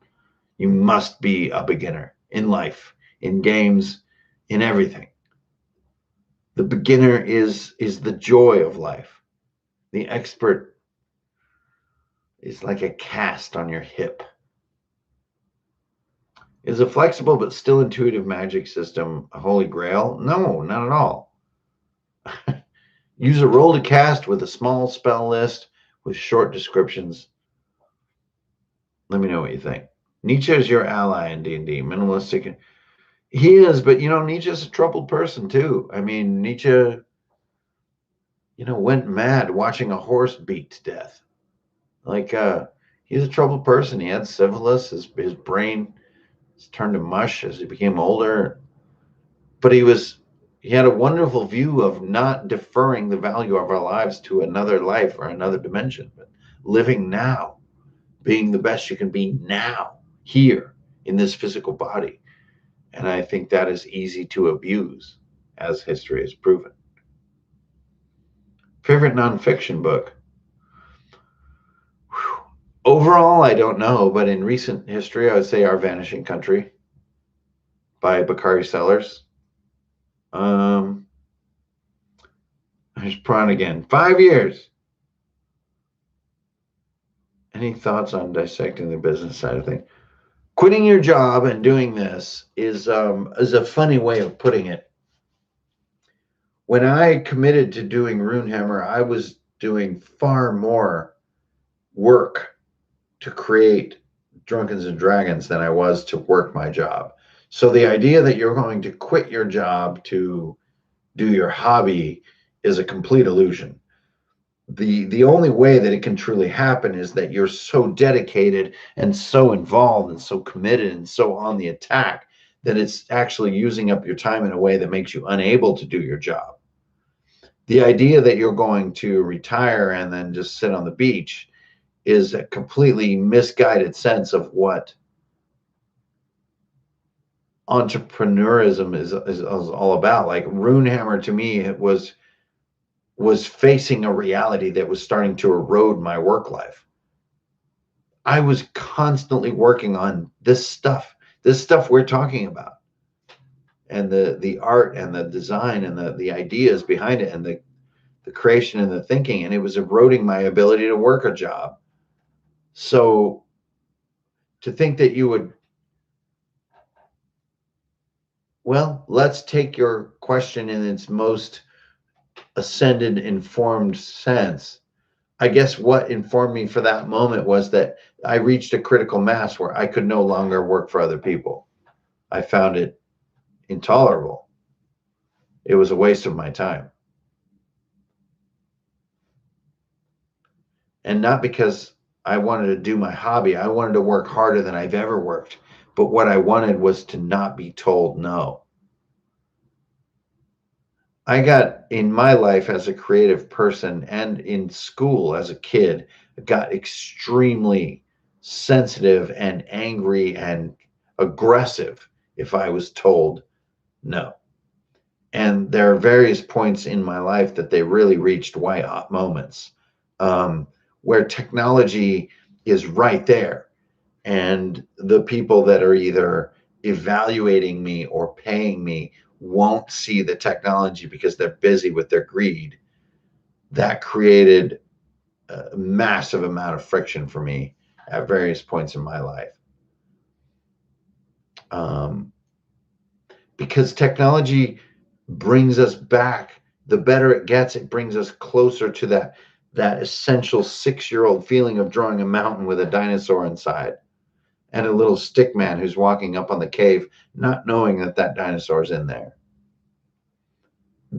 You must be a beginner in life, in games, in everything. The beginner is the joy of life. The expert is like a cast on your hip. Is a flexible but still intuitive magic system a holy grail? No, not at all. Use a roll to cast with a small spell list with short descriptions. Let me know what you think. Nietzsche is your ally in D&D. Minimalistic. He is, but Nietzsche's a troubled person too. I mean, Nietzsche, went mad watching a horse beat to death. Like, he's a troubled person. He had syphilis. His brain turned to mush as he became older. But he had a wonderful view of not deferring the value of our lives to another life or another dimension, but living now, being the best you can be now, here in this physical body. And I think that is easy to abuse, as history has proven. Favorite nonfiction book? Whew. Overall, I don't know, but in recent history, I would say Our Vanishing Country by Bakari Sellers. There's Prawn again. 5 years. Any thoughts on dissecting the business side of things? Quitting your job and doing this is a funny way of putting it. When I committed to doing Runehammer, I was doing far more work to create Drunkards and Dragons than I was to work my job. So the idea that you're going to quit your job to do your hobby is a complete illusion. The only way that it can truly happen is that you're so dedicated and so involved and so committed and so on the attack that it's actually using up your time in a way that makes you unable to do your job. The idea that you're going to retire and then just sit on the beach is a completely misguided sense of what entrepreneurism is all about. Like Runehammer to me, it was facing a reality that was starting to erode my work life. I was constantly working on this stuff we're talking about, and the art and the design and the ideas behind it and the creation and the thinking, and it was eroding my ability to work a job. So to think that you would, well, let's take your question in its most ascended, informed sense. I guess what informed me for that moment was that I reached a critical mass where I could no longer work for other people. I found it intolerable. It was a waste of my time. And not because I wanted to do my hobby. I wanted to work harder than I've ever worked. But what I wanted was to not be told no. I got in my life as a creative person and in school as a kid, got extremely sensitive and angry and aggressive if I was told no. And there are various points in my life that they really reached white hot moments where technology is right there. And the people that are either evaluating me or paying me won't see the technology because they're busy with their greed. That created a massive amount of friction for me at various points in my life. Because technology brings us back. The better it gets, it brings us closer to that essential 6-year-old feeling of drawing a mountain with a dinosaur inside and a little stick man who's walking up on the cave, not knowing that dinosaur's in there.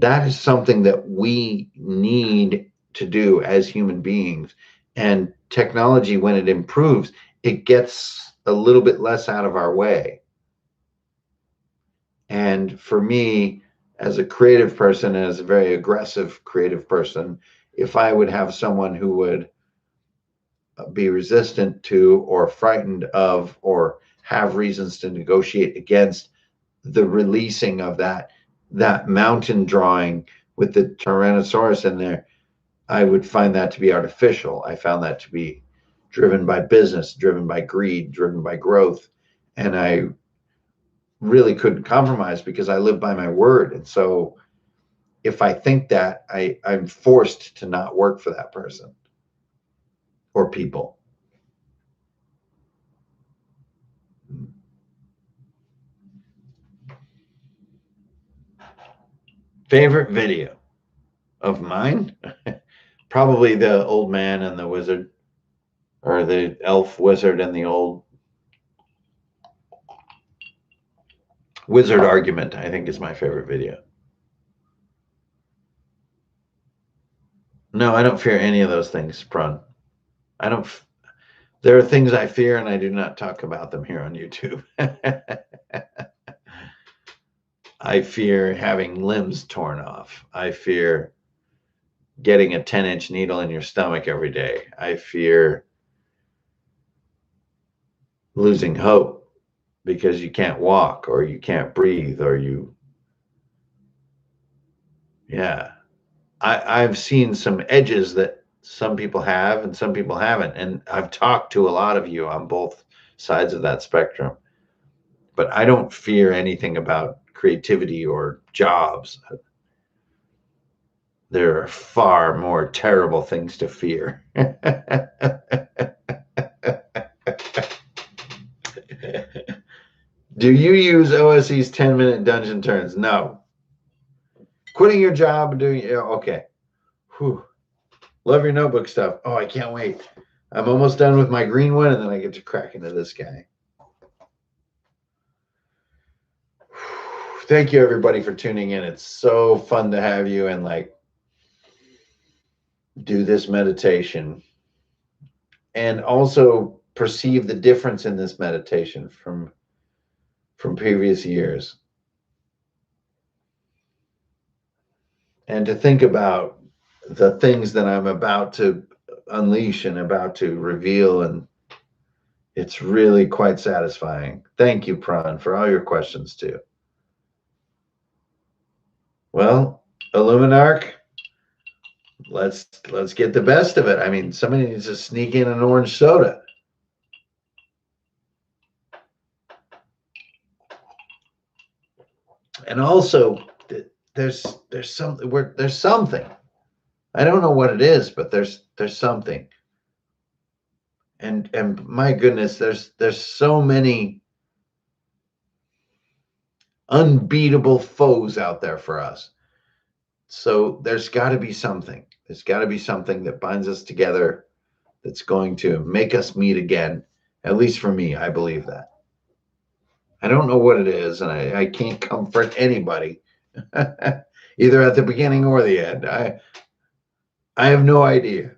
that is something that we need to do as human beings. And technology, when it improves, it gets a little bit less out of our way. And for me, as a creative person, as a very aggressive creative person, if I would have someone who would be resistant to or frightened of or have reasons to negotiate against the releasing of that mountain drawing with the Tyrannosaurus in there, I would find that to be artificial. I found that to be driven by business, driven by greed, driven by growth. And I really couldn't compromise because I live by my word. And so if I think that, I'm forced to not work for that person or people. Favorite video of mine? Probably the old man and the wizard, or the elf wizard and the old wizard argument, I think, is my favorite video. No, I don't fear any of those things, Prun. I don't. There are things I fear, and I do not talk about them here on YouTube. I fear having limbs torn off. I fear getting a 10-inch needle in your stomach every day. I fear losing hope because you can't walk or you can't breathe or you. Yeah. I've seen some edges that some people have and some people haven't. And I've talked to a lot of you on both sides of that spectrum. But I don't fear anything about creativity or jobs. There are far more terrible things to fear. Do you use OSE's 10-minute dungeon turns? No. Quitting your job, doing, okay. Whew. Love your notebook stuff. Oh, I can't wait. I'm almost done with my green one, and then I get to crack into this guy. Thank you, everybody, for tuning in. It's so fun to have you and like do this meditation and also perceive the difference in this meditation from previous years. And to think about the things that I'm about to unleash and about to reveal, and it's really quite satisfying. Thank you, Pran, for all your questions too. Well, Illuminarch, let's get the best of it. I mean, somebody needs to sneak in an orange soda. And also, there's something. I don't know what it is, but there's something. And my goodness, there's so many unbeatable foes out there for us. So there's got to be something. There's got to be something that binds us together that's going to make us meet again. At least for me, I believe that. I don't know what it is, and I can't comfort anybody, either at the beginning or the end. I have no idea.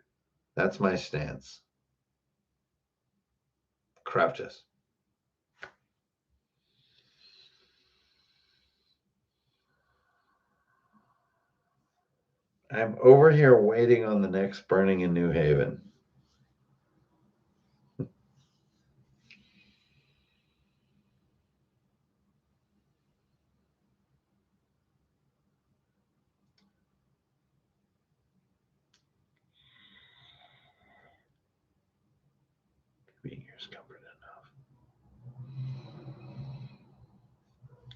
That's my stance. Craftus. I'm over here waiting on the next burning in New Haven. Being here is comfort enough.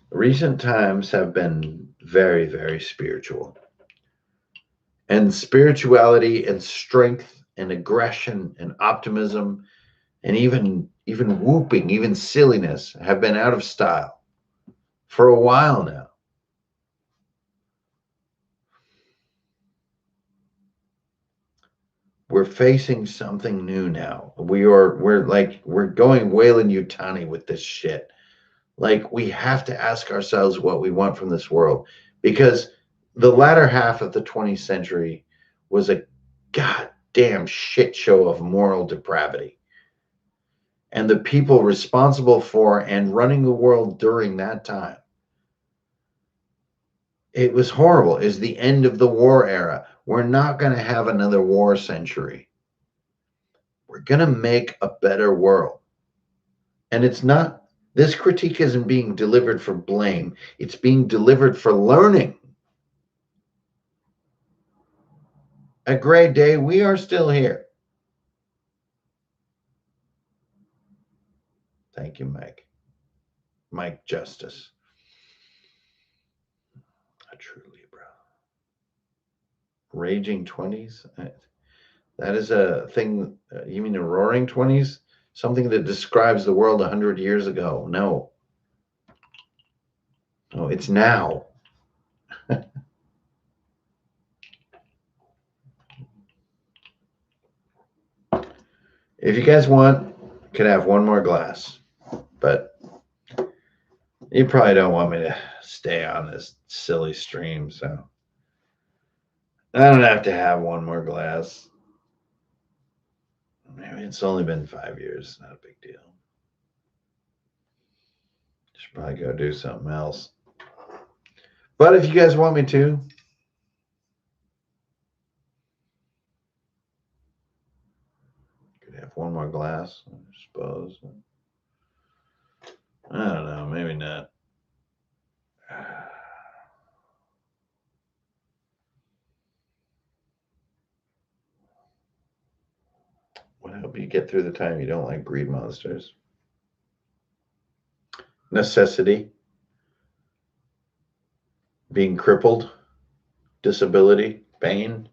Recent times have been very, very spiritual. And spirituality and strength and aggression and optimism and even whooping, even silliness have been out of style for a while now. We're facing something new now. We're going Weyland-Yutani with this shit. Like, we have to ask ourselves what we want from this world, because the latter half of the 20th century was a goddamn shit show of moral depravity. And the people responsible for and running the world during that time, it was horrible. It's the end of the war era. We're not going to have another war century. We're going to make a better world. And it's not, this critique isn't being delivered for blame. It's being delivered for learning. A great day, we are still here. Thank you, Mike. Mike Justice. A true Libra. Raging 20s? That is a thing. You mean the roaring 20s? Something that describes the world 100 years ago. No. No, it's now. If you guys want, could have one more glass, but you probably don't want me to stay on this silly stream, so I don't have to have one more glass. Maybe it's only been 5 years. Not a big deal. Should probably go do something else. But if you guys want me to, could have one more glass, I suppose. I don't know. Maybe not. What help you get through the time you don't like greed monsters? Necessity. Being crippled. Disability. Pain.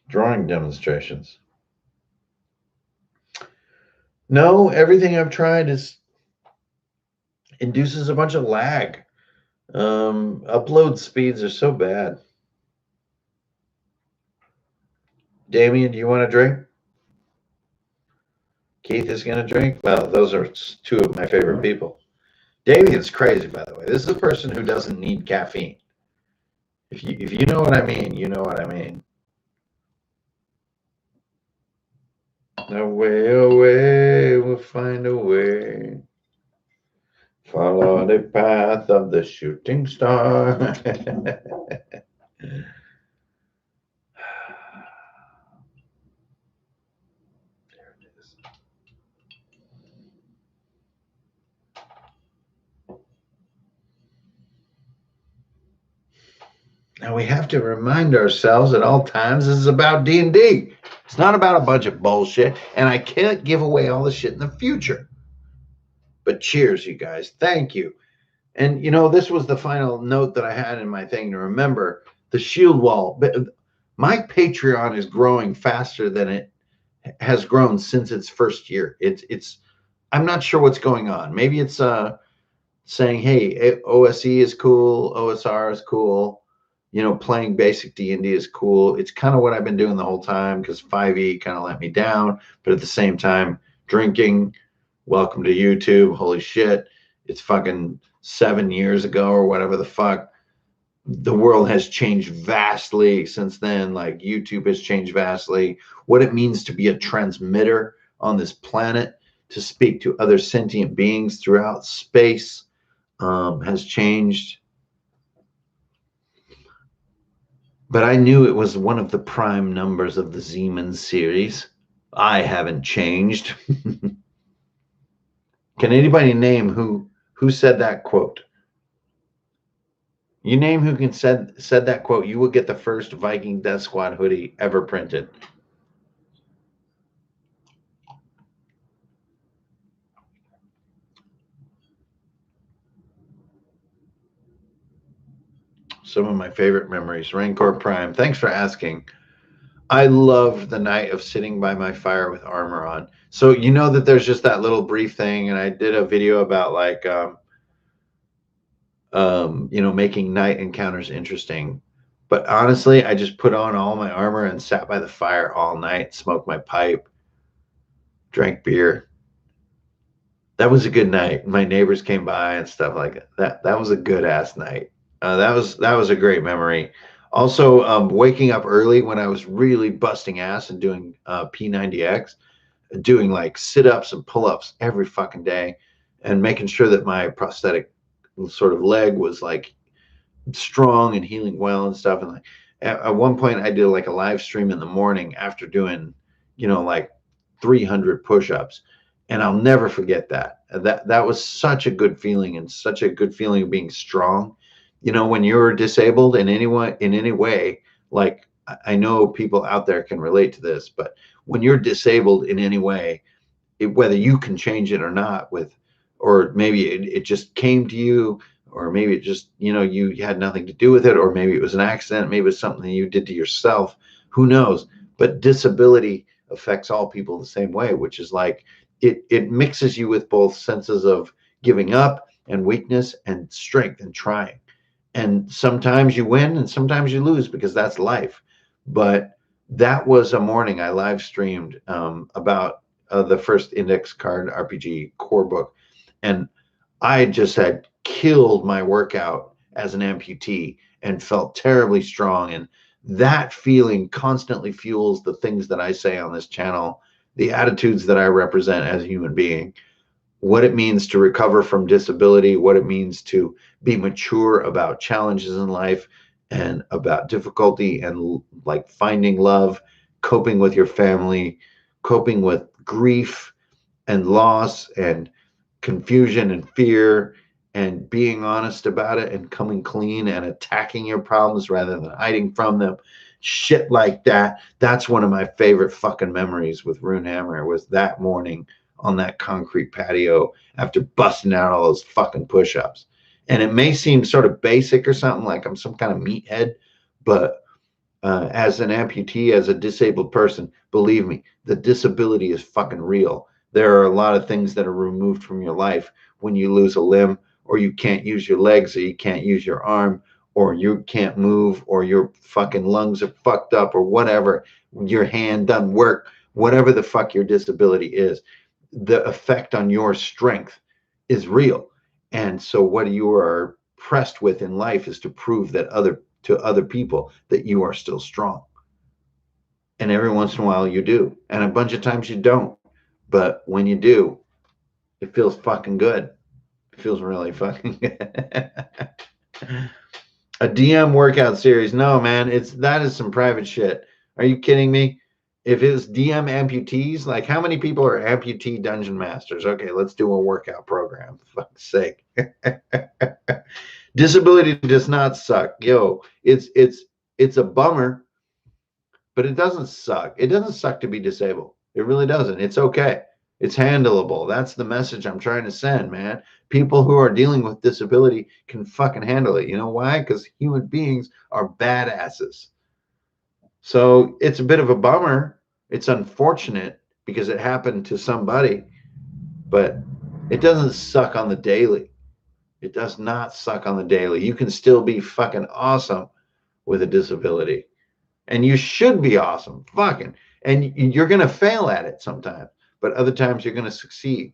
Drawing demonstrations. No, everything I've tried induces a bunch of lag. Upload speeds are so bad. Damien, do you want a drink? Keith is going to drink? Well, those are two of my favorite people. Damien's crazy, by the way. This is a person who doesn't need caffeine. If you know what I mean, you know what I mean. Away, we'll find a way. Follow the path of the shooting star. Now we have to remind ourselves at all times this is about D&D. It's not about a bunch of bullshit, and I can't give away all the shit in the future. But cheers, you guys. Thank you. And, this was the final note that I had in my thing to remember. The shield wall. My Patreon is growing faster than it has grown since its first year. I'm not sure what's going on. Maybe it's saying, hey, OSE is cool, OSR is cool. Playing basic D&D is cool. It's kind of what I've been doing the whole time because 5e kind of let me down. But at the same time, drinking, welcome to YouTube. Holy shit. It's fucking 7 years ago or whatever the fuck. The world has changed vastly since then. Like YouTube has changed vastly. What it means to be a transmitter on this planet, to speak to other sentient beings throughout space has changed. But I knew it was one of the prime numbers of the Zeman series. I haven't changed. Can anybody name who said that quote? You name who can said that quote, you will get the first Viking Death Squad hoodie ever printed. Some of my favorite memories. Rancor Prime. Thanks for asking. I loved the night of sitting by my fire with armor on. So you know that there's just that little brief thing, and I did a video about like making night encounters interesting. But honestly, I just put on all my armor and sat by the fire all night, smoked my pipe, drank beer. That was a good night. My neighbors came by and stuff like that. That was a good ass night. That was a great memory. Also, waking up early when I was really busting ass and doing P90X, doing like sit ups and pull ups every fucking day, and making sure that my prosthetic sort of leg was like strong and healing well and stuff. And like at one point, I did like a live stream in the morning after doing, like 300 push-ups, and I'll never forget that. That was such a good feeling, and such a good feeling of being strong. When you're disabled in any way, like I know people out there can relate to this, but when you're disabled in any way, whether you can change it or not, or maybe it just came to you, or maybe it just you had nothing to do with it, or maybe it was an accident, maybe it's something you did to yourself, who knows. But disability affects all people the same way, which is like it mixes you with both senses of giving up and weakness and strength and trying, and sometimes you win and sometimes you lose, because that's life. But that was a morning I live streamed about the first index card RPG core book, and I just had killed my workout as an amputee and felt terribly strong. And that feeling constantly fuels the things that I say on this channel, the attitudes that I represent as a human being, what it means to recover from disability, what it means to be mature about challenges in life and about difficulty, and like finding love, coping with your family, coping with grief and loss and confusion and fear, and being honest about it and coming clean and attacking your problems rather than hiding from them. Shit like that. That's one of my favorite fucking memories with Runehammer, was that morning on that concrete patio after busting out all those fucking push-ups. And it may seem sort of basic or something, like I'm some kind of meathead, but as an amputee, as a disabled person, believe me, the disability is fucking real. There are a lot of things that are removed from your life when you lose a limb, or you can't use your legs, or you can't use your arm, or you can't move, or your fucking lungs are fucked up, or whatever. Your hand doesn't work, whatever the fuck your disability is, the effect on your strength is real. And so what you are pressed with in life is to prove that to other people that you are still strong. And every once in a while you do. And a bunch of times you don't. But when you do, it feels fucking good. It feels really fucking good. A DM workout series. No, man, that is some private shit. Are you kidding me? If it's DM amputees, like how many people are amputee dungeon masters? Okay, let's do a workout program. For fuck's sake. Disability does not suck. Yo, it's a bummer, but it doesn't suck. It doesn't suck to be disabled. It really doesn't. It's okay. It's handleable. That's the message I'm trying to send, man. People who are dealing with disability can fucking handle it. You know why? Because human beings are badasses. So it's a bit of a bummer. It's unfortunate because it happened to somebody, but it doesn't suck on the daily. It does not suck on the daily. You can still be fucking awesome with a disability. And you should be awesome. Fucking. And you're going to fail at it sometimes, but other times you're going to succeed.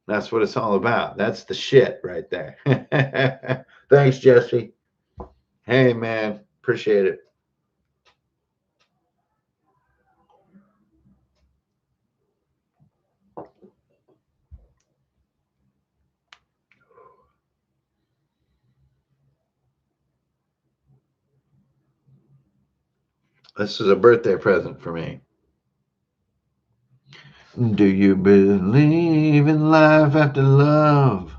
That's what it's all about. That's the shit right there. Thanks, Jesse. Hey, man. Appreciate it. This is a birthday present for me. Do you believe in life after love?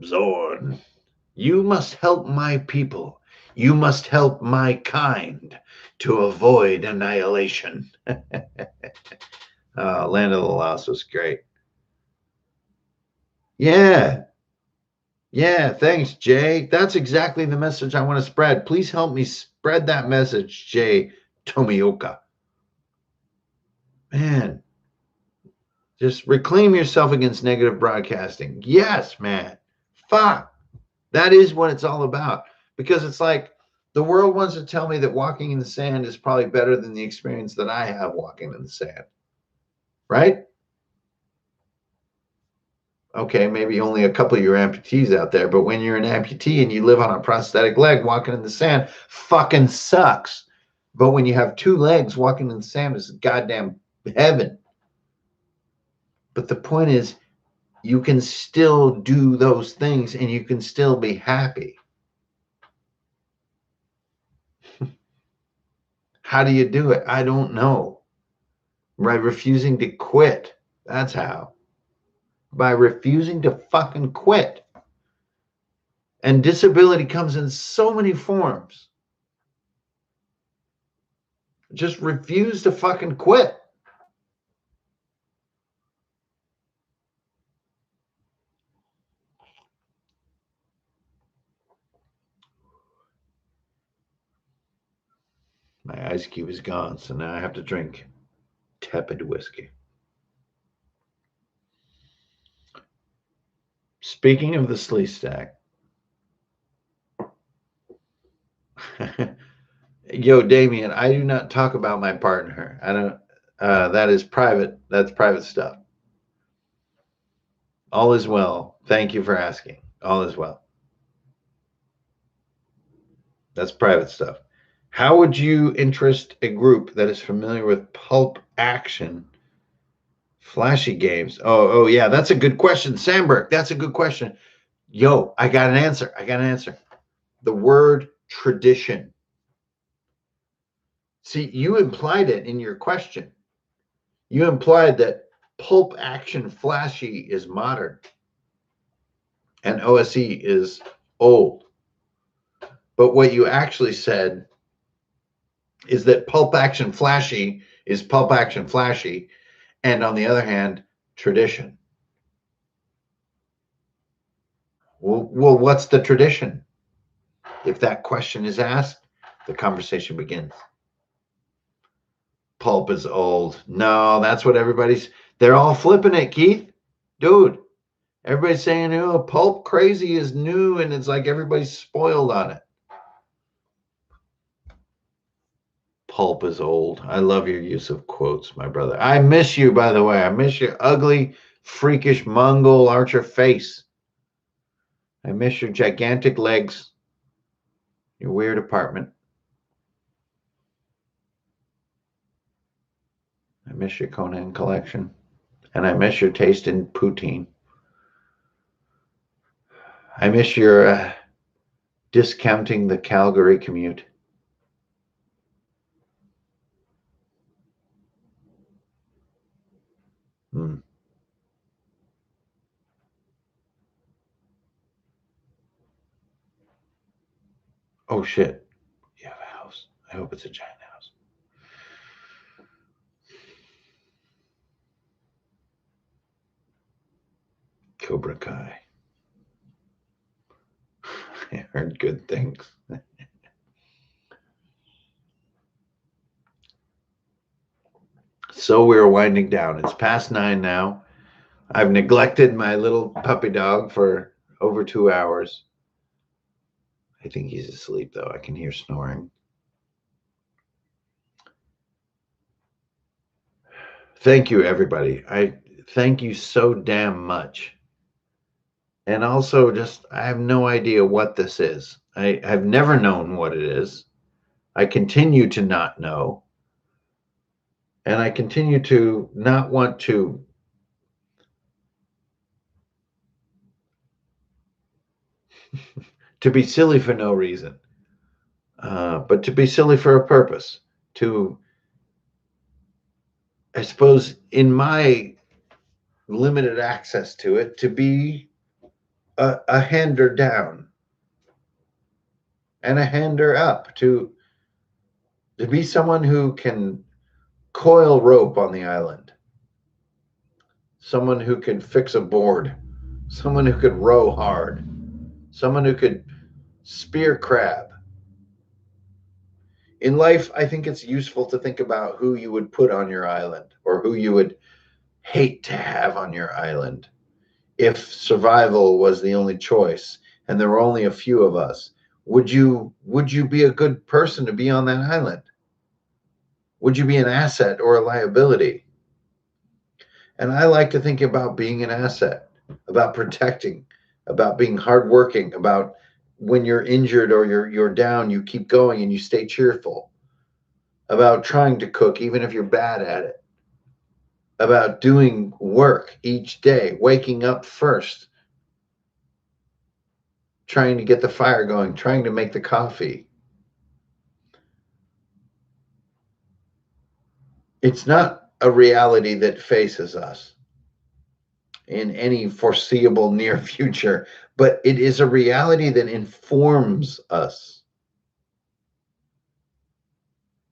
Zorn. You must help my people. You must help my kind to avoid annihilation. Land of the Lost was great. Yeah. Yeah. Thanks, Jay. That's exactly the message I want to spread. Please help me spread that message, Jay Tomioka. Man, just reclaim yourself against negative broadcasting. Yes, man. Fuck. That is what it's all about. Because it's like the world wants to tell me that walking in the sand is probably better than the experience that I have walking in the sand. right? Okay, maybe only a couple of your amputees out there, but when you're an amputee and you live on a prosthetic leg walking in the sand, fucking sucks. But when you have two legs walking in the sand, it's goddamn heaven. But the point is, you can still do those things and you can still be happy. How do you do it? I don't know. By refusing to quit. That's how. By refusing to fucking quit. And disability comes in so many forms. Just refuse to fucking quit. My ice cube is gone, so now I have to drink tepid whiskey. Speaking of the slee stack, yo, Damien, I do not talk about my partner. I don't. That is private. That's private stuff. All is well. Thank you for asking. All is well. That's private stuff. How would you interest a group that is familiar with pulp action, flashy games? Oh yeah, that's a good question, Sandberg. That's a good question. Yo, I got an answer. The word tradition. See, you implied it in your question. You implied that pulp action flashy is modern and OSE is old. But what you actually said is that pulp action flashy is pulp action flashy, and on the other hand, tradition. Well, what's the tradition? If that question is asked, the conversation begins. Pulp is old. No, that's what they're all flipping it, Keith. Dude, everybody's saying, oh, pulp crazy is new, and it's like everybody's spoiled on it. Pulp is old. I love your use of quotes, my brother. I miss you, by the way. I miss your ugly, freakish Mongol archer face. I miss your gigantic legs, your weird apartment. I miss your Conan collection. And I miss your taste in poutine. I miss your discounting the Calgary commute. Hmm. Oh, shit. You have a house. I hope it's a giant house. Cobra Kai. I heard good things. So we're winding down. It's past 9 now. I've neglected my little puppy dog for over 2 hours. I think he's asleep, though. I can hear snoring. Thank you, everybody. I thank you so damn much. And also, I have no idea what this is. I have never known what it is. I continue to not know. And I continue to not want to be silly for no reason, but to be silly for a purpose. I suppose, in my limited access to it, to be a hander down and a hander up, to be someone who can coil rope on the island, someone who could fix a board, someone who could row hard, someone who could spear crab. In life, I think it's useful to think about who you would put on your island or who you would hate to have on your island. If survival was the only choice and there were only a few of us, would you be a good person to be on that island? Would you be an asset or a liability? And I like to think about being an asset, about protecting, about being hardworking, about when you're injured or you're down, you keep going and you stay cheerful, about trying to cook even if you're bad at it, about doing work each day, waking up first, trying to get the fire going, trying to make the coffee. It's not a reality that faces us in any foreseeable near future, but it is a reality that informs us.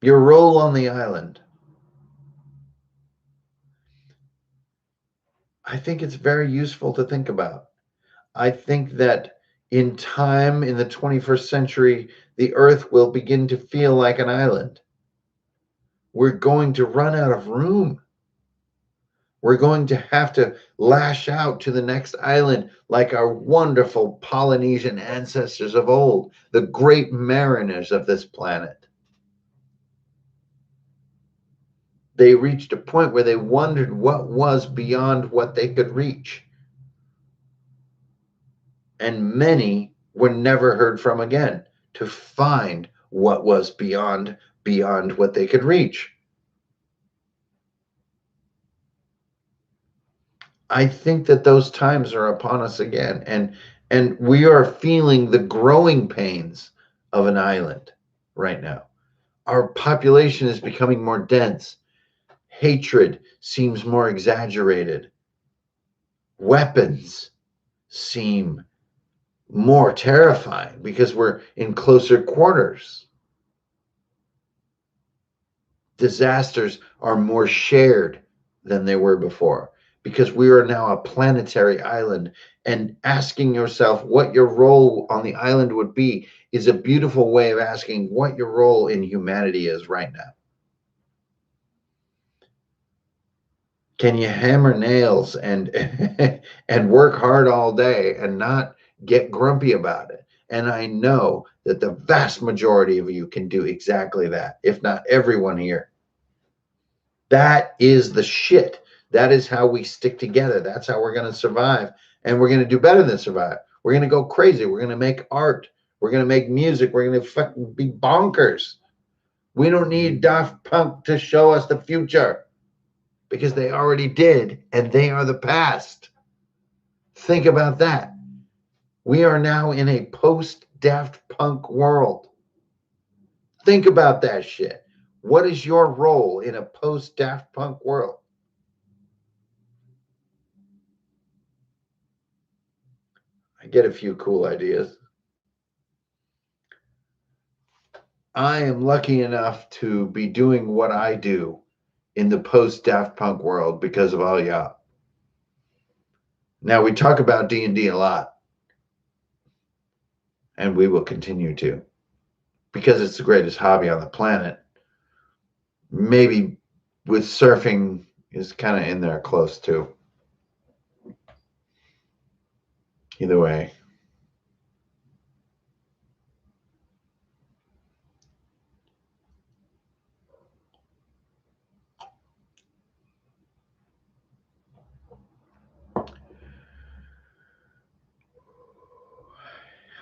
Your role on the island. I think it's very useful to think about. I think that in time, in the 21st century, the earth will begin to feel like an island. We're going to run out of room. We're going to have to lash out to the next island like our wonderful Polynesian ancestors of old, the great mariners of this planet. They reached a point where they wondered what was beyond what they could reach. And many were never heard from again to find what was beyond what they could reach. I think that those times are upon us again, and we are feeling the growing pains of an island right now. Our population is becoming more dense. Hatred seems more exaggerated. Weapons seem more terrifying because we're in closer quarters. Disasters are more shared than they were before because we are now a planetary island, and asking yourself what your role on the island would be is a beautiful way of asking what your role in humanity is right now. Can you hammer nails and and work hard all day and not get grumpy about it? And I know that the vast majority of you can do exactly that, if not everyone here. That is the shit. That is how we stick together. That's how we're going to survive. And we're going to do better than survive. We're going to go crazy. We're going to make art. We're going to make music. We're going to fucking be bonkers. We don't need Daft Punk to show us the future because they already did, and they are the past. Think about that. We are now in a post-Daft Punk world. Think about that shit. What is your role in a post-Daft Punk world? I get a few cool ideas. I am lucky enough to be doing what I do in the post-Daft Punk world because of all y'all. Now, we talk about D&D a lot, and we will continue to, because it's the greatest hobby on the planet. Maybe with surfing is kind of in there close too. Either way.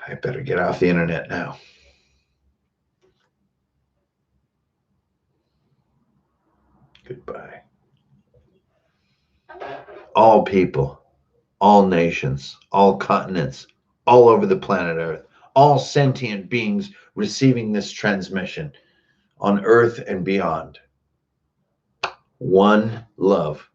I better get off the internet now. Goodbye. All people, all nations, all continents, all over the planet Earth, all sentient beings receiving this transmission on Earth and beyond. One love.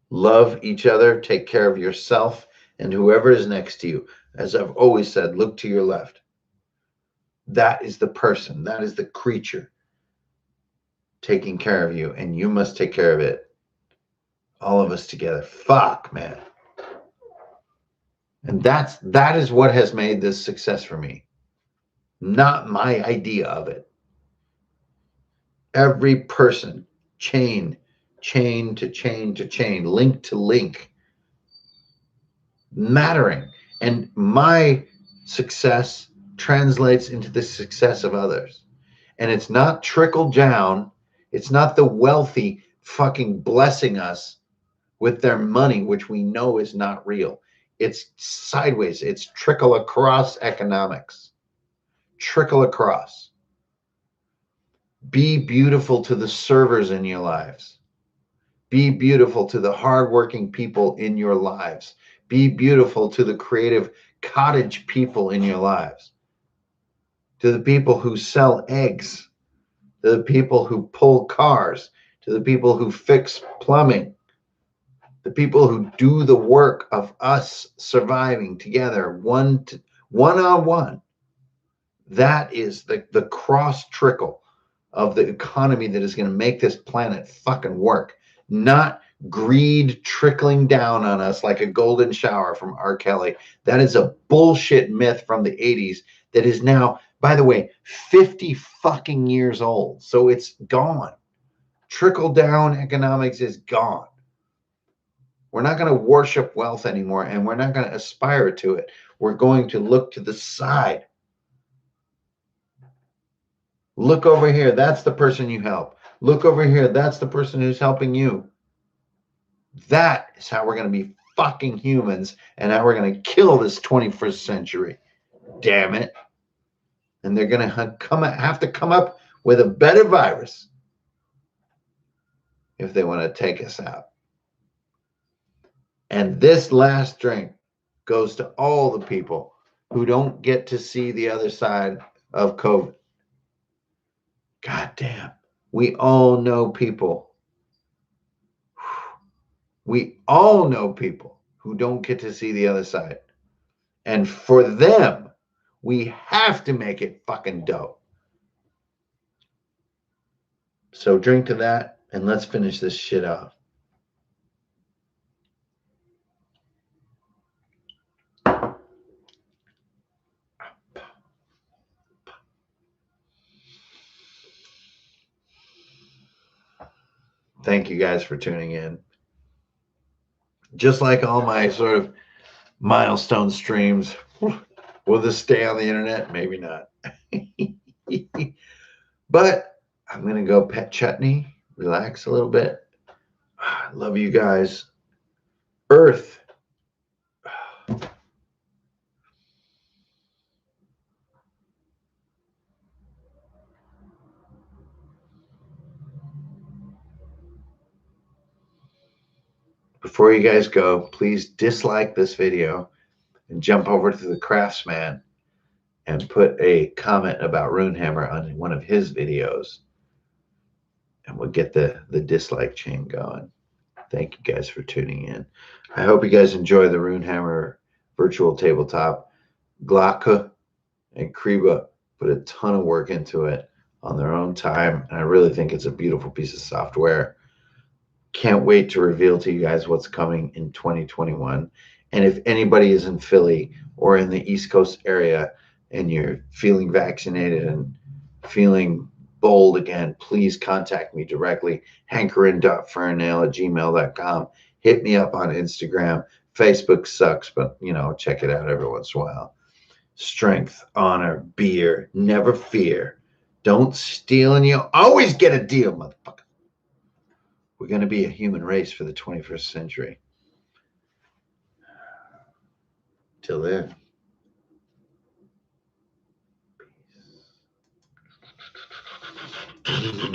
Love each other, take care of yourself and whoever is next to you. As I've always said, look to your left. That is the person, that is the creature taking care of you, and you must take care of it. All of us together. Fuck, man. And that is what has made this success for me. Not my idea of it. Every person, chain to chain to chain, link to link, mattering. And my success translates into the success of others. And it's not trickle down. It's not the wealthy fucking blessing us with their money, which we know is not real. It's sideways. It's trickle across economics. Trickle across. Be beautiful to the servers in your lives. Be beautiful to the hardworking people in your lives. Be beautiful to the creative cottage people in your lives. To the people who sell eggs. To the people who pull cars. To the people who fix plumbing. The people who do the work of us surviving together, one on one. That is the cross trickle of the economy that is going to make this planet fucking work. Not greed trickling down on us like a golden shower from R. Kelly. That is a bullshit myth from the 80s that is now, by the way, 50 fucking years old. So it's gone. Trickle down economics is gone. We're not going to worship wealth anymore, and we're not going to aspire to it. We're going to look to the side. Look over here. That's the person you help. Look over here. That's the person who's helping you. That is how we're going to be fucking humans, and how we're going to kill this 21st century. Damn it. And they're going to have to come up with a better virus if they want to take us out. And this last drink goes to all the people who don't get to see the other side of COVID. God damn. We all know people. We all know people who don't get to see the other side. And for them, we have to make it fucking dope. So drink to that, and let's finish this shit off. Thank you guys for tuning in. Just like all my sort of milestone streams, will this stay on the internet? Maybe not. But I'm going to go pet chutney, relax a little bit. I love you guys. Earth. Before you guys go, please dislike this video and jump over to the Craftsman and put a comment about Runehammer on one of his videos. And we'll get the dislike chain going. Thank you guys for tuning in. I hope you guys enjoy the Runehammer virtual tabletop. Glaka and Kriba put a ton of work into it on their own time, and I really think it's a beautiful piece of software. Can't wait to reveal to you guys what's coming in 2021. And if anybody is in Philly or in the East Coast area and you're feeling vaccinated and feeling bold again, please contact me directly. hankerin.fernail@gmail.com. Hit me up on Instagram. Facebook sucks, but check it out every once in a while. Strength, honor, beer, never fear. Don't steal and you always get a deal, motherfucker. We're going to be a human race for the 21st century. Till then. Peace.